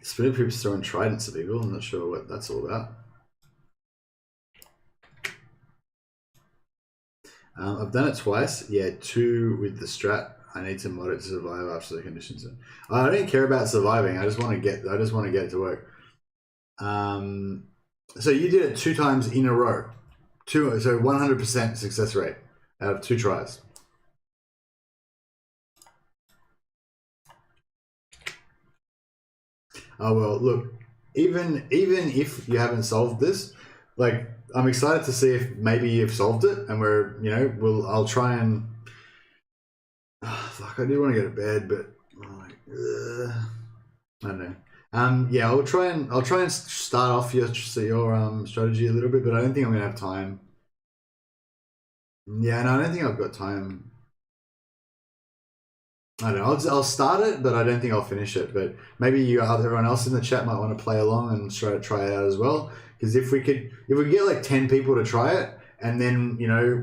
Spirit Peep's throwing tridents at people. I'm not sure what that's all about. I've done it twice. Yeah, 2 with the strat. I need to mod it to survive after the conditions. I don't care about surviving. I just want to get it to work. So you did it 2 times in a row. So 100% success rate out of 2 tries. Oh well, look, even if you haven't solved this, like I'm excited to see if maybe you've solved it, and I'll try and. Fuck, I do want to go to bed, but I don't know. Yeah, I'll try and start off your strategy a little bit, but I don't think I'm gonna have time. Yeah, no, I don't think I've got time. I don't know. I'll start it, but I don't think I'll finish it. But maybe everyone else in the chat might want to play along and try it out as well. Because if we could get like 10 people to try it, and then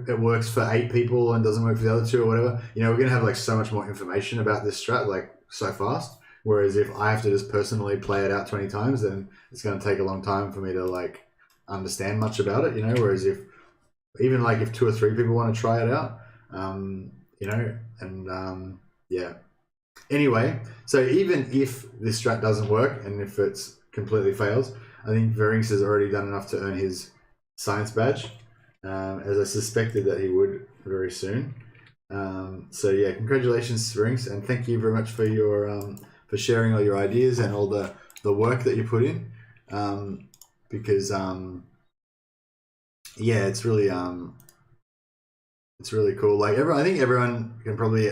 it works for 8 people and doesn't work for the other 2 or whatever, we're gonna have like so much more information about this strat like so fast. Whereas if I have to just personally play it out 20 times, then it's gonna take a long time for me to like understand much about it. Whereas if 2 or 3 people want to try it out, yeah. Anyway, so even if this strat doesn't work and if it's completely fails, I think Verinx has already done enough to earn his science badge, as I suspected that he would very soon. So yeah, congratulations, Verinx, and thank you very much for your for sharing all your ideas and all the work that you put in. Because yeah, it's really cool. Like I think everyone can probably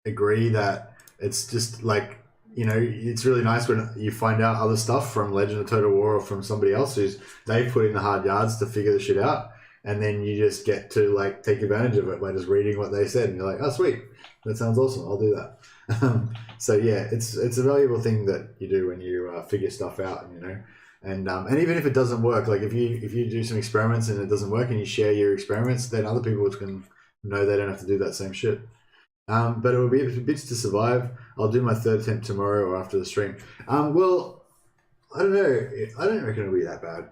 agree that it's just like it's really nice when you find out other stuff from Legend of Total War or from somebody else who's they've put in the hard yards to figure the shit out, and then you just get to like take advantage of it by just reading what they said, and you're like, oh sweet, that sounds awesome, I'll do that. So yeah, it's a valuable thing that you do when you figure stuff out, and even if it doesn't work, like if you do some experiments and it doesn't work and you share your experiments, then other people can know they don't have to do that same shit. But it will be bits to survive. I'll do my 3rd attempt tomorrow or after the stream. Well, I don't know. I don't reckon it'll be that bad.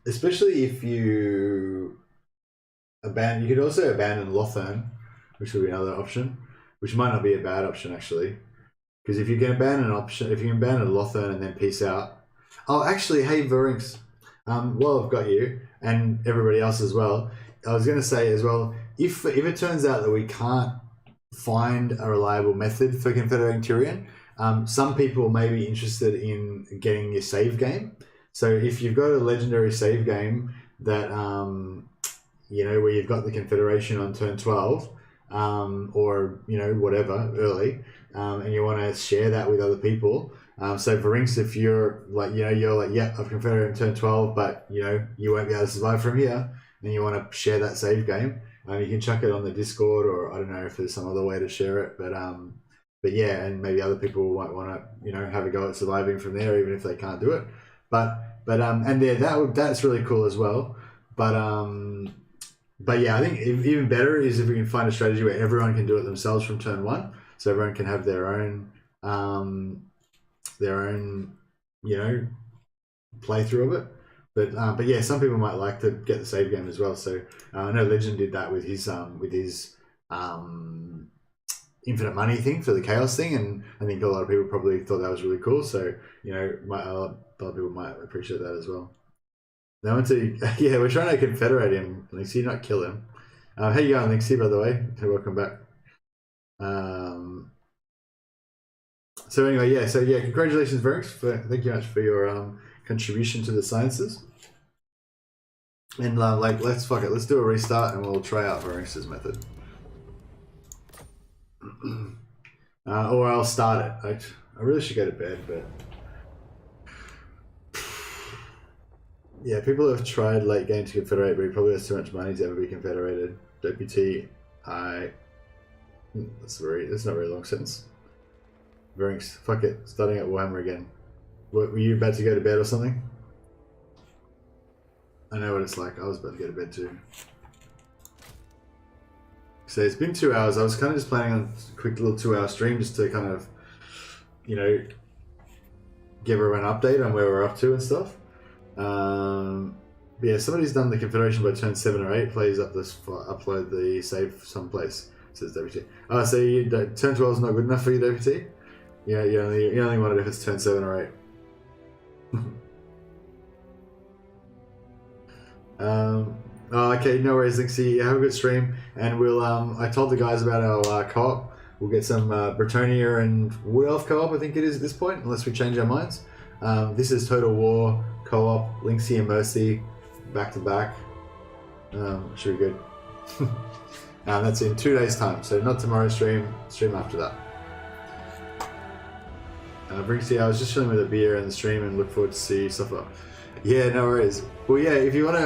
Especially if you abandon. You could also abandon Lothern, which would be another option, which might not be a bad option actually. Because if you can abandon Lothern and then peace out. Oh, actually, hey Verinx. Well, I've got you and everybody else as well. I was going to say as well, if it turns out that we can't find a reliable method for confederating Tyrion, some people may be interested in getting your save game. So if you've got a legendary save game that where you've got the confederation on turn 12, or whatever early, and you want to share that with other people. So for instance, if you're like, I've confederated in turn 12, but you won't be able to survive from here, and you want to share that save game, you can chuck it on the Discord, or I don't know if there's some other way to share it, but yeah, and maybe other people might want to, have a go at surviving from there, even if they can't do it. And yeah, that's really cool as well. But yeah, I think even better is if we can find a strategy where everyone can do it themselves from turn 1, so everyone can have their own playthrough of it. But yeah, some people might like to get the save game as well. So I know Legend did that with his infinite money thing for the chaos thing, and I think a lot of people probably thought that was really cool. So a lot of people might appreciate that as well. Now yeah, we're trying to confederate him, Linksy, not kill him. How you going, Linksy, by the way? Welcome back. So anyway, yeah. So yeah, congratulations, Verinx. Thank you much for your contribution to the sciences. And let's do a restart, and we'll try out Verinx's method. Or I'll start it. I really should go to bed, but yeah, people have tried late game to confederate, but he probably has too much money to ever be confederated. Deputy, that's not a very long sentence. Verinx, fuck it, starting at Warhammer again. Were you about to go to bed or something? I know what it's like. I was about to go to bed too. So it's been 2 hours. I was kind of just planning on a quick little 2-hour stream just to kind of, give everyone an update on where we're up to and stuff. But yeah, somebody's done the confederation by turn 7 or 8. Please upload the save someplace. says WT. Oh, so you turn 12 is not good enough for you, WT? Yeah, you only want it if it's turn 7 or 8. Oh, okay, no worries, Linksy. Have a good stream, and we'll. I told the guys about our co-op. We'll get some Bretonia and Wood Elf co-op. I think it is at this point, unless we change our minds. This is Total War co-op. Linksy and Mercy, back to back. Should be good. That's in 2 days' time, so not tomorrow's stream. Stream after that. Brinksy, I was just chilling with a beer in the stream and look forward to see stuff up. Yeah, no worries. Well, yeah, if you want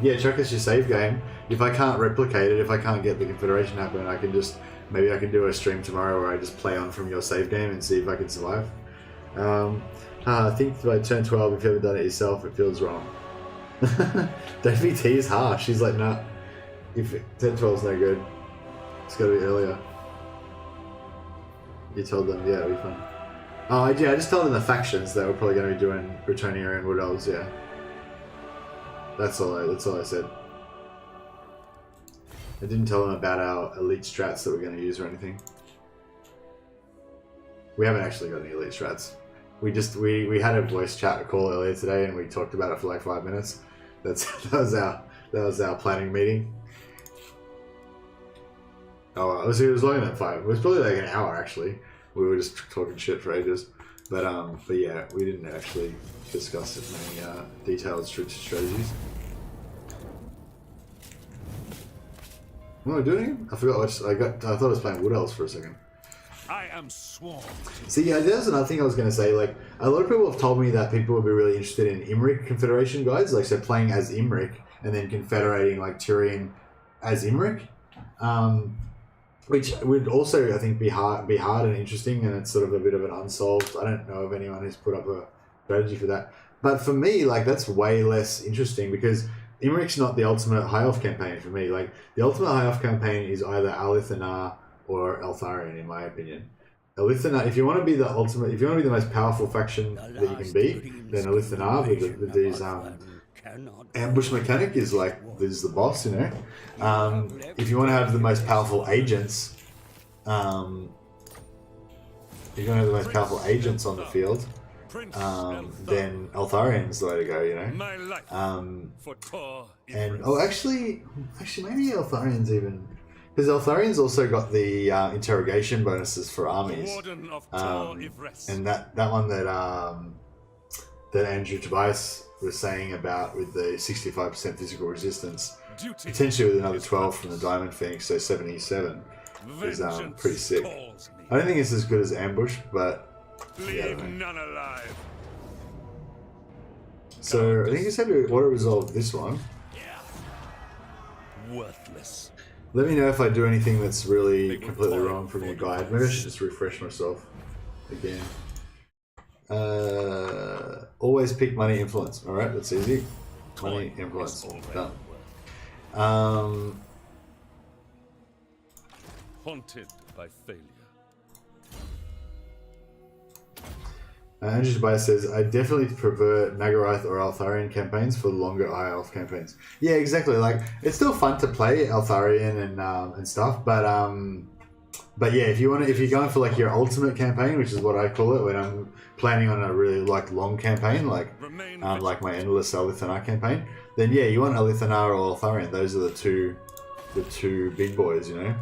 to, check us your save game. If I can't replicate it, if I can't get the Confederation happen, I can just, maybe I can do a stream tomorrow where I just play on from your save game and see if I can survive. I think by turn 12, if you haven't done it yourself, it feels wrong. WT is harsh. She's like, nah, if turn 12 is no good, it's got to be earlier. You told them, yeah, it'll be fun. Oh, yeah, I just told them the factions that we're probably going to be doing Bretonia and Wood Elves, yeah. That's all I said. I didn't tell them about our elite strats that we're going to use or anything. We haven't actually got any elite strats. We had a voice chat call earlier today and we talked about it for like 5 minutes. That was our planning meeting. Oh, it was longer than 5. It was probably like an hour actually. We were just talking shit for ages. But yeah, we didn't actually discuss many detailed strategies. What am I doing? I forgot what I thought I was playing Wood Elves for a second. I am sworn. See, yeah, there's another thing I was going to say. Like, a lot of people have told me that people would be really interested in Imrik Confederation guides. Like, so playing as Imrik and then confederating like Tyrion as Imrik. Which would also, I think, be hard and interesting, and it's sort of a bit of an unsolved. I don't know of anyone who's put up a strategy for that. But for me, like, that's way less interesting because Imrik's not the ultimate high elf campaign for me. Like, the ultimate high elf campaign is either Eltharion or Eltharion, in my opinion. Eltharion, if you want to be the ultimate, if you want to be the most powerful faction that you can be, then Eltharion with these ambush mechanic is the boss, you know. If you want to have the most powerful agents, on the field, then Eltharion's the way to go, you know. And actually maybe Eltharion's even, because Eltharion's also got the interrogation bonuses for armies, and that one that Andrew Tobias was saying about with the 65% physical resistance, potentially with another 12 from the Diamond Phoenix, so 77 is pretty sick. I don't think it's as good as Ambush, but yeah, none alive. So I think you said we auto-resolve this one. Worthless. Let me know if I do anything that's really completely wrong from your guide. Maybe I should just refresh myself again. Always pick money influence. Alright, that's easy. Money influence. Done. Haunted by failure. Andrew Tobias says, I definitely prefer Nagaroth or Eltharion campaigns for longer High Elf campaigns. Yeah, exactly. Like, it's still fun to play Eltharion and stuff, but yeah, if you're going for like your ultimate campaign, which is what I call it when I'm planning on a really like long campaign, like my endless Elithana campaign, then yeah, you want Elithana or Eltharion. Those are the two big boys, you know.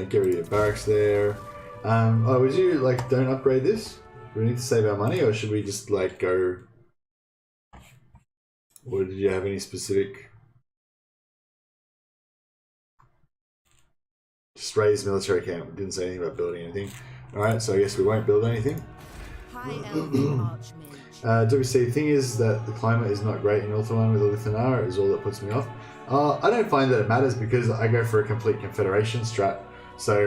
Get rid of your barracks there. Oh, would you like don't upgrade this? Do we need to save our money, or should we just like go? Or did you have any specific? Just raise military camp. Didn't say anything about building anything. All right, so I guess we won't build anything. WC, thing is that the climate is not great in Ultramar with Elithana is all that puts me off. I don't find that it matters because I go for a complete confederation strat. So,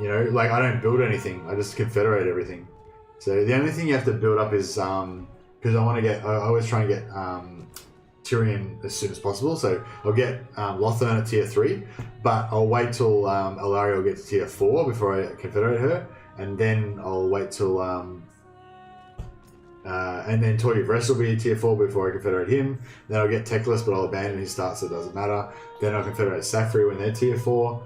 you know, like I don't build anything. I just confederate everything. So the only thing you have to build up is because I always try and get Tyrion as soon as possible. So I'll get Lothern at tier 3, but I'll wait till Eltharion gets to tier 4 before I confederate her, and then I'll wait till And then Toy of Rest will be a tier 4 before I confederate him. Then I'll get Techless, but I'll abandon his start, so it doesn't matter. Then I'll confederate Safri when they're tier 4.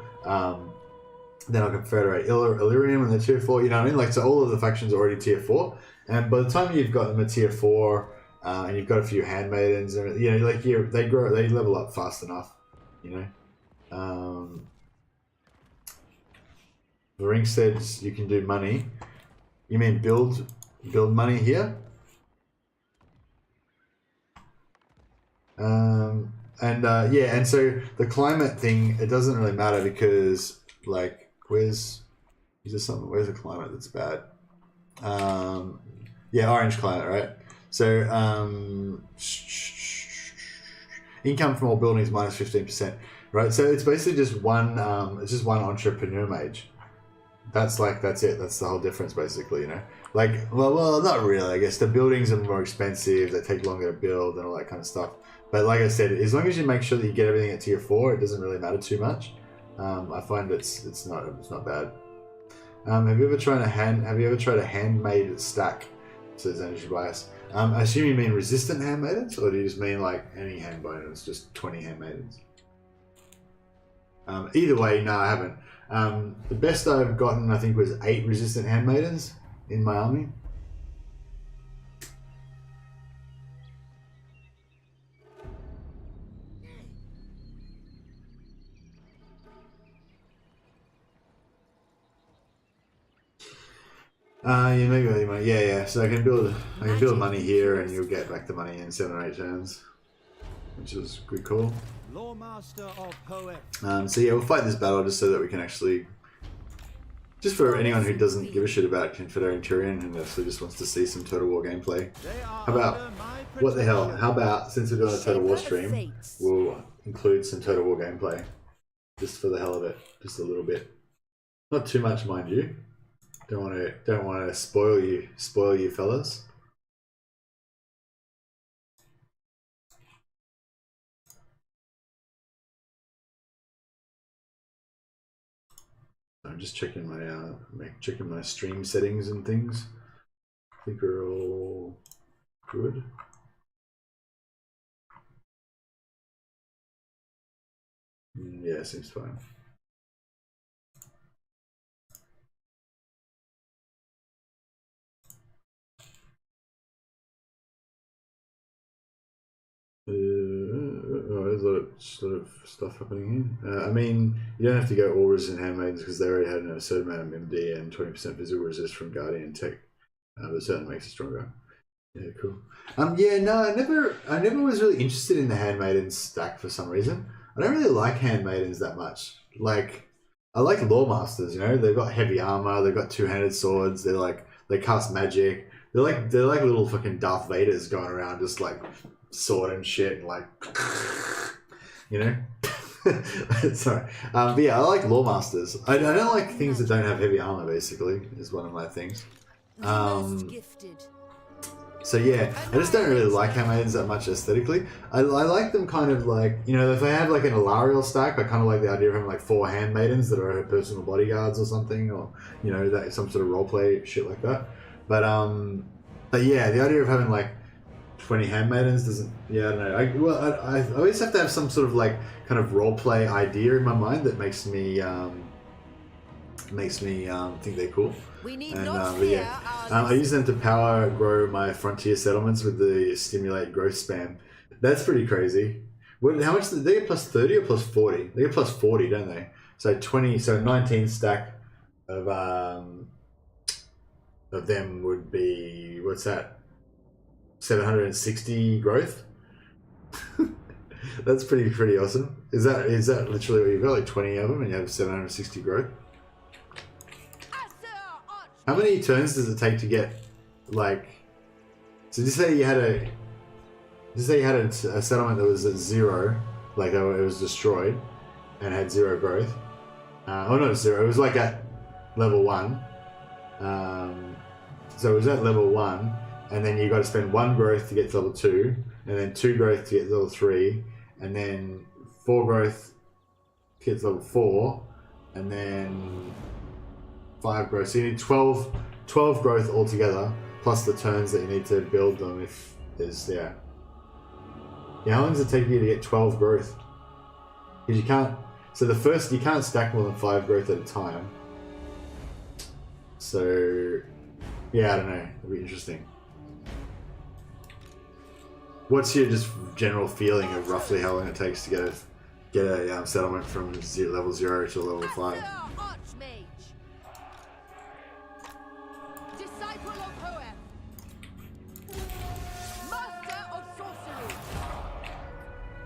Then I'll confederate Eltharion when they're tier 4. You know what I mean? Like, so all of the factions are already tier 4. And by the time you've got them a tier 4, and you've got a few handmaidens, and you know, like they level up fast enough. You know. The ring says you can do money. You mean build money here? Yeah, and so the climate thing, it doesn't really matter because, like, where's the climate that's bad? Yeah, orange climate, right? So income from all buildings minus 15%, right? So it's basically just one entrepreneur mage. That's it. That's the whole difference, basically, you know. Like, well, not really. I guess the buildings are more expensive. They take longer to build and all that kind of stuff. But like I said, as long as you make sure that you get everything at tier 4, it doesn't really matter too much. I find it's not bad. Have you ever tried a handmade stack? Says Energy Bias. I assume you mean resistant handmaidens, or do you just mean like any handmaidens, just 20 handmaidens? Either way, no, I haven't. The best I've gotten, I think, was 8 resistant handmaidens in my army. Yeah, maybe money. Yeah. So I can build money here, and you'll get back the money in 7 or 8 turns, which is a good call. Lawmaster of Poet. So yeah, we'll fight this battle just so that we can actually, just for anyone who doesn't give a shit about Confederating Tyrion and actually just wants to see some Total War gameplay. How about, what the hell? How about, since we're doing a Total War stream, we'll include some Total War gameplay, just for the hell of it, just a little bit, not too much, mind you. Don't want to spoil you fellas. I'm just checking my stream settings and things. I think we're all good. Yeah, seems fine. There's a lot of stuff happening here. I mean, you don't have to go all resistant handmaidens because they already had a certain amount of MD and 20% physical resist from Guardian Tech, but it certainly makes it stronger. Yeah, cool. Yeah, no, I never was really interested in the handmaidens stack for some reason. I don't really like handmaidens that much. Like, I like Lawmasters, you know, they've got heavy armor, they've got two-handed swords, they cast magic. They're like little fucking Darth Vaders going around just like sword and shit and like, you know. Sorry. But yeah, I like Lawmasters. I don't like things that don't have heavy armor, basically, is one of my things. So yeah, I just don't really like handmaidens that much aesthetically. I like them kind of like, you know, if they have like an Eltharion stack, I kind of like the idea of having like 4 handmaidens that are her personal bodyguards or something, or, you know, that some sort of roleplay shit like that. But yeah, the idea of having like 20 handmaidens doesn't, yeah, I don't know. I always have to have some sort of like kind of roleplay idea in my mind that makes me think they're cool. We need and not but yeah, I use them to power grow my frontier settlements with the stimulate growth spam. That's pretty crazy. How much do they get? Plus 30 or plus 40? They get plus 40, don't they? So 20, so 19 stack of them would be, what's that? 760 growth. That's pretty awesome. Is that literally what you've got? Like 20 of them, and you have 760 growth. How many turns does it take to get, like, so just say you had a settlement that was at 0, like it was destroyed and had 0 growth. Oh, not 0, it was like at level 1. So it was at level 1, and then you got to spend 1 growth to get to level 2, and then 2 growth to get to level 3, and then 4 growth to get to level 4, and then 5 growth. So you need 12 growth altogether, plus the turns that you need to build them if there's, yeah. Yeah, how long does it take you to get 12 growth? Because you can't, so the first, you can't stack more than 5 growth at a time. So, yeah, I don't know, it'll be interesting. What's your just general feeling of roughly how long it takes to get a settlement from level 0 to level 5? Archmage. Disciple of Hoeth. Master of sorcery.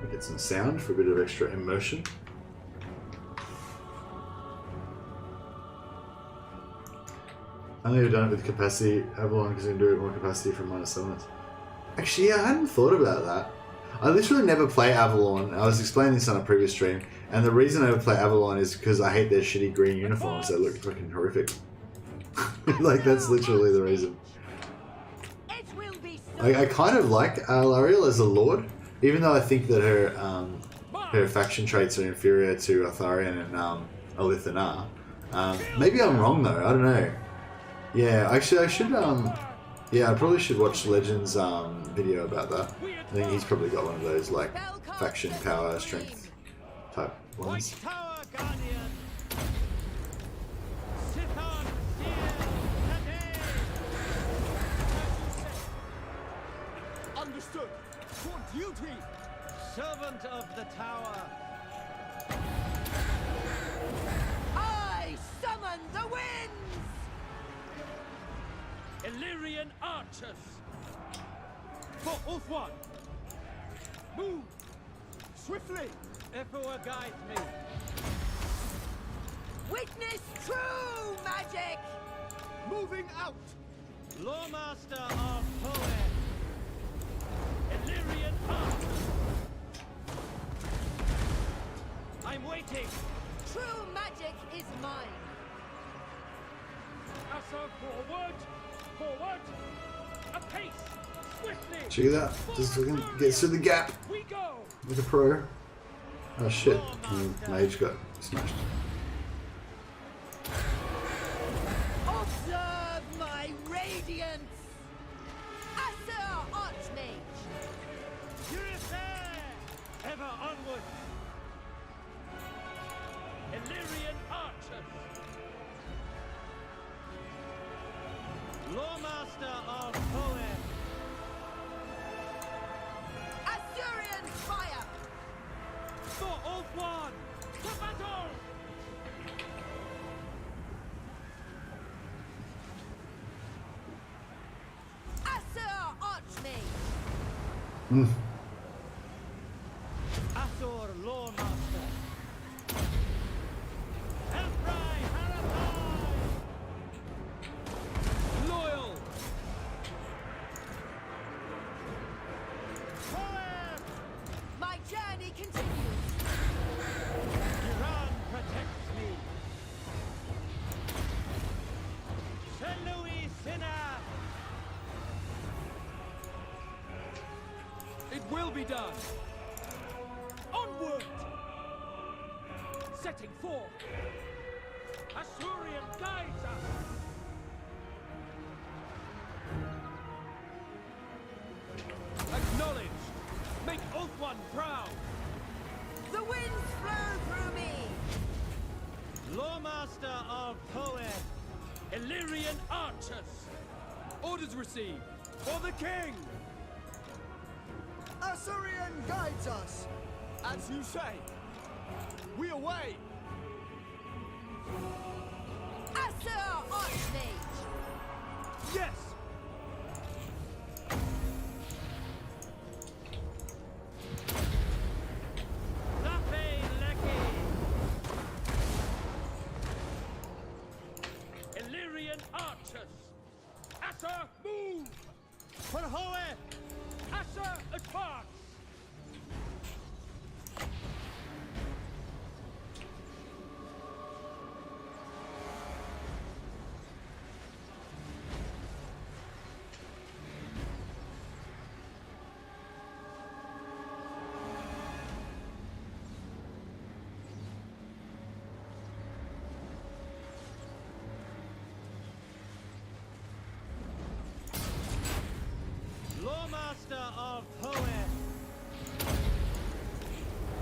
We get some sound for a bit of extra immersion. I only have done it with capacity Avalon because you can do it more capacity from minus settlements. Actually, yeah, I hadn't thought about that. I literally never play Avalon. I was explaining this on a previous stream, and the reason I never play Avalon is because I hate their shitty green uniforms that look fucking horrific. Like, that's literally the reason. It will be I kind of like Lariel as a lord, even though I think that her faction traits are inferior to Eltharion and Elithon are. Maybe I'm wrong though, I don't know. Yeah, actually I should, yeah, I probably should watch Legend's video about that. I think he's probably got one of those, like, faction power strength type ones. Tower Guardian. Sithon Steel today. Understood. For duty. Servant of the tower. I summon the winds. Illyrian archers. For Ulthuan. Move. Swiftly. Ephor guide me. Witness true magic. Moving out. Lawmaster of Hoeth. Illyrian archers. I'm waiting. True magic is mine. Asa forward. Forward. Apace. Swiftly. Check it out. Just fucking gets through the gap We go. with a pro. Oh shit, mage got smashed. Observe my radiance. Asa Archmage. Purify. Ever onward. Illyrian archers. Lawmaster of Hoeth. Assyrian fire. For Ulthuan. To battle. Asa Archmage. Asur Lawmaster. Eltharion Tyrion. Loyal. Hoeth. My journey continues. Iran protects me. Saint Louis Sinner. It will be done. Onward. Setting forth. Assyrian guides us. Acknowledged. Make Ulthuan proud. The winds flow through me. Lawmaster of Hoeth. Illyrian archers. Orders received. For the king. Assyrian guides us. As you say. We away. Asa Archmage. Yes. Lafe Lecky. Illyrian archers. Asa move. For Hoeth. Asa advance. Master of Hoenn.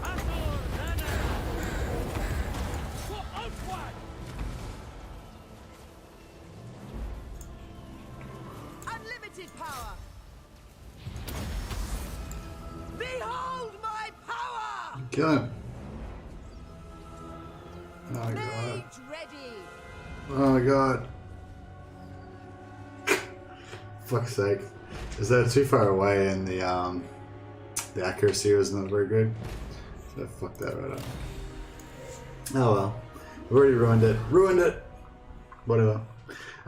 Hathor Nana. For Outward. Unlimited power! Behold my power! Kill him. Oh god. Mage ready! Oh god. Fuck's sake. Is that too far away and the accuracy was not very good? So I fucked that right up. Oh well. I've already ruined it. Ruined it! Whatever.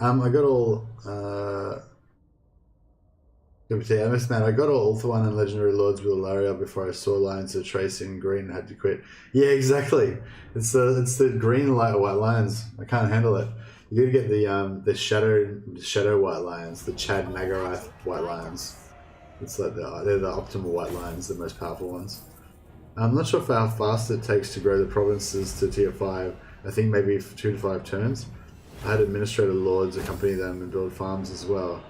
I got all MercytheMad, I got all Eltharion and Legendary Lords with Eltharion before I saw lines of tracing in green and had to quit. Yeah, exactly. It's the green white lions. I can't handle it. You gotta get the shadow white lions, the Chad Nagarath white lions. It's like they're the optimal white lions, the most powerful ones. I'm not sure how fast it takes to grow the provinces to tier 5. I think maybe 2 to 5 turns. I had administrator lords accompany them and build farms as well.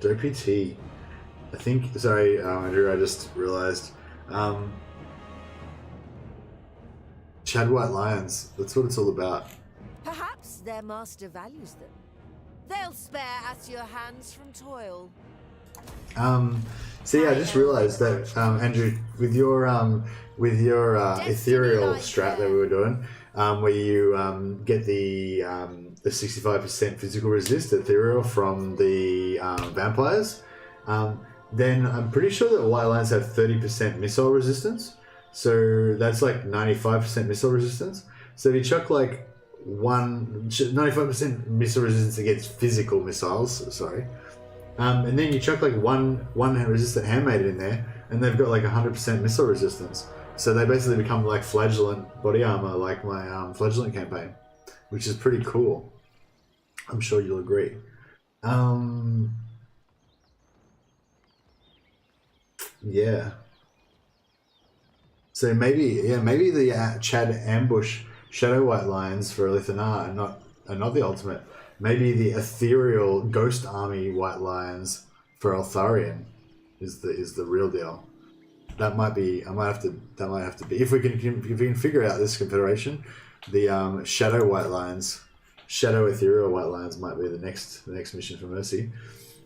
Dopey T. I think, sorry, Andrew, I just realised. Chad White Lions, that's what it's all about. Perhaps their master values them. They'll spare us your hands from toil. See, I just realised that, Andrew, with your ethereal strat that we were doing, where you get the 65% physical resist ethereal from the vampires, then I'm pretty sure that white lions have 30% missile resistance. So that's like 95% missile resistance. So if you chuck like 95% missile resistance against physical missiles, sorry, and then you chuck like one resistant handmaid in there, and they've got like 100% missile resistance. So they basically become like flagellant body armor, like my flagellant campaign, which is pretty cool. I'm sure you'll agree. Yeah. So maybe the Chad ambush shadow white lions for Elithana are not the ultimate. Maybe the ethereal ghost army white lions for Eltharion is the real deal. That might be. That might have to be. If we can figure out this confederation, the shadow white lions, shadow ethereal white lions might be the next mission for Mercy.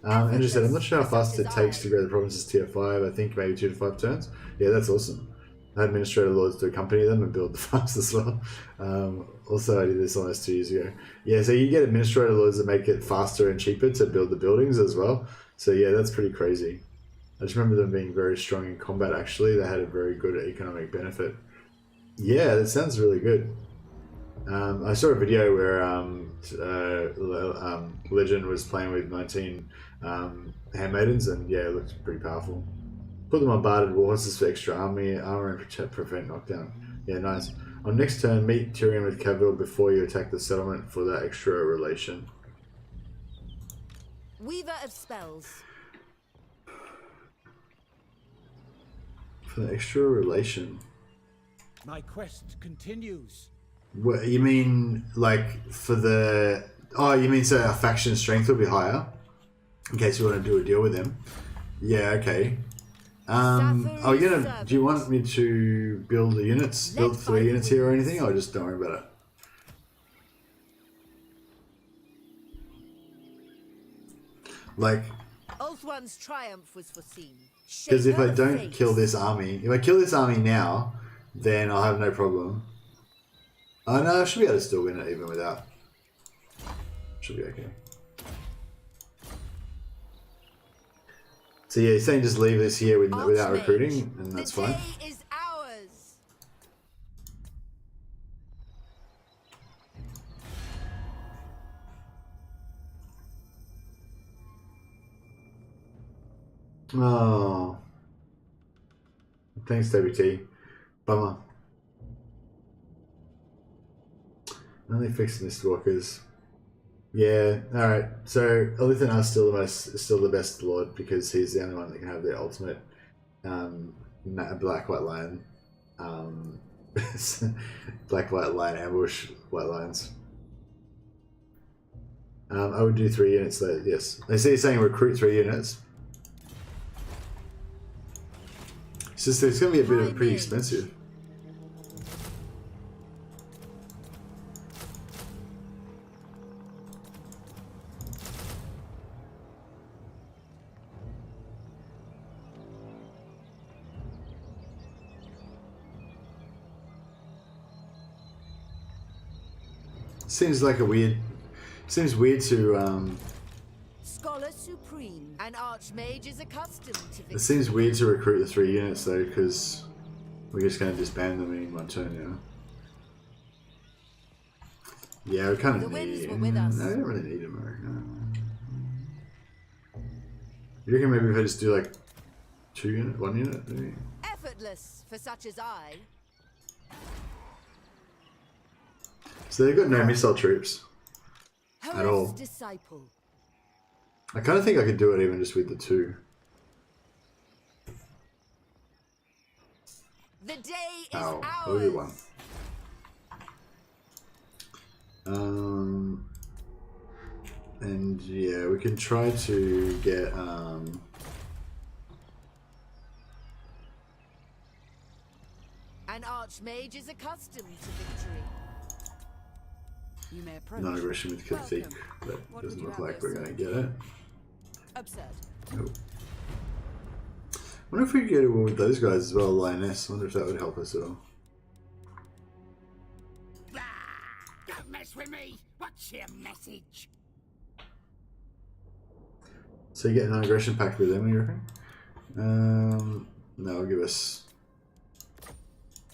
Andrew said, I'm not sure how fast it takes to grow the provinces tier 5. I think maybe 2 to 5 turns. Yeah, that's awesome. I had administrator lords to accompany them and build the farms as well. Also, I did this almost 2 years ago. Yeah, so you get administrator lords that make it faster and cheaper to build the buildings as well. So yeah, that's pretty crazy. I just remember them being very strong in combat, actually. They had a very good economic benefit. Yeah, that sounds really good. I saw a video where Legend was playing with 19 handmaidens, and yeah, it looked pretty powerful. Put them on barded war horses for extra armor and prevent knockdown. Yeah, nice. On next turn, meet Tyrion with Cavill before you attack the settlement for that extra relation. Weaver of spells. For the extra relation. My quest continues. What, you mean like for the... Oh, you mean so our faction strength will be higher? In case you want to do a deal with them. Yeah, okay. Are you gonna... Do you want me to build the units? Build 3 units here or anything? Or just don't worry about it? Like... Ulthuan's triumph was foreseen. Because if I don't kill this army... If I kill this army now, then I'll have no problem. Oh no, I should be able to still win it even without. Should be okay. So yeah, you're saying just leave this here without recruiting, and that's fine. The day is ours. Oh. Thanks, WT. Bummer. Only fixed Mistwalkers. Yeah, alright. So Elithana is still the best lord because he's the only one that can have the ultimate black white lion. Black white lion ambush white lions. I would do 3 units there, yes. I see you're saying recruit 3 units. It's just, it's going to be a bit of pretty expensive. Seems like a weird. Seems weird to. Scholar Supreme. An Archmage is accustomed to victory. It seems weird to recruit the 3 units though, because we're just going to disband them in one turn, yeah. We kind of need. Were with us. No, I don't really need them. You reckon maybe if I just do like 2 unit, 1 unit, maybe? Effortless for such as I. So they've got no missile troops at all. Disciple. I kind of think I could do it even just with the 2. The day is I'll ours. do 1. And yeah, we can try to get An Archmage is accustomed to victory. You may approach. non-aggression with Cathic, but it doesn't look like we're going to get it. Absurd. Nope. I wonder if we could get one with those guys as well, Lioness. I wonder if that would help us at all. Don't mess with me. What's your message? So you get a non-aggression pact with them, you reckon? No, it'll give us...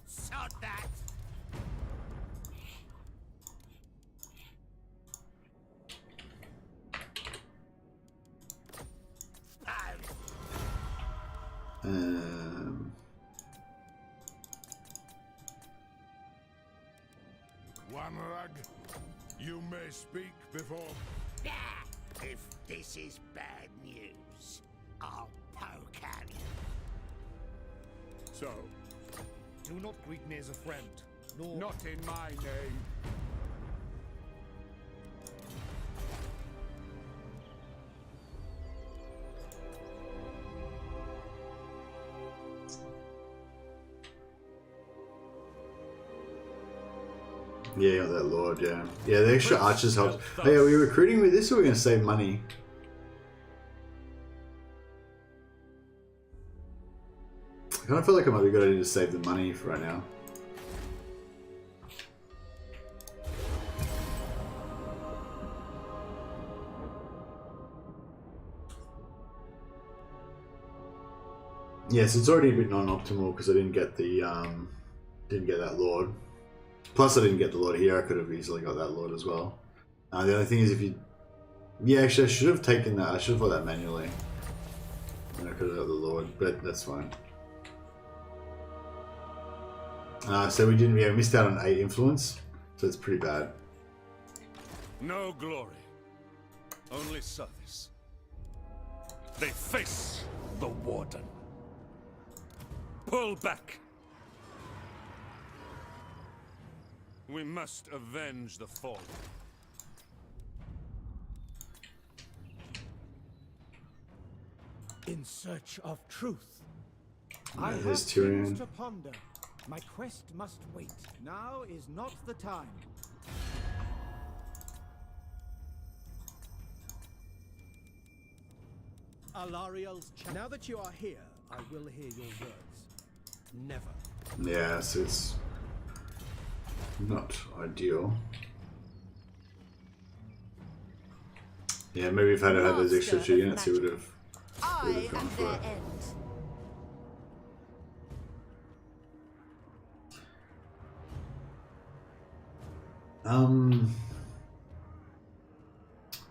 Sod that. Warhammer, you may speak before. Yeah. If this is bad news, I'll poke at you. So, Do not greet me as a friend, nor... not in my name. Yeah, that Lord, yeah. Yeah, the extra archers helps. Hey, are we recruiting with this or are we going to save money? I kind of feel like it might be a good idea to save the money for right now. Yes, it's already a bit non-optimal because I didn't get the didn't get that Lord. Plus, I didn't get the Lord here. I could have easily got that Lord as well. The only thing is, if you, yeah, actually, I should have taken that. I should have got that manually. And I could have got the Lord, but that's fine. So we didn't. Yeah, we missed out on 8 influence, so it's pretty bad. No glory, only service. They face the Warden. Pull back. We must avenge the fall. In search of truth. I have There's things Tyrion. to ponder. My quest must wait. Now is not the time. Alariel's now that you are here, I will hear your words. Never. Yes, it's not ideal. Yeah, maybe if I had had those extra 2 units, he would have I gone am for their it. end.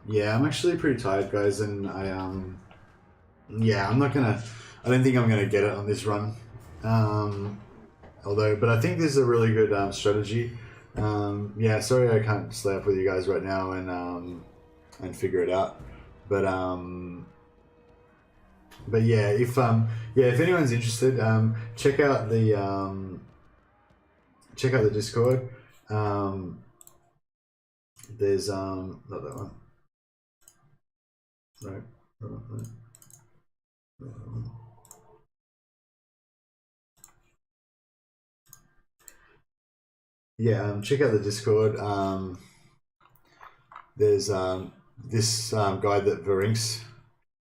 Yeah, I'm actually pretty tired, guys, and yeah, I'm not gonna. I don't think I'm gonna get it on this run. But I think this is a really good strategy. Yeah, sorry I can't stay up with you guys right now and figure it out. But yeah, if anyone's interested, check out the Discord. There's not that one. Right. Yeah, check out the Discord. There's this guide that Varinx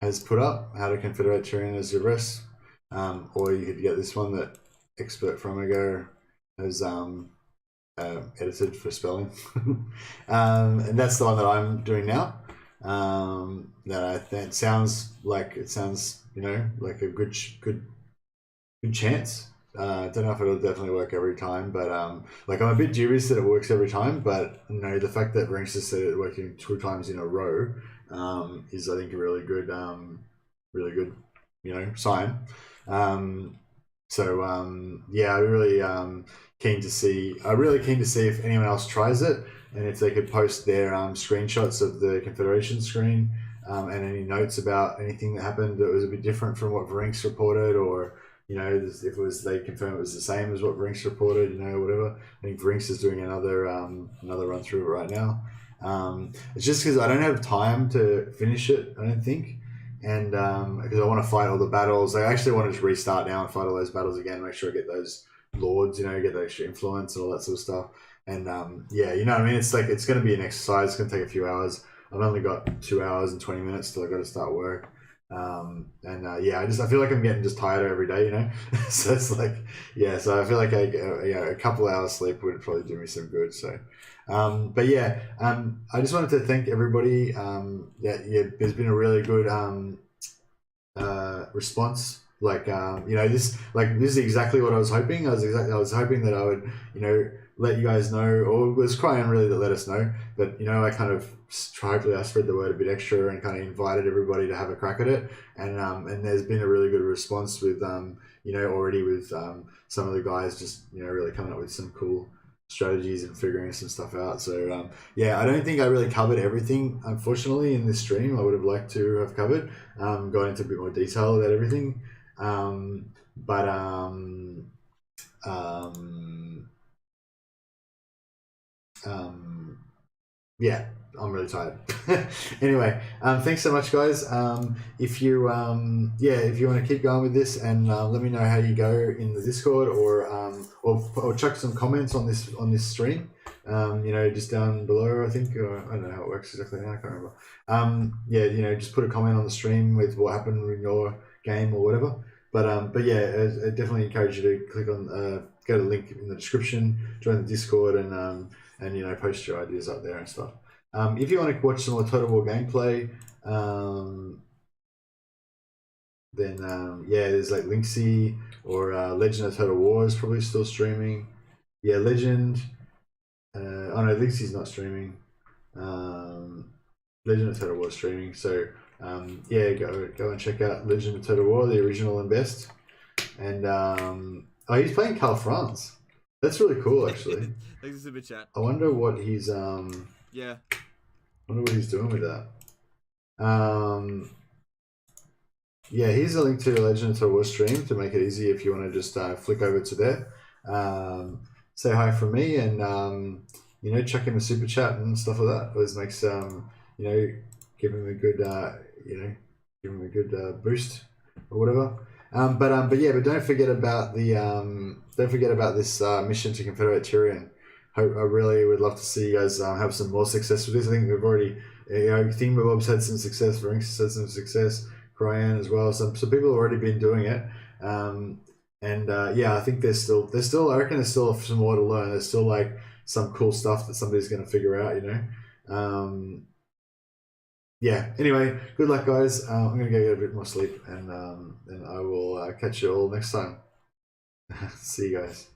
has put up, how to confederate Tyrion as your rest. Or you could get this one that Expert from ago has edited for spelling. And that's the one that I'm doing now. That sounds, you know, like a good chance. Don't know if it'll definitely work every time, but like I'm a bit dubious that it works every time. But you know, the fact that Ranks has said it working 2 times in a row is, I think, a really good, you know, sign. Yeah, I'm really keen to see. I'm really keen to see if anyone else tries it, and if they could post their screenshots of the Confederation screen and any notes about anything that happened that was a bit different from what Ranks reported, or you know, if it was, they confirm it was the same as what Rinks reported, you know, whatever. I think Rinks is doing another run through it right now. It's just because I don't have time to finish it, I don't think, and because I want to fight all the battles. I actually want to just restart now and fight all those battles again, make sure I get those lords, you know, get the extra influence and all that sort of stuff. And yeah, you know what I mean? It's like, it's going to be an exercise. It's going to take a few hours. I've only got 2 hours and 20 minutes till I got to start work. Yeah, I feel like I'm getting just tired every day, you know. So it's like, yeah, so I feel like a couple hours sleep would probably do me some good. So but yeah, I just wanted to thank everybody. There's been a really good response. Like you know, this is exactly what I was hoping. I was hoping that I would, you know, let you guys know, or it was Kryh really that let us know. But you know, I kind of hopefully I spread the word a bit extra and kind of invited everybody to have a crack at it. And there's been a really good response with you know, already with some of the guys just, you know, really coming up with some cool strategies and figuring some stuff out. So yeah, I don't think I really covered everything, unfortunately, in this stream. I would have liked to have covered, gone into a bit more detail about everything. Yeah, I'm really tired. Anyway, thanks so much, guys. If you want to keep going with this, and let me know how you go in the Discord, or chuck some comments on this stream. You know, just down below, I think. I don't know how it works exactly now. I can't remember. Yeah, you know, just put a comment on the stream with what happened in your game or whatever. But yeah, I definitely encourage you to click on go to the link in the description, join the Discord, and you know, post your ideas up there and stuff. If you want to watch some more Total War gameplay, then yeah, there's like Linksy or Legend of Total War is probably still streaming. Yeah, Legend. Oh no, Linksy's not streaming. Legend of Total War is streaming. So yeah, go and check out Legend of Total War, the original and best. And oh, he's playing Carl France. That's really cool, actually. Thanks for super chat. I wonder what he's yeah. I wonder what he's doing with that. Yeah, here's a link to Legend of Total War stream to make it easy if you want to just flick over to there. Say hi from me, and you know, chuck him a super chat and stuff like that. Always makes you know, give him a good boost or whatever. But yeah, but don't forget about this mission to confederate Tyrion. I really would love to see you guys have some more success with this. I think we've already, you know, Thingamabob's had some success, Rinks has had some success, Kryan as well. Some people have already been doing it, yeah, I think there's still. I reckon there's still some more to learn. There's still like some cool stuff that somebody's going to figure out, you know. Yeah. Anyway, good luck, guys. I'm going to go get a bit more sleep, and I will catch you all next time. See you guys.